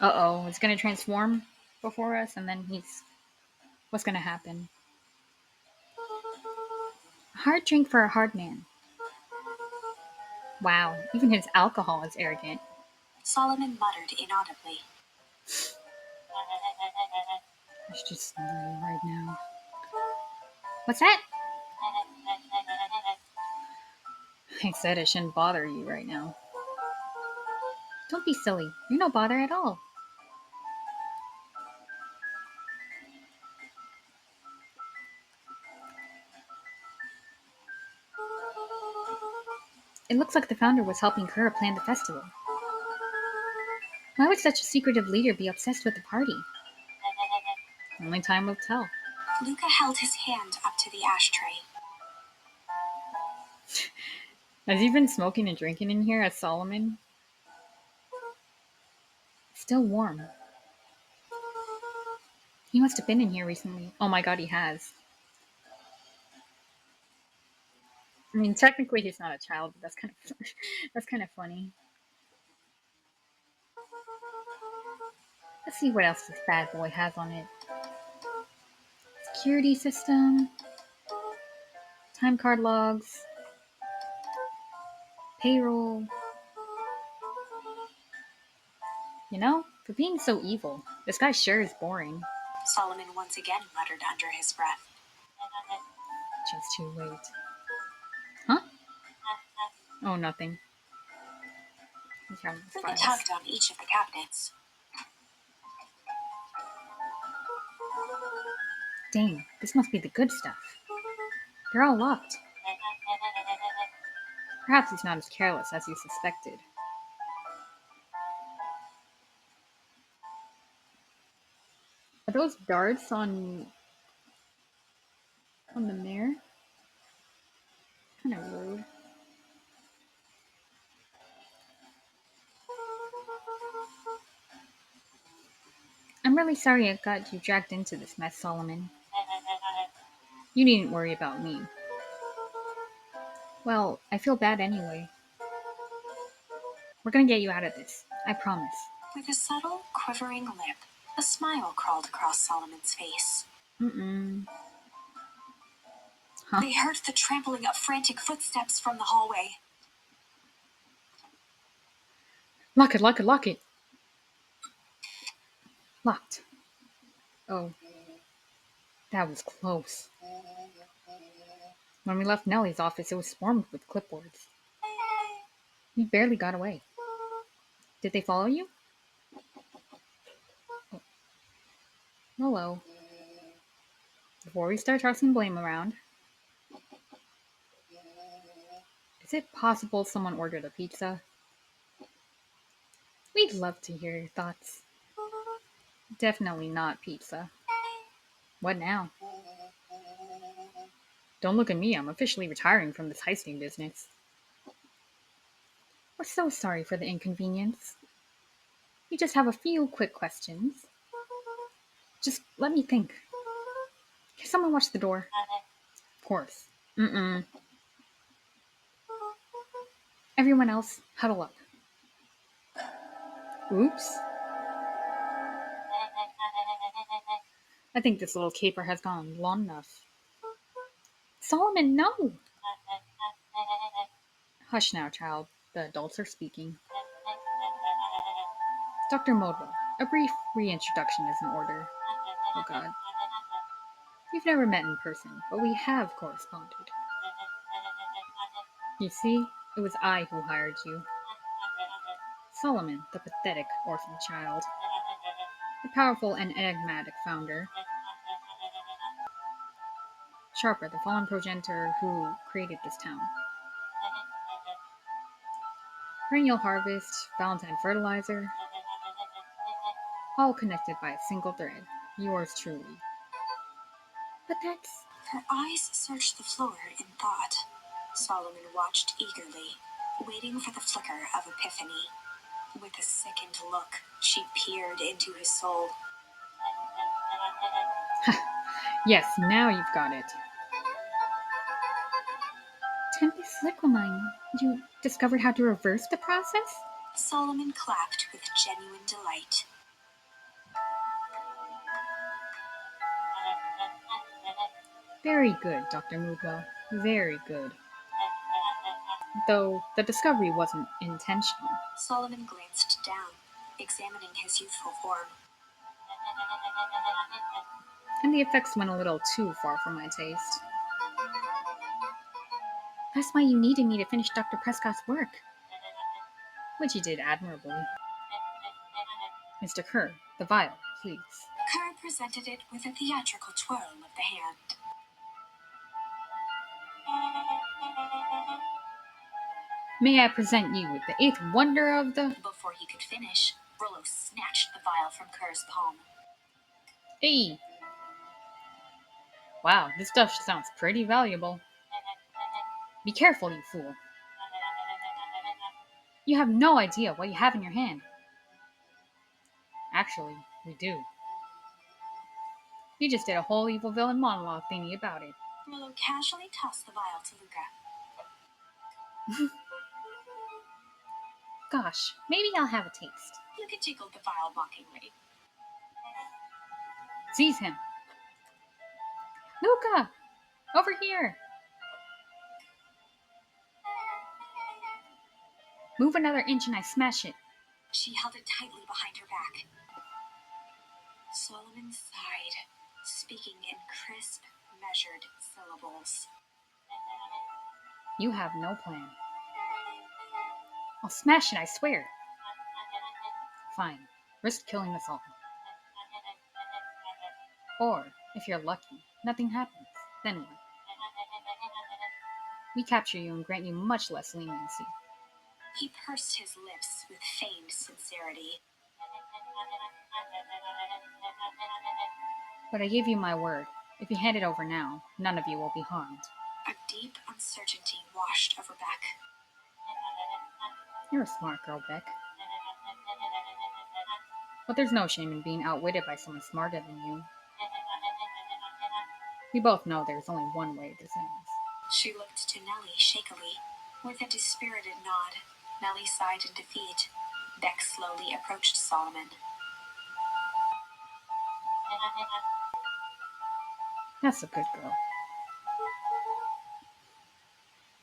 Uh oh, it's gonna transform? before us, and then what's gonna happen? A hard drink for a hard man. Wow, even his alcohol is arrogant. Solomon muttered inaudibly. I should just ignore you right now. What's that? I said I shouldn't bother you right now. Don't be silly. You're no bother at all. It looks like the founder was helping Kura plan the festival. Why would such a secretive leader be obsessed with the party? Only time will tell. Luca held his hand up to the ashtray. Has he been smoking and drinking in here as Solomon? Still warm. He must have been in here recently. Oh my god, he has. I mean, technically he's not a child, but that's kind of that's kind of funny. Let's see what else this bad boy has on it. Security system, time card logs, payroll. You know, for being so evil, this guy sure is boring. Solomon once again muttered under his breath. Just too late. Huh? Oh, nothing. Luca tugged on each of the cabinets. Dang, this must be the good stuff. They're all locked. Perhaps he's not as careless as you suspected. Are those darts on the mirror? Kind of rude. I'm really sorry I got you dragged into this mess, Solomon. You needn't worry about me. Well, I feel bad anyway. We're gonna get you out of this. I promise. With a subtle, quivering lip, a smile crawled across Solomon's face. Mm-mm. Huh? They heard the trampling of frantic footsteps from the hallway. Lock it, lock it, lock it! Locked. Oh, that was close. When we left Nellie's office, it was swarmed with clipboards. We barely got away. Did they follow you? Oh. Hello. Before we start tossing blame around, is it possible someone ordered a pizza? We'd love to hear your thoughts. Definitely not pizza. What now? Don't look at me, I'm officially retiring from this heisting business. We're so sorry for the inconvenience. We just have a few quick questions. Just let me think. Can someone watch the door? Of course. Mm-mm. Everyone else, huddle up. Oops. I think this little caper has gone long enough. Solomon, no! Hush now, child. The adults are speaking. Dr. Modwell, a brief reintroduction is in order. Oh god. We've never met in person, but we have corresponded. You see, it was I who hired you. Solomon, the pathetic orphan child. The powerful and enigmatic founder. Sharper, the fallen progenitor who created this town. Perennial harvest, Valentine fertilizer. All connected by a single thread. Yours truly. But that's... Her eyes searched the floor in thought. Solomon watched eagerly, waiting for the flicker of epiphany. With a sickened look, she peered into his soul. Yes, now you've got it. Tempest Liquimine, you discovered how to reverse the process? Solomon clapped with genuine delight. Very good, Dr. Moodwell. Very good. Though the discovery wasn't intentional. Solomon glanced down, examining his youthful form. And the effects went a little too far for my taste. That's why you needed me to finish Dr. Prescott's work, which you did admirably. Mr. Kerr, the vial, please. Kerr presented it with a theatrical twirl of the hand. May I present you with the eighth wonder of the... Before he could finish, Rollo snatched the vial from Kerr's palm. Hey! Wow, this stuff sounds pretty valuable. Be careful, you fool. You have no idea what you have in your hand. Actually, we do. You just did a whole evil villain monologue thingy about it. Rollo casually tossed the vial to Luca. Gosh, maybe I'll have a taste. Luca jiggled the vial mockingly. Seize him. Luca! Over here! Move another inch and I smash it. She held it tightly behind her back. Solomon sighed, speaking in crisp, measured syllables. You have no plan. I'll smash it, I swear. Fine. Risk killing us all. Or, if you're lucky, nothing happens. Then what? We capture you and grant you much less leniency. He pursed his lips with feigned sincerity. But I gave you my word. If you hand it over now, none of you will be harmed. A deep uncertainty washed over Beck. You're a smart girl, Beck. But there's no shame in being outwitted by someone smarter than you. We both know there's only one way this ends. She looked to Nellie shakily. With a dispirited nod, Nellie sighed in defeat. Beck slowly approached Solomon. That's a good girl.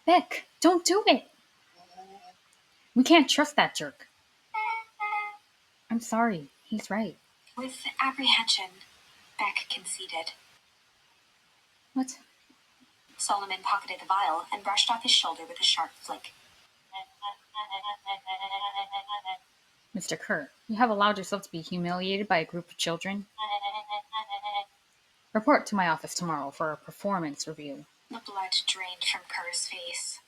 Beck, don't do it! We can't trust that jerk. I'm sorry, he's right. With apprehension, Beck conceded. What? Solomon pocketed the vial and brushed off his shoulder with a sharp flick. Mr. Kerr, you have allowed yourself to be humiliated by a group of children? Report to my office tomorrow for a performance review. The blood drained from Kerr's face.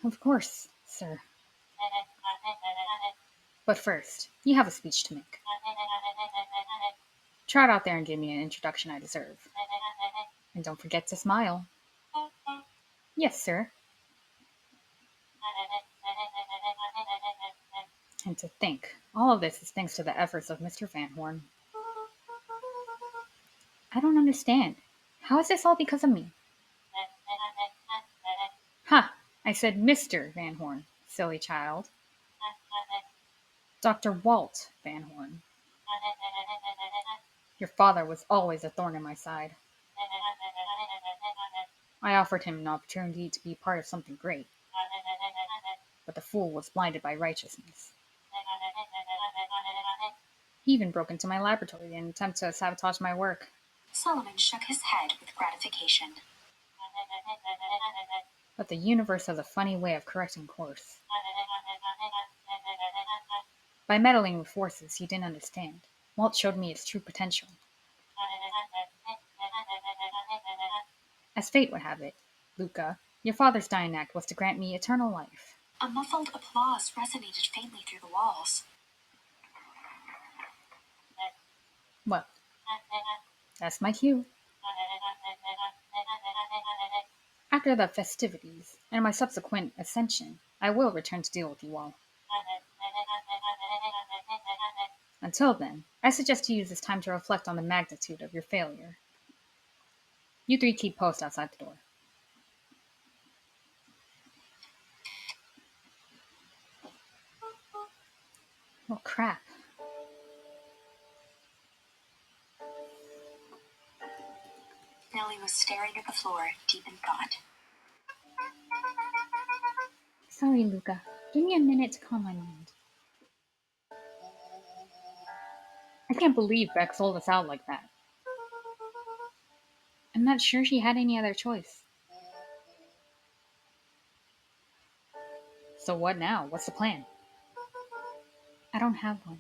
Of course, sir. But first, you have a speech to make. Trot out there and give me an introduction I deserve. And don't forget to smile. Yes, sir. And to think, all of this is thanks to the efforts of Mr. Van Horn. I don't understand. How is this all because of me? Ha! I said Mr. Van Horn, silly child. Dr. Walt Van Horn. Your father was always a thorn in my side. I offered him an opportunity to be part of something great, but the fool was blinded by righteousness. He even broke into my laboratory in an attempt to sabotage my work. Solomon shook his head with gratification. But the universe has a funny way of correcting course. By meddling with forces he didn't understand, Walt showed me its true potential. As fate would have it, Luca, your father's dying act was to grant me eternal life. A muffled applause resonated faintly through the walls. Well, that's my cue. After the festivities and my subsequent ascension, I will return to deal with you all. Until then, I suggest you use this time to reflect on the magnitude of your failure. You three keep post outside the door. Oh, crap. was staring at the floor, deep in thought. Sorry, Luca. Give me a minute to calm my mind. I can't believe Beck sold us out like that. I'm not sure she had any other choice. So what now? What's the plan? I don't have one.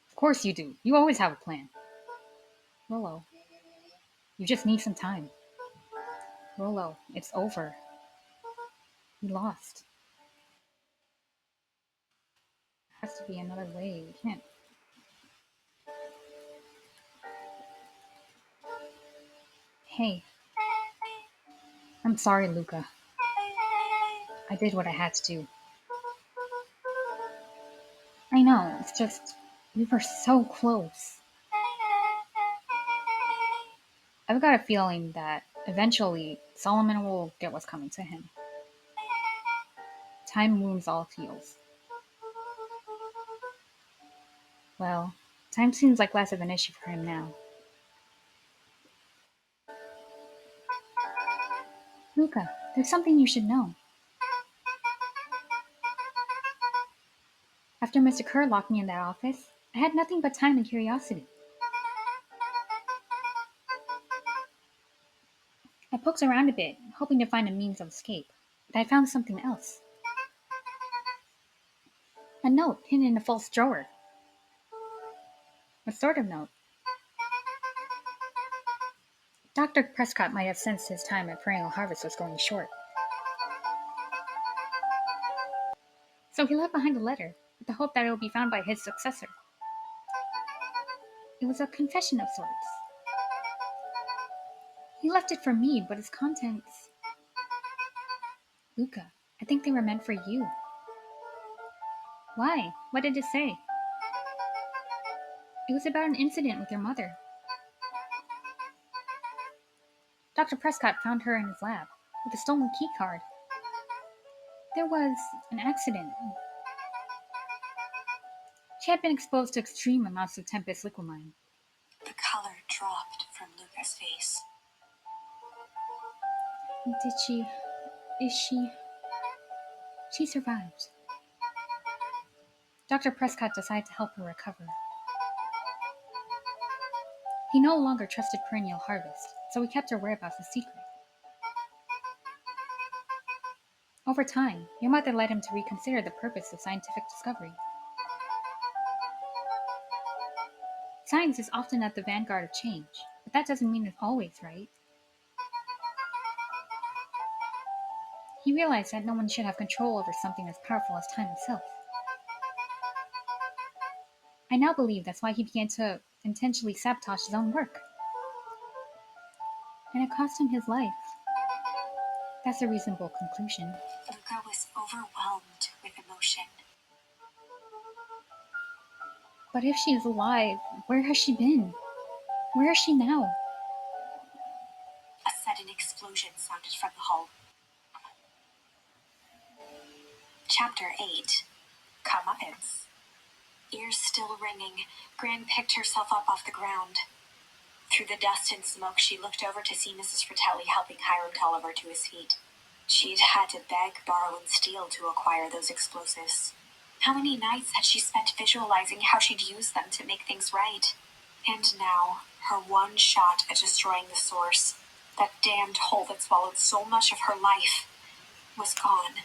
Of course you do. You always have a plan. Rolo, you just need some time. Rolo, it's over. You lost. There has to be another way. You can't. Hey, I'm sorry, Luca. I did what I had to do. I know, it's just. We were so close. I've got a feeling that eventually Solomon will get what's coming to him. Time moves all heals. Well, time seems like less of an issue for him now. Luca, there's something you should know. After Mr. Kerr locked me in that office, I had nothing but time and curiosity. I poked around a bit, hoping to find a means of escape, but I found something else. A note hidden in a false drawer. What sort of note? Dr. Prescott might have sensed his time at Perennial Harvest was going short. So he left behind a letter, with the hope that it would be found by his successor. It was a confession of sorts. He left it for me, but its contents. Luca, I think they were meant for you. Why? What did it say? It was about an incident with your mother. Dr. Prescott found her in his lab, with a stolen key card. There was an accident. She had been exposed to extreme amounts of Tempest liquamine. The color dropped from Luca's face. Did she? Is she? She survived. Dr. Prescott decided to help her recover. He no longer trusted Perennial Harvest, so he kept her whereabouts a secret. Over time, your mother led him to reconsider the purpose of scientific discovery. Science is often at the vanguard of change, but that doesn't mean it's always right. He realized that no one should have control over something as powerful as time itself. I now believe that's why he began to intentionally sabotage his own work. And it cost him his life. That's a reasonable conclusion. Luca was overwhelmed with emotion. But if she is alive, where has she been? Where is she now? A sudden explosion sounded from the hall. Chapter 8. Comeuppance. Ears still ringing, Gran picked herself up off the ground. Through the dust and smoke, she looked over to see Mrs. Fratelli helping Hiram Tolliver to his feet. She'd had to beg, borrow, and steal to acquire those explosives. How many nights had she spent visualizing how she'd use them to make things right? And now, her one shot at destroying the source, that damned hole that swallowed so much of her life, was gone.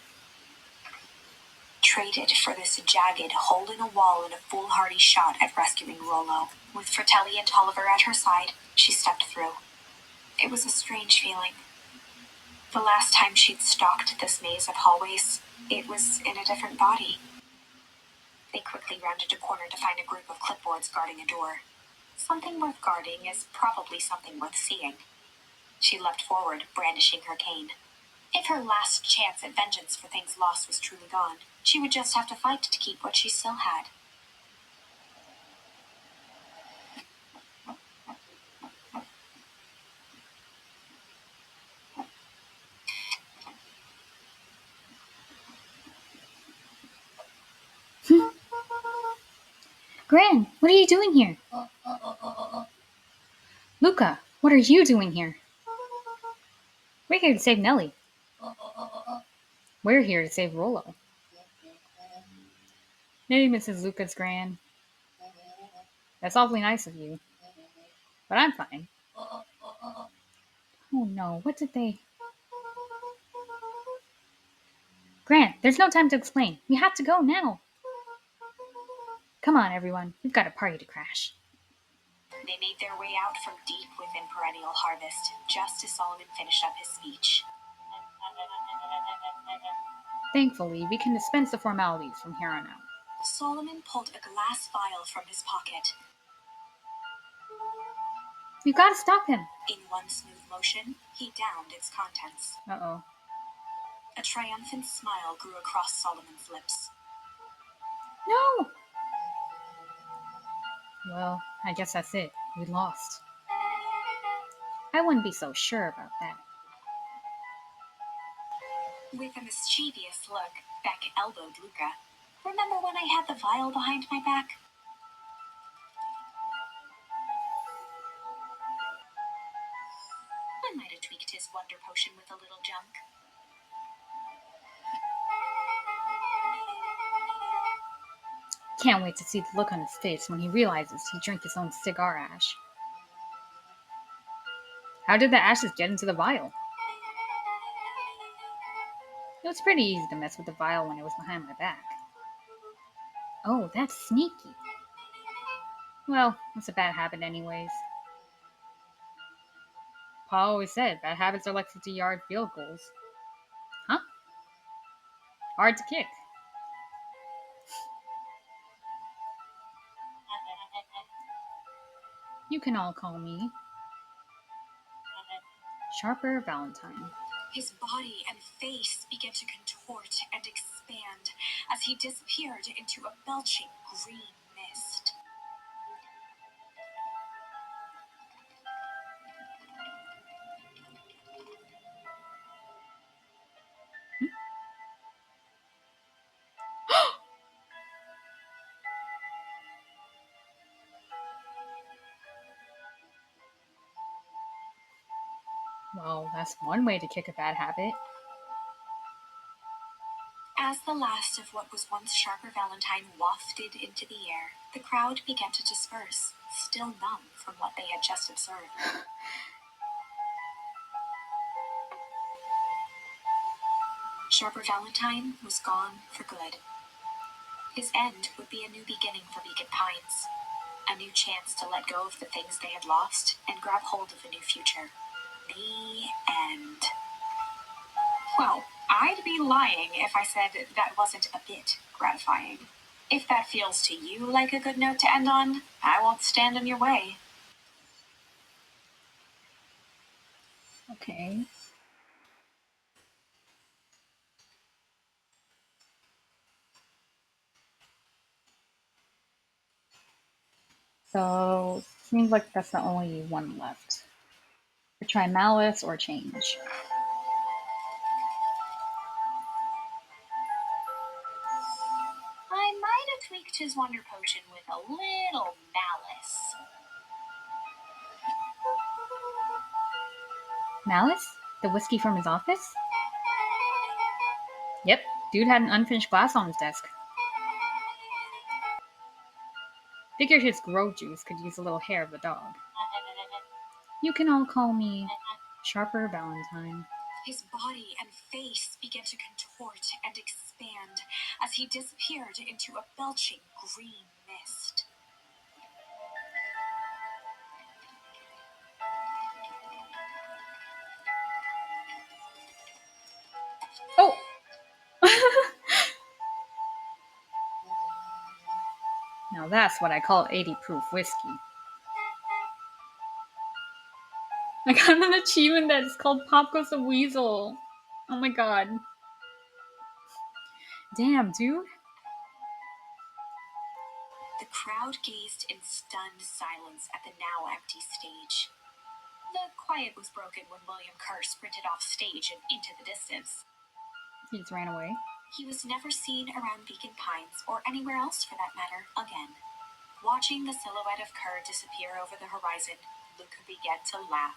Traded for this jagged hole in a wall and a foolhardy shot at rescuing Rollo. With Fratelli and Tolliver at her side, she stepped through. It was a strange feeling. The last time she'd stalked this maze of hallways, it was in a different body. They quickly rounded a corner to find a group of clipboards guarding a door. Something worth guarding is probably something worth seeing. She leapt forward, brandishing her cane. If her last chance at vengeance for things lost was truly gone, she would just have to fight to keep what she still had. Gran, what are you doing here? Luca, What are you doing here? We're here to save Nellie. We're here to save Rollo. Maybe Mrs. Lucas Gran. That's awfully nice of you, but I'm fine. Oh no, what did they. Grant, there's no time to explain. We have to go now. Come on, everyone. We've got a party to crash. They made their way out from deep within perennial harvest, just as Solomon finished up his speech. Thankfully, we can dispense the formalities from here on out. Solomon pulled a glass vial from his pocket. We've got to stop him. In one smooth motion, he downed its contents. Uh-oh. A triumphant smile grew across Solomon's lips. No! Well, I guess that's it. We lost. I wouldn't be so sure about that. With a mischievous look, Beck elbowed Luca. Remember when I had the vial behind my back? I might have tweaked his wonder potion with a little junk. Can't wait to see the look on his face when he realizes he drank his own cigar ash. How did the ashes get into the vial? It was pretty easy to mess with the vial when it was behind my back. Oh, that's sneaky. Well, it's a bad habit anyways. Pa always said bad habits are like 50-yard field goals. Huh? Hard to kick. You can all call me Sharper Valentine. His body and face began to contort and expand as he disappeared into a belching green mist. Well, that's one way to kick a bad habit. As the last of what was once Sharper Valentine wafted into the air, the crowd began to disperse, still numb from what they had just observed. Sharper Valentine was gone for good. His end would be a new beginning for Beacon Pines, a new chance to let go of the things they had lost and grab hold of a new future. The end. Well, I'd be lying if I said that wasn't a bit gratifying. If that feels to you like a good note to end on, I won't stand in your way. Okay. So, seems like that's the only one left. We try malice or change. I might have tweaked his wonder potion with a little malice. Malice? The whiskey from his office? Yep, dude had an unfinished glass on his desk. Figured his grow juice could use a little hair of the dog. You can all call me Sharper Valentine. His body and face began to contort and expand as he disappeared into a belching green mist. Oh! Now that's what I call 80 proof whiskey. I got an achievement that is called Pop Goes the Weasel. Oh my god. Damn, dude. The crowd gazed in stunned silence at the now empty stage. The quiet was broken when William Kerr sprinted off stage and into the distance. He just ran away. He was never seen around Beacon Pines, or anywhere else for that matter, again. Watching the silhouette of Kerr disappear over the horizon, Luca began to laugh.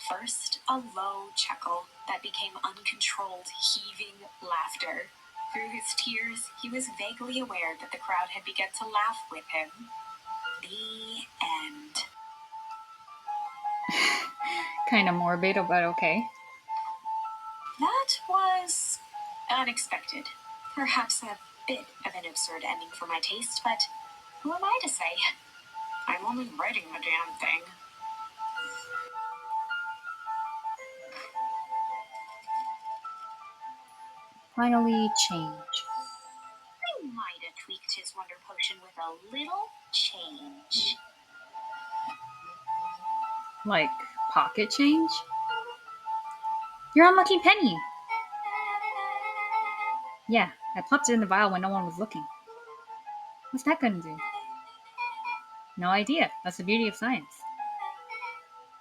First, a low chuckle that became uncontrolled, heaving laughter. Through his tears, he was vaguely aware that the crowd had begun to laugh with him. The end. Kind of morbid, but okay. That was unexpected. Perhaps a bit of an absurd ending for my taste, but who am I to say? I'm only writing the damn thing. Finally, change. I might have tweaked his wonder potion with a little change. Like pocket change? Your unlucky penny! Yeah, I popped it in the vial when no one was looking. What's that gonna do? No idea. That's the beauty of science.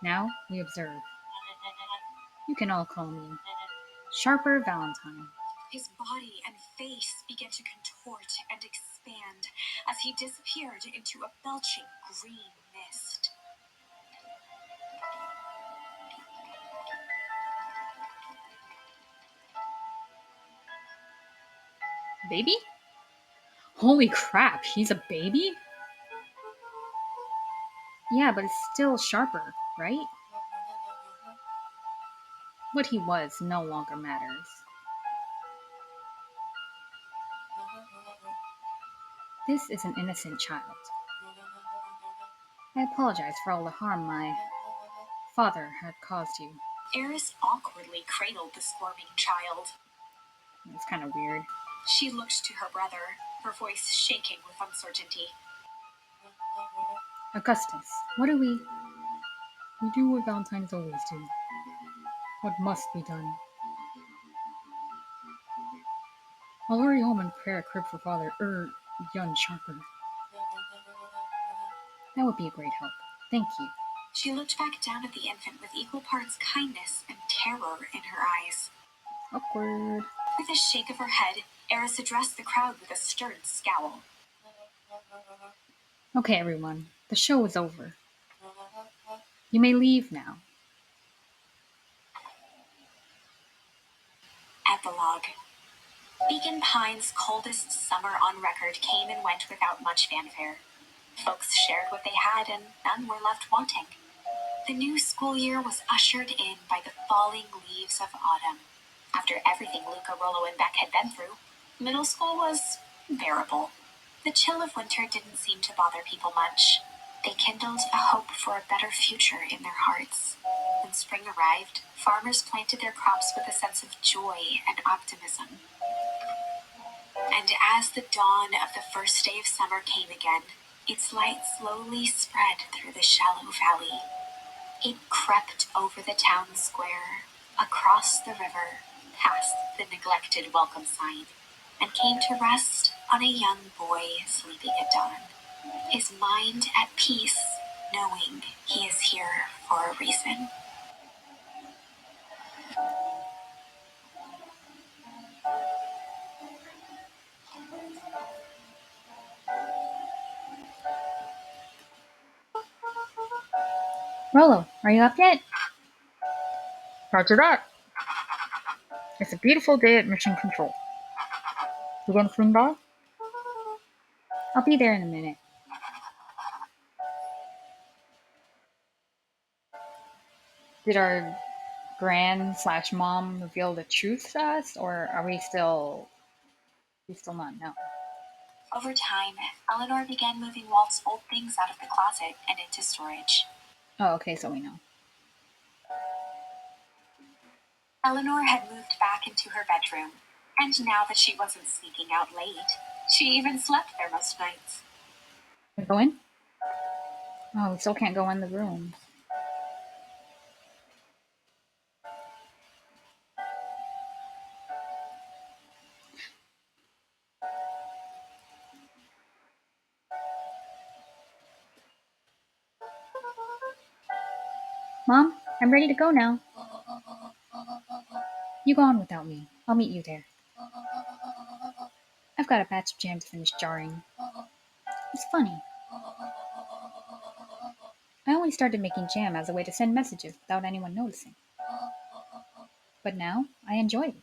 Now we observe. You can all call me Sharper Valentine. His body and face began to contort and expand as he disappeared into a belching green mist. Baby? Holy crap, he's a baby? Yeah, but it's still Sharper, right? What he was no longer matters. This is an innocent child. I apologize for all the harm my father had caused you. Eris awkwardly cradled the squirming child. It's kind of weird. She looked to her brother, her voice shaking with uncertainty. Augustus, what do we... We do what Valentines always do. What must be done. I'll hurry home and prepare a crib for father, young Sharper. That would be a great help. Thank you. She looked back down at the infant with equal parts kindness and terror in her eyes. Awkward. With a shake of her head, Eris addressed the crowd with a stern scowl. Okay, everyone. The show is over. You may leave now. Epilogue. Beacon Pine's coldest summer on record came and went without much fanfare. Folks shared what they had, and none were left wanting. The new school year was ushered in by the falling leaves of autumn. After everything Luca, Rollo, and Beck had been through, middle school was bearable. The chill of winter didn't seem to bother people much. They kindled a hope for a better future in their hearts. When spring arrived, farmers planted their crops with a sense of joy and optimism. And as the dawn of the first day of summer came again, its light slowly spread through the shallow valley. It crept over the town square, across the river, past the neglected welcome sign, and came to rest on a young boy sleeping at dawn, his mind at peace, knowing he is here for a reason. Rollo, are you up yet? Roger that. It's a beautiful day at Mission Control. You gonna swing by? I'll be there in a minute. Did our grand slash mom reveal the truth to us, or are we still not know? Over time, Eleanor began moving Walt's old things out of the closet and into storage. Oh, okay, so we know. Eleanor had moved back into her bedroom, and now that she wasn't sneaking out late, she even slept there most nights. We go in? Oh, we still can't go in the room. Mom, I'm ready to go now. You go on without me. I'll meet you there. I've got a batch of jam to finish jarring. It's funny. I only started making jam as a way to send messages without anyone noticing. But now, I enjoy it.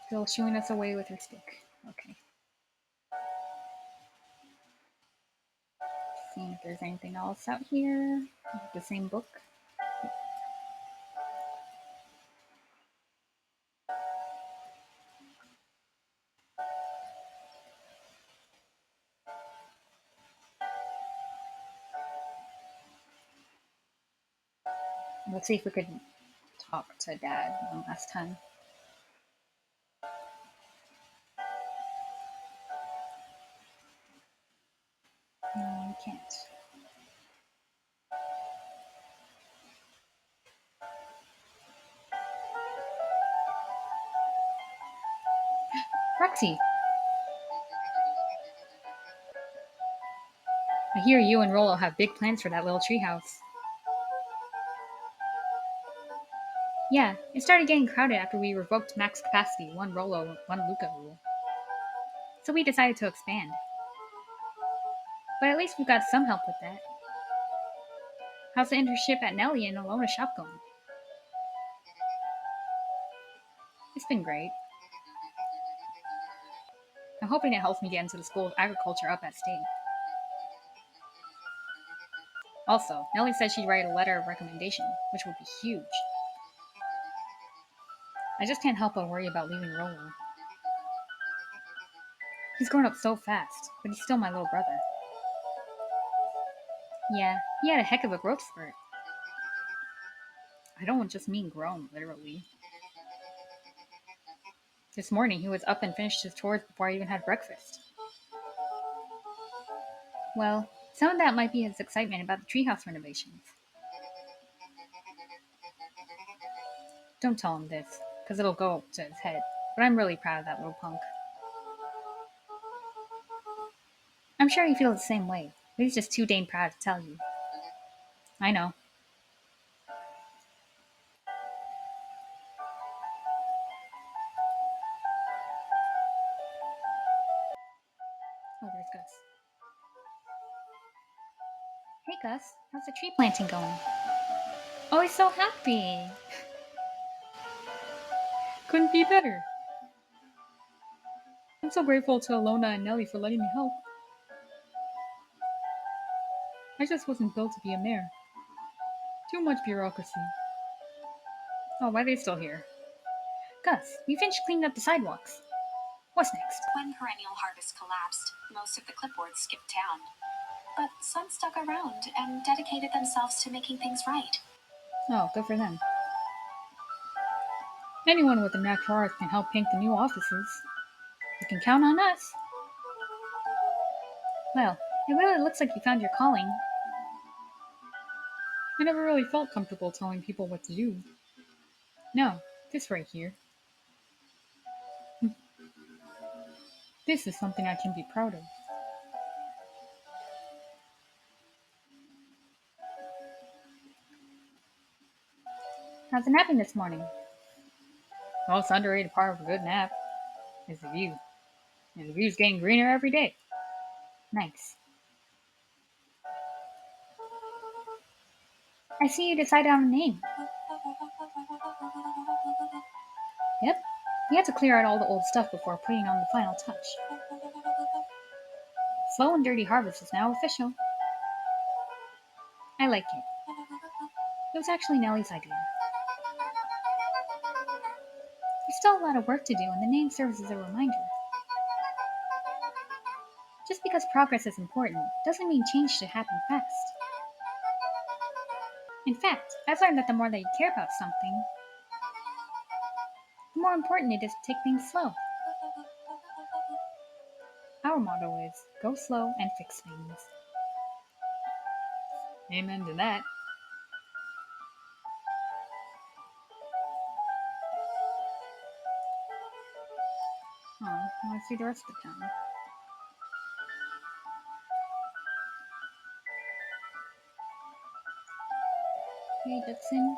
Still shooing us away with her stick. Okay. Seeing if there's anything else out here. The same book. Let's see if we could talk to Dad one last time. No, we can't. Roxy, I hear you and Rollo have big plans for that little treehouse. Yeah, it started getting crowded after we revoked max capacity, one Rollo, one Luca rule. So we decided to expand. But at least we got some help with that. How's the internship at Nellie and Alona's shop going? It's been great. I'm hoping it helps me get into the School of Agriculture up at State. Also, Nellie said she'd write a letter of recommendation, which would be huge. I just can't help but worry about leaving Rollo. He's grown up so fast, but he's still my little brother. Yeah, he had a heck of a growth spurt. I don't just mean grown, literally. This morning, he was up and finished his chores before I even had breakfast. Well, some of that might be his excitement about the treehouse renovations. Don't tell him this, because it'll go to his head. But I'm really proud of that little punk. I'm sure he feels the same way, but he's just too dang proud to tell you. I know. Oh, there's Gus. Hey, Gus, how's the tree planting going? Oh, he's so happy. Couldn't be better. I'm so grateful to Alona and Nellie for letting me help. I just wasn't built to be a mayor. Too much bureaucracy. Oh, why are they still here? Gus, we finished cleaning up the sidewalks. What's next? When perennial harvest collapsed, most of the clipboards skipped town. But some stuck around and dedicated themselves to making things right. Oh, good for them. Anyone with a knack for art can help paint the new offices. You can count on us. Well, it really looks like you found your calling. I never really felt comfortable telling people what to do. No, this right here. This is something I can be proud of. How's it napping this morning? Well, it's underrated part of a good nap is the view. And the view's getting greener every day. Nice. I see you decided on a name. Yep. We had to clear out all the old stuff before putting on the final touch. Slow and Dirty Harvest is now official. I like it. It was actually Nellie's idea. There's still a lot of work to do, and the name serves as a reminder. Just because progress is important doesn't mean change should happen fast. In fact, I've learned that the more that you care about something, the more important it is to take things slow. Our motto is go slow and fix things. Amen to that. Oh, let's see the rest of the town. Hey, Dixon.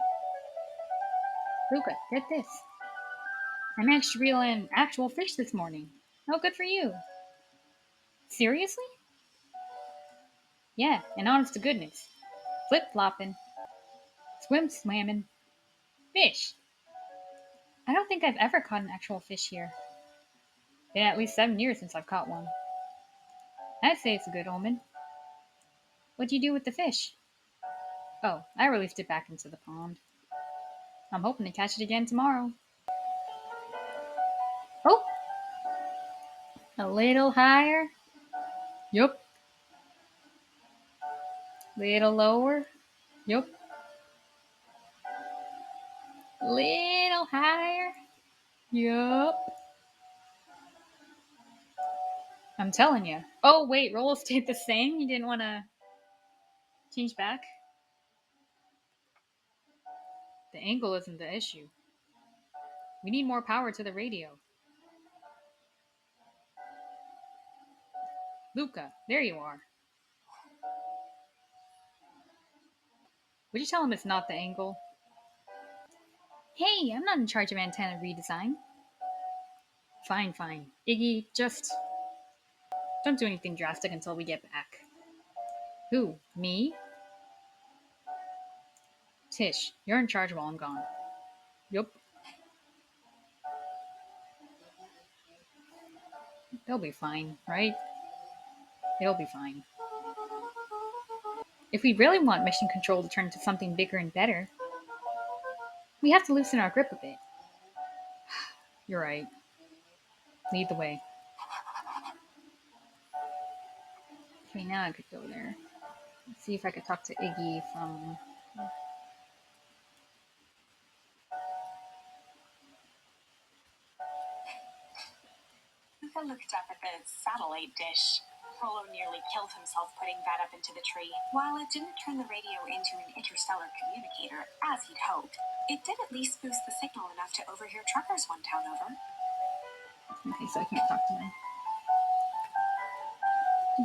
Luca, get this. I managed to reel in actual fish this morning. Oh, good for you. Seriously? Yeah, and honest to goodness. Flip flopping, swim swamming, fish. I don't think I've ever caught an actual fish here. Been at least 7 years since I've caught one. I'd say it's a good omen. What'd you do with the fish? Oh, I released it back into the pond. I'm hoping to catch it again tomorrow. Oh, a little higher. Yup. Little lower. Yup. Little higher. Yup. I'm telling you. Oh, wait, roll stayed the same? You didn't want to change back? The angle isn't the issue. We need more power to the radio. Luca, there you are. Would you tell him it's not the angle? Hey, I'm not in charge of antenna redesign. Fine, fine. Iggy, just don't do anything drastic until we get back. Who? Me? Tish, you're in charge while I'm gone. Yup. They'll be fine, right? They'll be fine. If we really want mission control to turn into something bigger and better, we have to loosen our grip a bit. You're right. Lead the way. Okay, now I could go there. Let's see if I could talk to Iggy from. Luca looked up at the satellite dish. Frollo nearly killed himself putting that up into the tree. While it didn't turn the radio into an interstellar communicator, as he'd hoped, it did at least boost the signal enough to overhear truckers one town over. Okay, so I can't talk to them.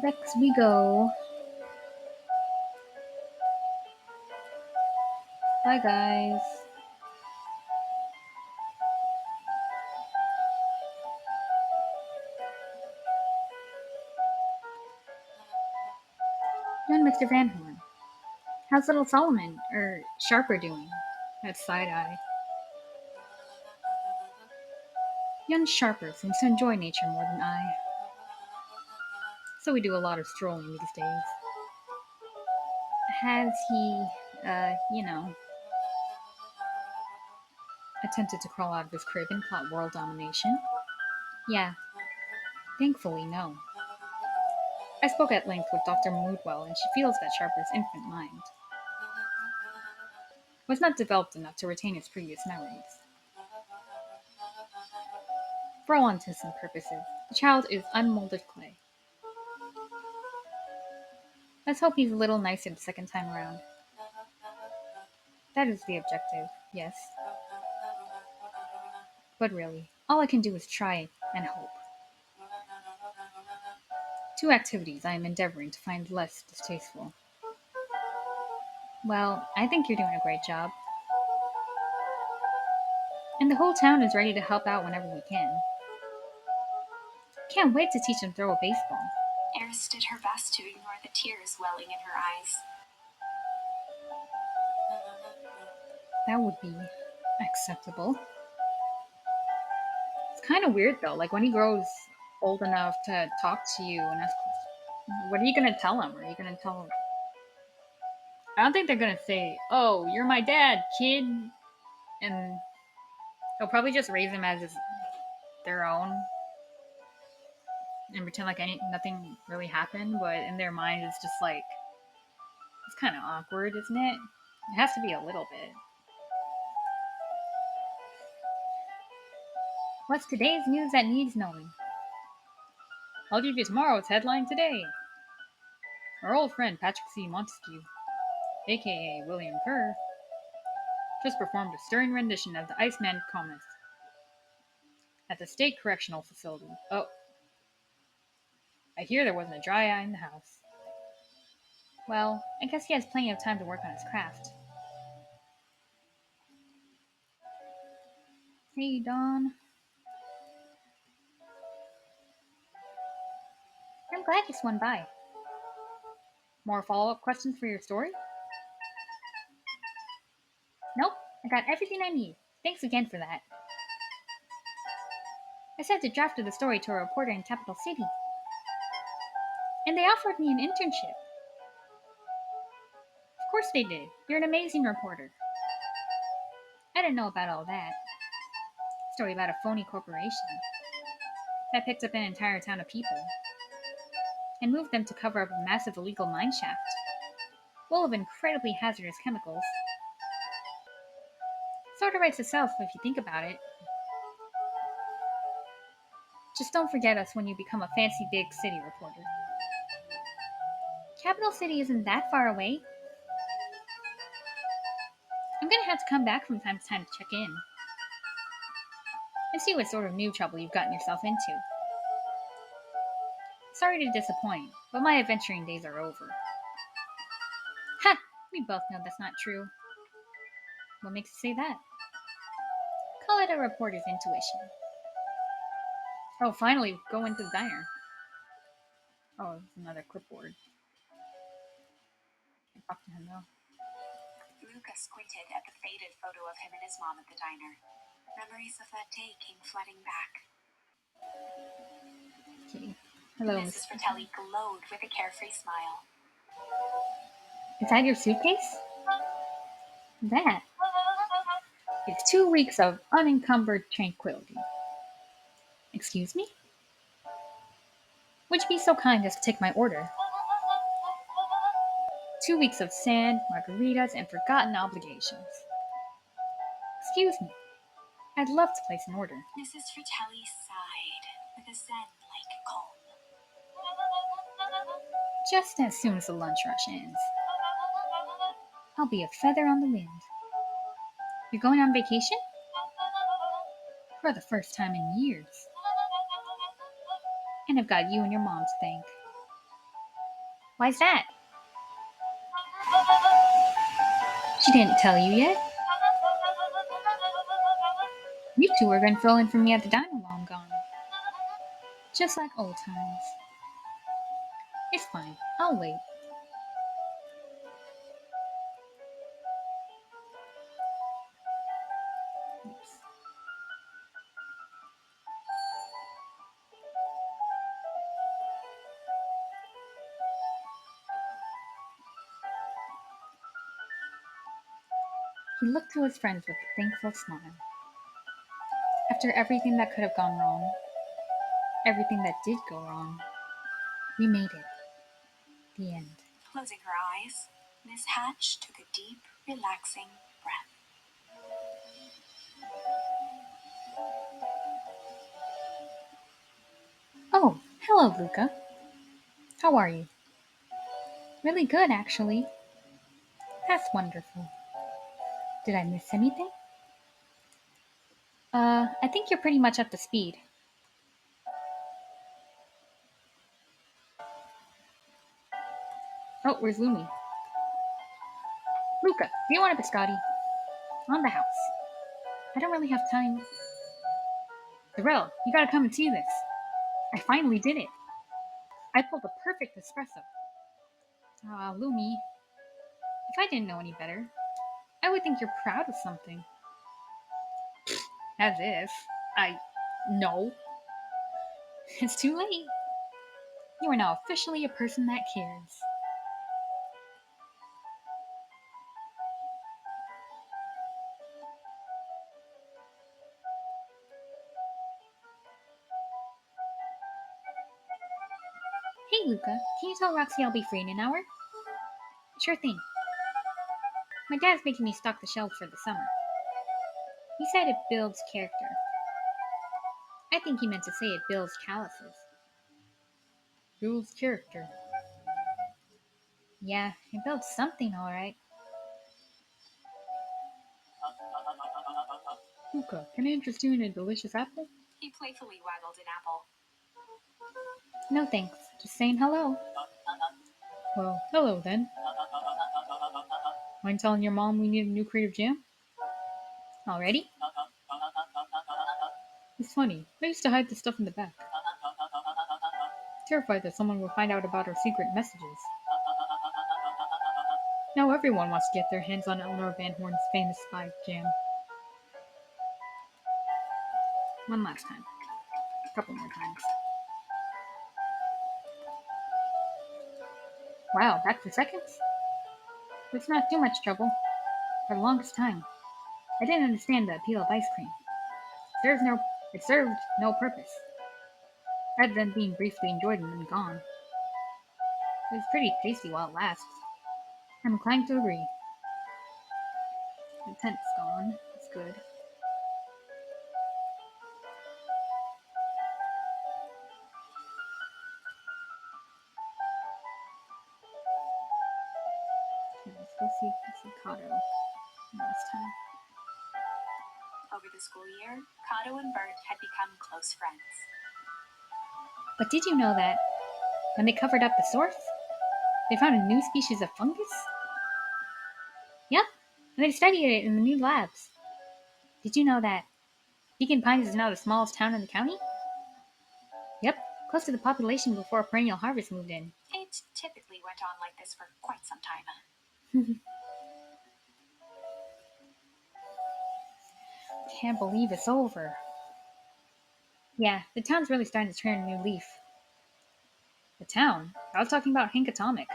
Next we go. Bye, guys. And Mr. Van Horn. How's little Solomon, or Sharper, doing? That's side eye. Young Sharper seems to enjoy nature more than I, so we do a lot of strolling these days. Has he, attempted to crawl out of his crib and plot world domination? Yeah, thankfully, no. I spoke at length with Dr. Moodwell, and she feels that Sharper's infant mind was not developed enough to retain its previous memories. For all intents and purposes, the child is unmolded clay. Let's hope he's a little nicer the second time around. That is the objective, yes. But really, all I can do is try and hope. Two activities I am endeavoring to find less distasteful. Well, I think you're doing a great job. And the whole town is ready to help out whenever we can. Can't wait to teach him throw a baseball. Eris did her best to ignore the tears welling in her eyes. That would be acceptable. It's kind of weird though. Like when he grows old enough to talk to you and ask, what are you gonna tell him? Are you gonna tell him? I don't think they're gonna say, "Oh, you're my dad, kid," and they'll probably just raise him as their own and pretend like nothing really happened. But in their mind, it's just like it's kind of awkward, isn't it? It has to be a little bit. What's today's news that needs knowing? I'll give you tomorrow's headline today. Our old friend Patrick C. Montesquieu, aka William Kerr, just performed a stirring rendition of the Iceman Comet at the State Correctional Facility. Oh, I hear there wasn't a dry eye in the house. Well, I guess he has plenty of time to work on his craft. Hey, Dawn. I'm glad you swung by. More follow-up questions for your story? Nope, I got everything I need. Thanks again for that. I sent a draft of the story to a reporter in Capital City, and they offered me an internship. Of course they did. You're an amazing reporter. I didn't know about all that. Story about a phony corporation that picked up an entire town of people and moved them to cover up a massive illegal mine shaft full of incredibly hazardous chemicals. Sort of writes itself if you think about it. Just don't forget us when you become a fancy big city reporter. Capital City isn't that far away. I'm gonna have to come back from time to time to check in and see what sort of new trouble you've gotten yourself into. Sorry to disappoint, but my adventuring days are over. Ha! We both know that's not true. What makes you say that? Call it a reporter's intuition. Oh, finally, go into the diner. Oh, it's another clipboard. Can't talk to him though. Luca squinted at the faded photo of him and his mom at the diner. Memories of that day came flooding back. Okay. Hello, Mrs. Fratelli glowed with a carefree smile. Is that your suitcase? That is 2 weeks of unencumbered tranquility. Excuse me? Would you be so kind as to take my order? 2 weeks of sand, margaritas, and forgotten obligations. Excuse me. I'd love to place an order. Mrs. Fratelli sighed with a zen-like calm. Just as soon as the lunch rush ends. I'll be a feather on the wind. You're going on vacation? For the first time in years. And I've got you and your mom to thank. Why's that? She didn't tell you yet? You two are going to fill in for me at the diner while I'm gone. Just like old times. It's fine. I'll wait. Oops. He looked to his friends with a thankful smile. After everything that could have gone wrong, everything that did go wrong, we made it. The end. Closing her eyes, Miss Hatch took a deep, relaxing breath. Oh, hello, Luca. How are you? Really good, actually. That's wonderful. Did I miss anything? I think you're pretty much up to speed. Oh, where's Lumi? Luca, do you want a biscotti? On the house. I don't really have time. Darrell, you gotta come and see this. I finally did it. I pulled a perfect espresso. Ah, Lumi, if I didn't know any better, I would think you're proud of something. As if. No. It's too late. You are now officially a person that cares. Hey, Luca, can you tell Roxy I'll be free in an hour? Sure thing. My dad's making me stock the shelves for the summer. He said it builds character. I think he meant to say it builds calluses. Builds character. Yeah, it builds something, alright. Luca, can I interest you in a delicious apple? He playfully waggled an apple. No thanks, just saying hello. Well, hello then. Mind telling your mom we need a new creative jam? Already? It's funny, I used to hide this stuff in the back. Terrified that someone would find out about our secret messages. Now everyone wants to get their hands on Eleanor Van Horn's famous spike jam. One last time. A couple more times. Wow, back for seconds? It's not too much trouble. For the longest time, I didn't understand the appeal of ice cream. It served no purpose, other than being briefly enjoyed and then gone. It was pretty tasty while it lasts. I'm inclined to agree. The tent's gone. It's good. Okay, let's go see Kato last time. Over the school year, Kato and Bert had become close friends. But did you know that when they covered up the source, they found a new species of fungus? Yep, and they studied it in the new labs. Did you know that Beacon Pines is now the smallest town in the county? Yep, close to the population before Perennial Harvest moved in. It typically went on like this for quite some time. Can't believe it's over. Yeah, the town's really starting to turn a new leaf. The town? I was talking about Hank Atomic.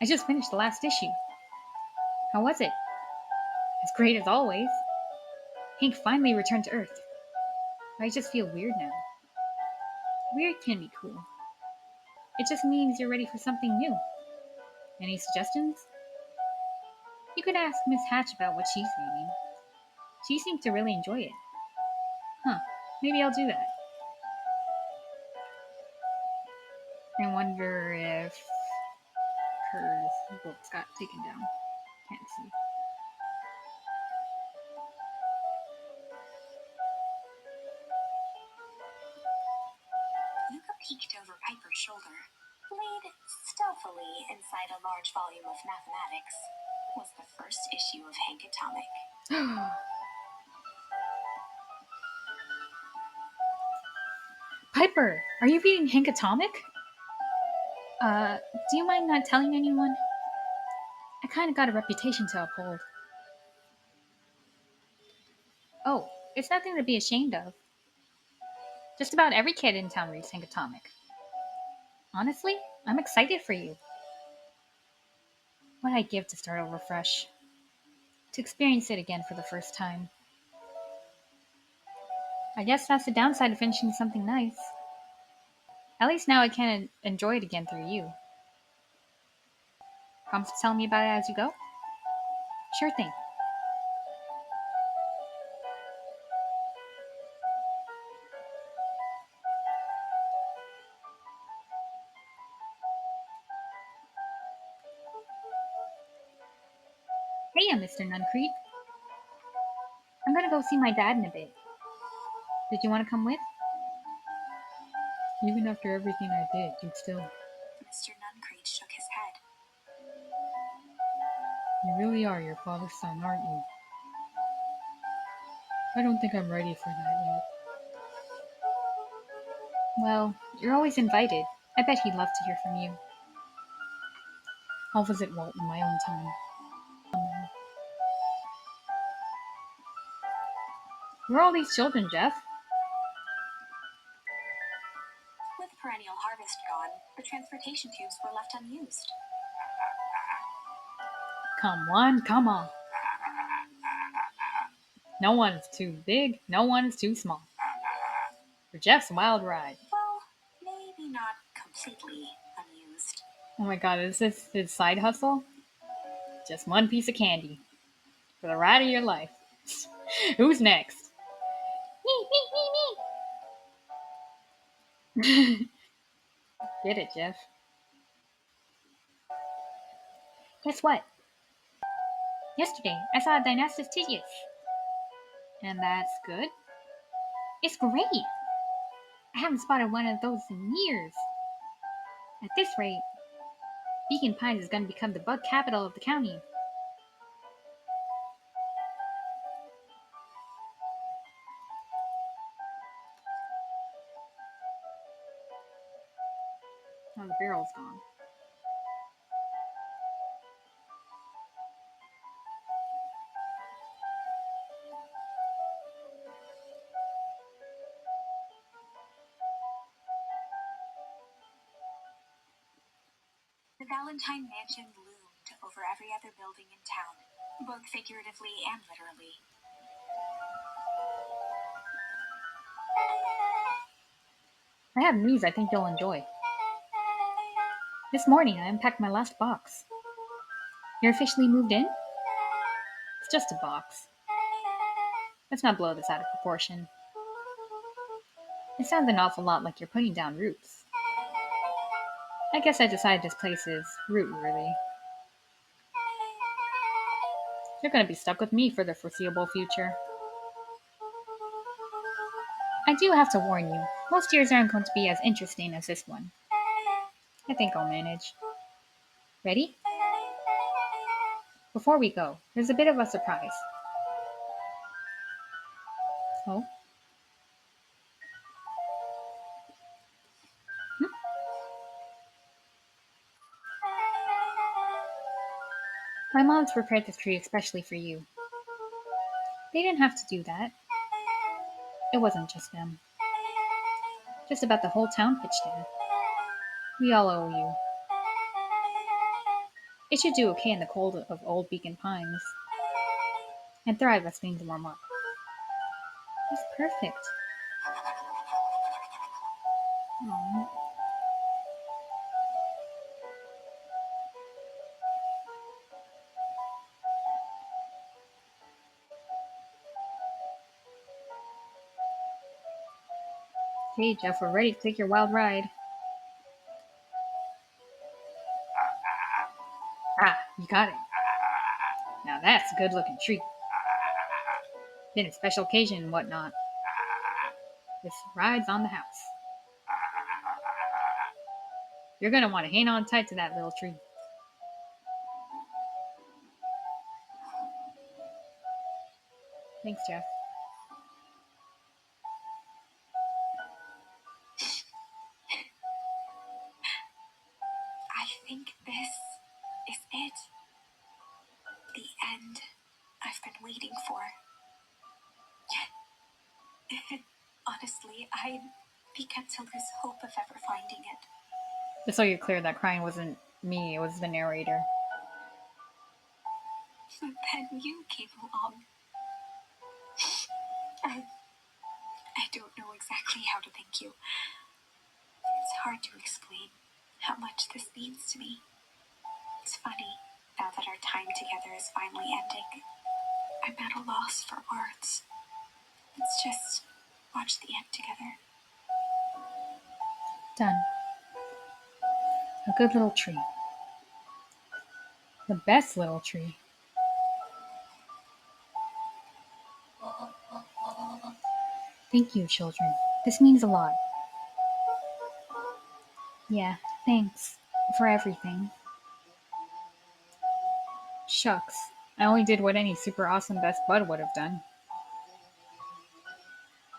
I just finished the last issue. How was it? As great as always. Hank finally returned to Earth. I just feel weird now. Weird can be cool. It just means you're ready for something new. Any suggestions? You could ask Miss Hatch about what she's reading. She seems to really enjoy it. Huh, maybe I'll do that. I wonder if her books got taken down. Can't see. Luca peeked over Piper's shoulder. Laid stealthily inside a large volume of mathematics was the first issue of Hank Atomic. Piper, are you reading Hank Atomic? Do you mind not telling anyone? I kinda got a reputation to uphold. Oh, it's nothing to be ashamed of. Just about every kid in town reads Hank Atomic. Honestly, I'm excited for you. What I'd give to start over fresh. To experience it again for the first time. I guess that's the downside of finishing something nice. At least now I can enjoy it again through you. Promise to tell me about it as you go? Sure thing. Hey, Mr. Nuncreep. I'm gonna go see my dad in a bit. Did you want to come with? Even after everything I did, you'd still. Mr. Nuncreep shook his head. You really are your father's son, aren't you? I don't think I'm ready for that yet. Well, you're always invited. I bet he'd love to hear from you. I'll visit Walt in my own time. Where are all these children, Jeff? With perennial harvest gone, the transportation tubes were left unused. Come on, come on. No one's too big, no one's too small. For Jeff's wild ride. Well, maybe not completely unused. Oh my god, is this his side hustle? Just one piece of candy. For the ride of your life. Who's next? Get it, Jeff. Guess what? Yesterday, I saw a Dynastis Tigius. And that's good? It's great! I haven't spotted one of those in years. At this rate, Beacon Pines is going to become the bug capital of the county. Oh, the barrel's gone. Valentine Mansion loomed over every other building in town, both figuratively and literally. I have news I think you'll enjoy. This morning I unpacked my last box. You're officially moved in? It's just a box. Let's not blow this out of proportion. It sounds an awful lot like you're putting down roots. I guess I decided this place is root worthy. You're gonna be stuck with me for the foreseeable future. I do have to warn you, most years aren't going to be as interesting as this one. I think I'll manage. Ready? Before we go, there's a bit of a surprise. Oh? Hmm? My mom's prepared this tree especially for you. They didn't have to do that. It wasn't just them. Just about the whole town pitched in. We all owe you. It should do okay in the cold of old Beacon Pines, and thrive as things warm up. It's perfect. Aw. Okay, Jeff, we're ready to take your wild ride. Ah, you got it. Now that's a good looking tree. Been a special occasion and whatnot. This ride's on the house. You're gonna want to hang on tight to that little tree. Thanks, Jeff. I think this is it. The end I've been waiting for. Honestly, I began to lose hope of ever finding it. Just so you're clear, that crying wasn't me, it was the narrator. Then you came along. I don't know exactly how to thank you. It's hard to explain how much this means to me. It's funny, now that our time together is finally ending, I'm at a loss for words. Let's just watch the end together. Done. A good little tree. The best little tree. Thank you, children. This means a lot. Yeah, thanks for everything. Shucks. I only did what any super awesome best bud would have done.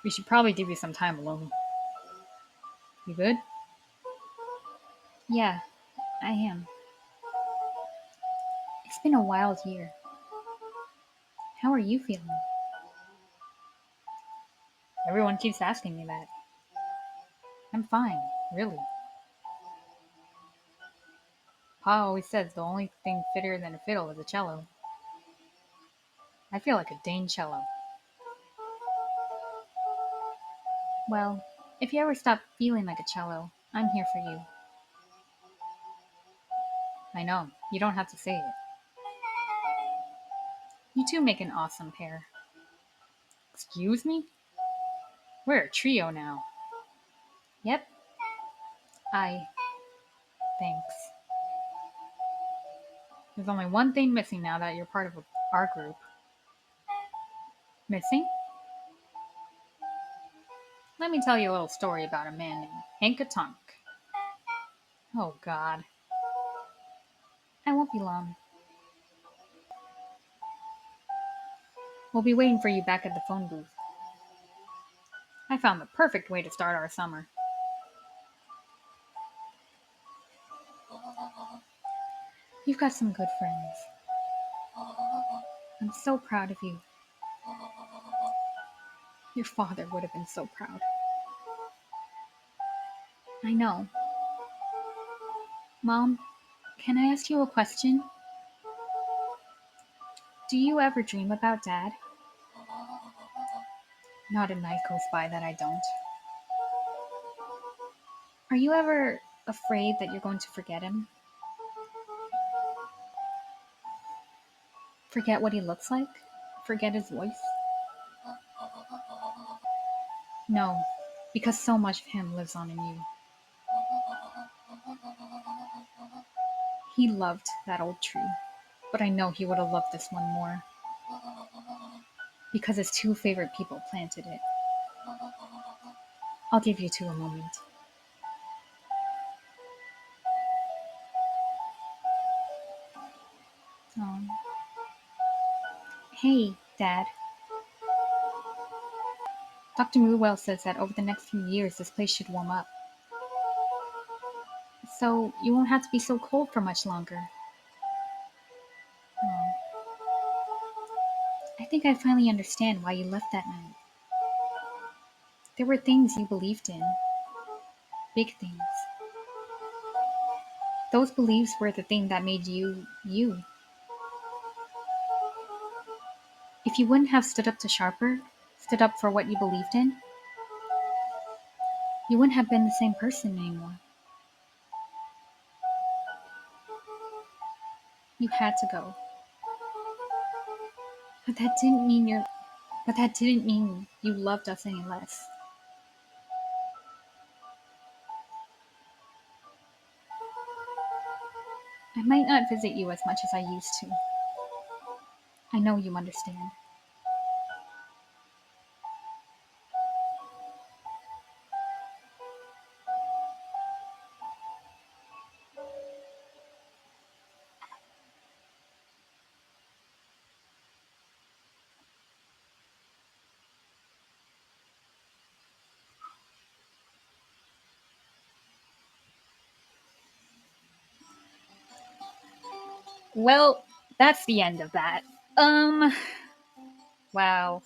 We should probably give you some time alone. You good? Yeah, I am. It's been a wild year. How are you feeling? Everyone keeps asking me that. I'm fine, really. Pa always says the only thing fitter than a fiddle is a cello. I feel like a dang cello. Well, if you ever stop feeling like a cello, I'm here for you. I know, you don't have to say it. You two make an awesome pair. Excuse me? We're a trio now. Yep. I. Thanks. There's only one thing missing now that you're part of our group. Missing? Let me tell you a little story about a man named Hank Tonk. Oh, God. I won't be long. We'll be waiting for you back at the phone booth. I found the perfect way to start our summer. You've got some good friends. I'm so proud of you. Your father would have been so proud. I know. Mom, Can I ask you a question? Do you ever dream about Dad? Not a night goes by that I don't. Are you ever afraid that you're going to forget him? Forget what he looks like? Forget his voice? No, because so much of him lives on in you. He loved that old tree, but I know he would have loved this one more because his two favorite people planted it. I'll give you two a moment. Um, hey, Dad. Dr. Moorwell says that over the next few years this place should warm up. So you won't have to be so cold for much longer. Oh, I think I finally understand why you left that night. There were things you believed in, big things. Those beliefs were the thing that made you, you. If you wouldn't have stood up to Sharper, stood up for what you believed in, you wouldn't have been the same person anymore. You had to go. But that didn't mean you're but that didn't mean you loved us any less. I might not visit you as much as I used to. I know you understand. Well, that's the end of that. Um, wow.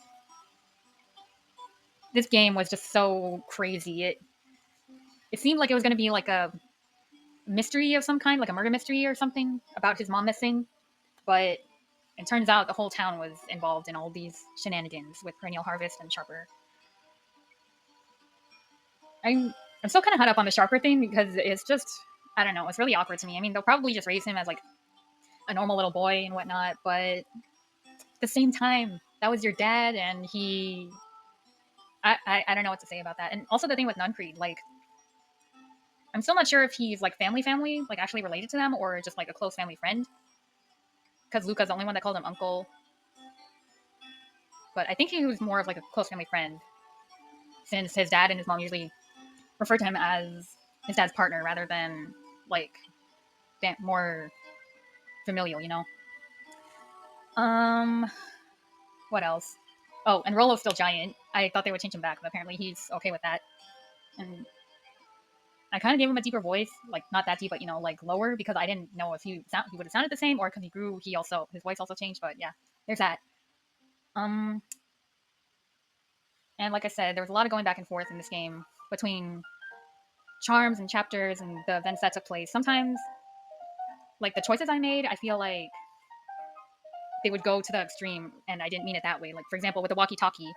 This game was just so crazy. It seemed like it was going to be like a mystery of some kind, like a murder mystery or something about his mom missing, but it turns out the whole town was involved in all these shenanigans with Perennial Harvest and Sharper. I'm I'm still kind of hung up on the Sharper thing because it's just I don't know, it's really awkward to me. I mean, they'll probably just raise him as like a normal little boy and whatnot, but at the same time, that was your dad, and I don't know what to say about that. And also the thing with Nuncreed, like I'm still not sure if he's like family, like actually related to them, or just like a close family friend. Because Luca's the only one that called him uncle, but I think he was more of like a close family friend, since his dad and his mom usually refer to him as his dad's partner rather than like more familial, you know. Um, what else? Oh, and Rolo's still giant. I thought they would change him back, but apparently he's okay with that. And I kind of gave him a deeper voice, like not that deep, but like lower, because I didn't know if he would have sounded the same, or because he grew, his voice also changed. But yeah, there's that. Um, and like I said, there was a lot of going back and forth in this game between charms and chapters and the events that took place. Sometimes, like the choices I made, I feel like they would go to the extreme, and I didn't mean it that way. Like for example, with the walkie-talkie,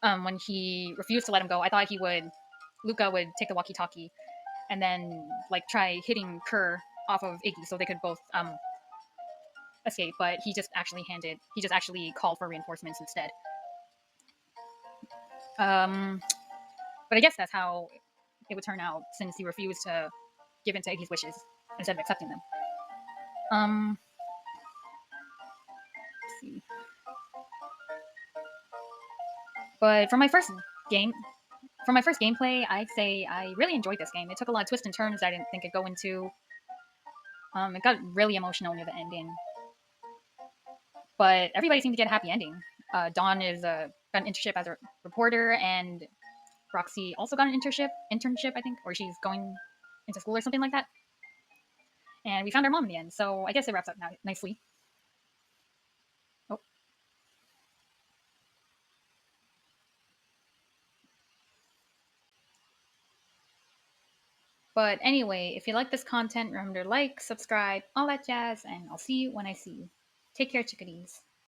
when he refused to let him go, I thought Luca would take the walkie-talkie and then like try hitting Kerr off of Iggy so they could both escape. But he just actually called for reinforcements instead. Um, but I guess that's how it would turn out since he refused to give in to Iggy's wishes instead of accepting them. Um, let's see. But game, for my first gameplay, I'd say I really enjoyed this game. It took a lot of twists and turns I didn't think it'd go into. It got really emotional near the ending, but everybody seemed to get a happy ending. Dawn got an internship as a reporter, and Roxy also got an internship I think, or she's going into school or something like that. And we found our mom in the end, so I guess it wraps up nicely. Oh, But anyway, if you like this content, remember to like, subscribe, all that jazz, and I'll see you when I see you. Take care, chickadees.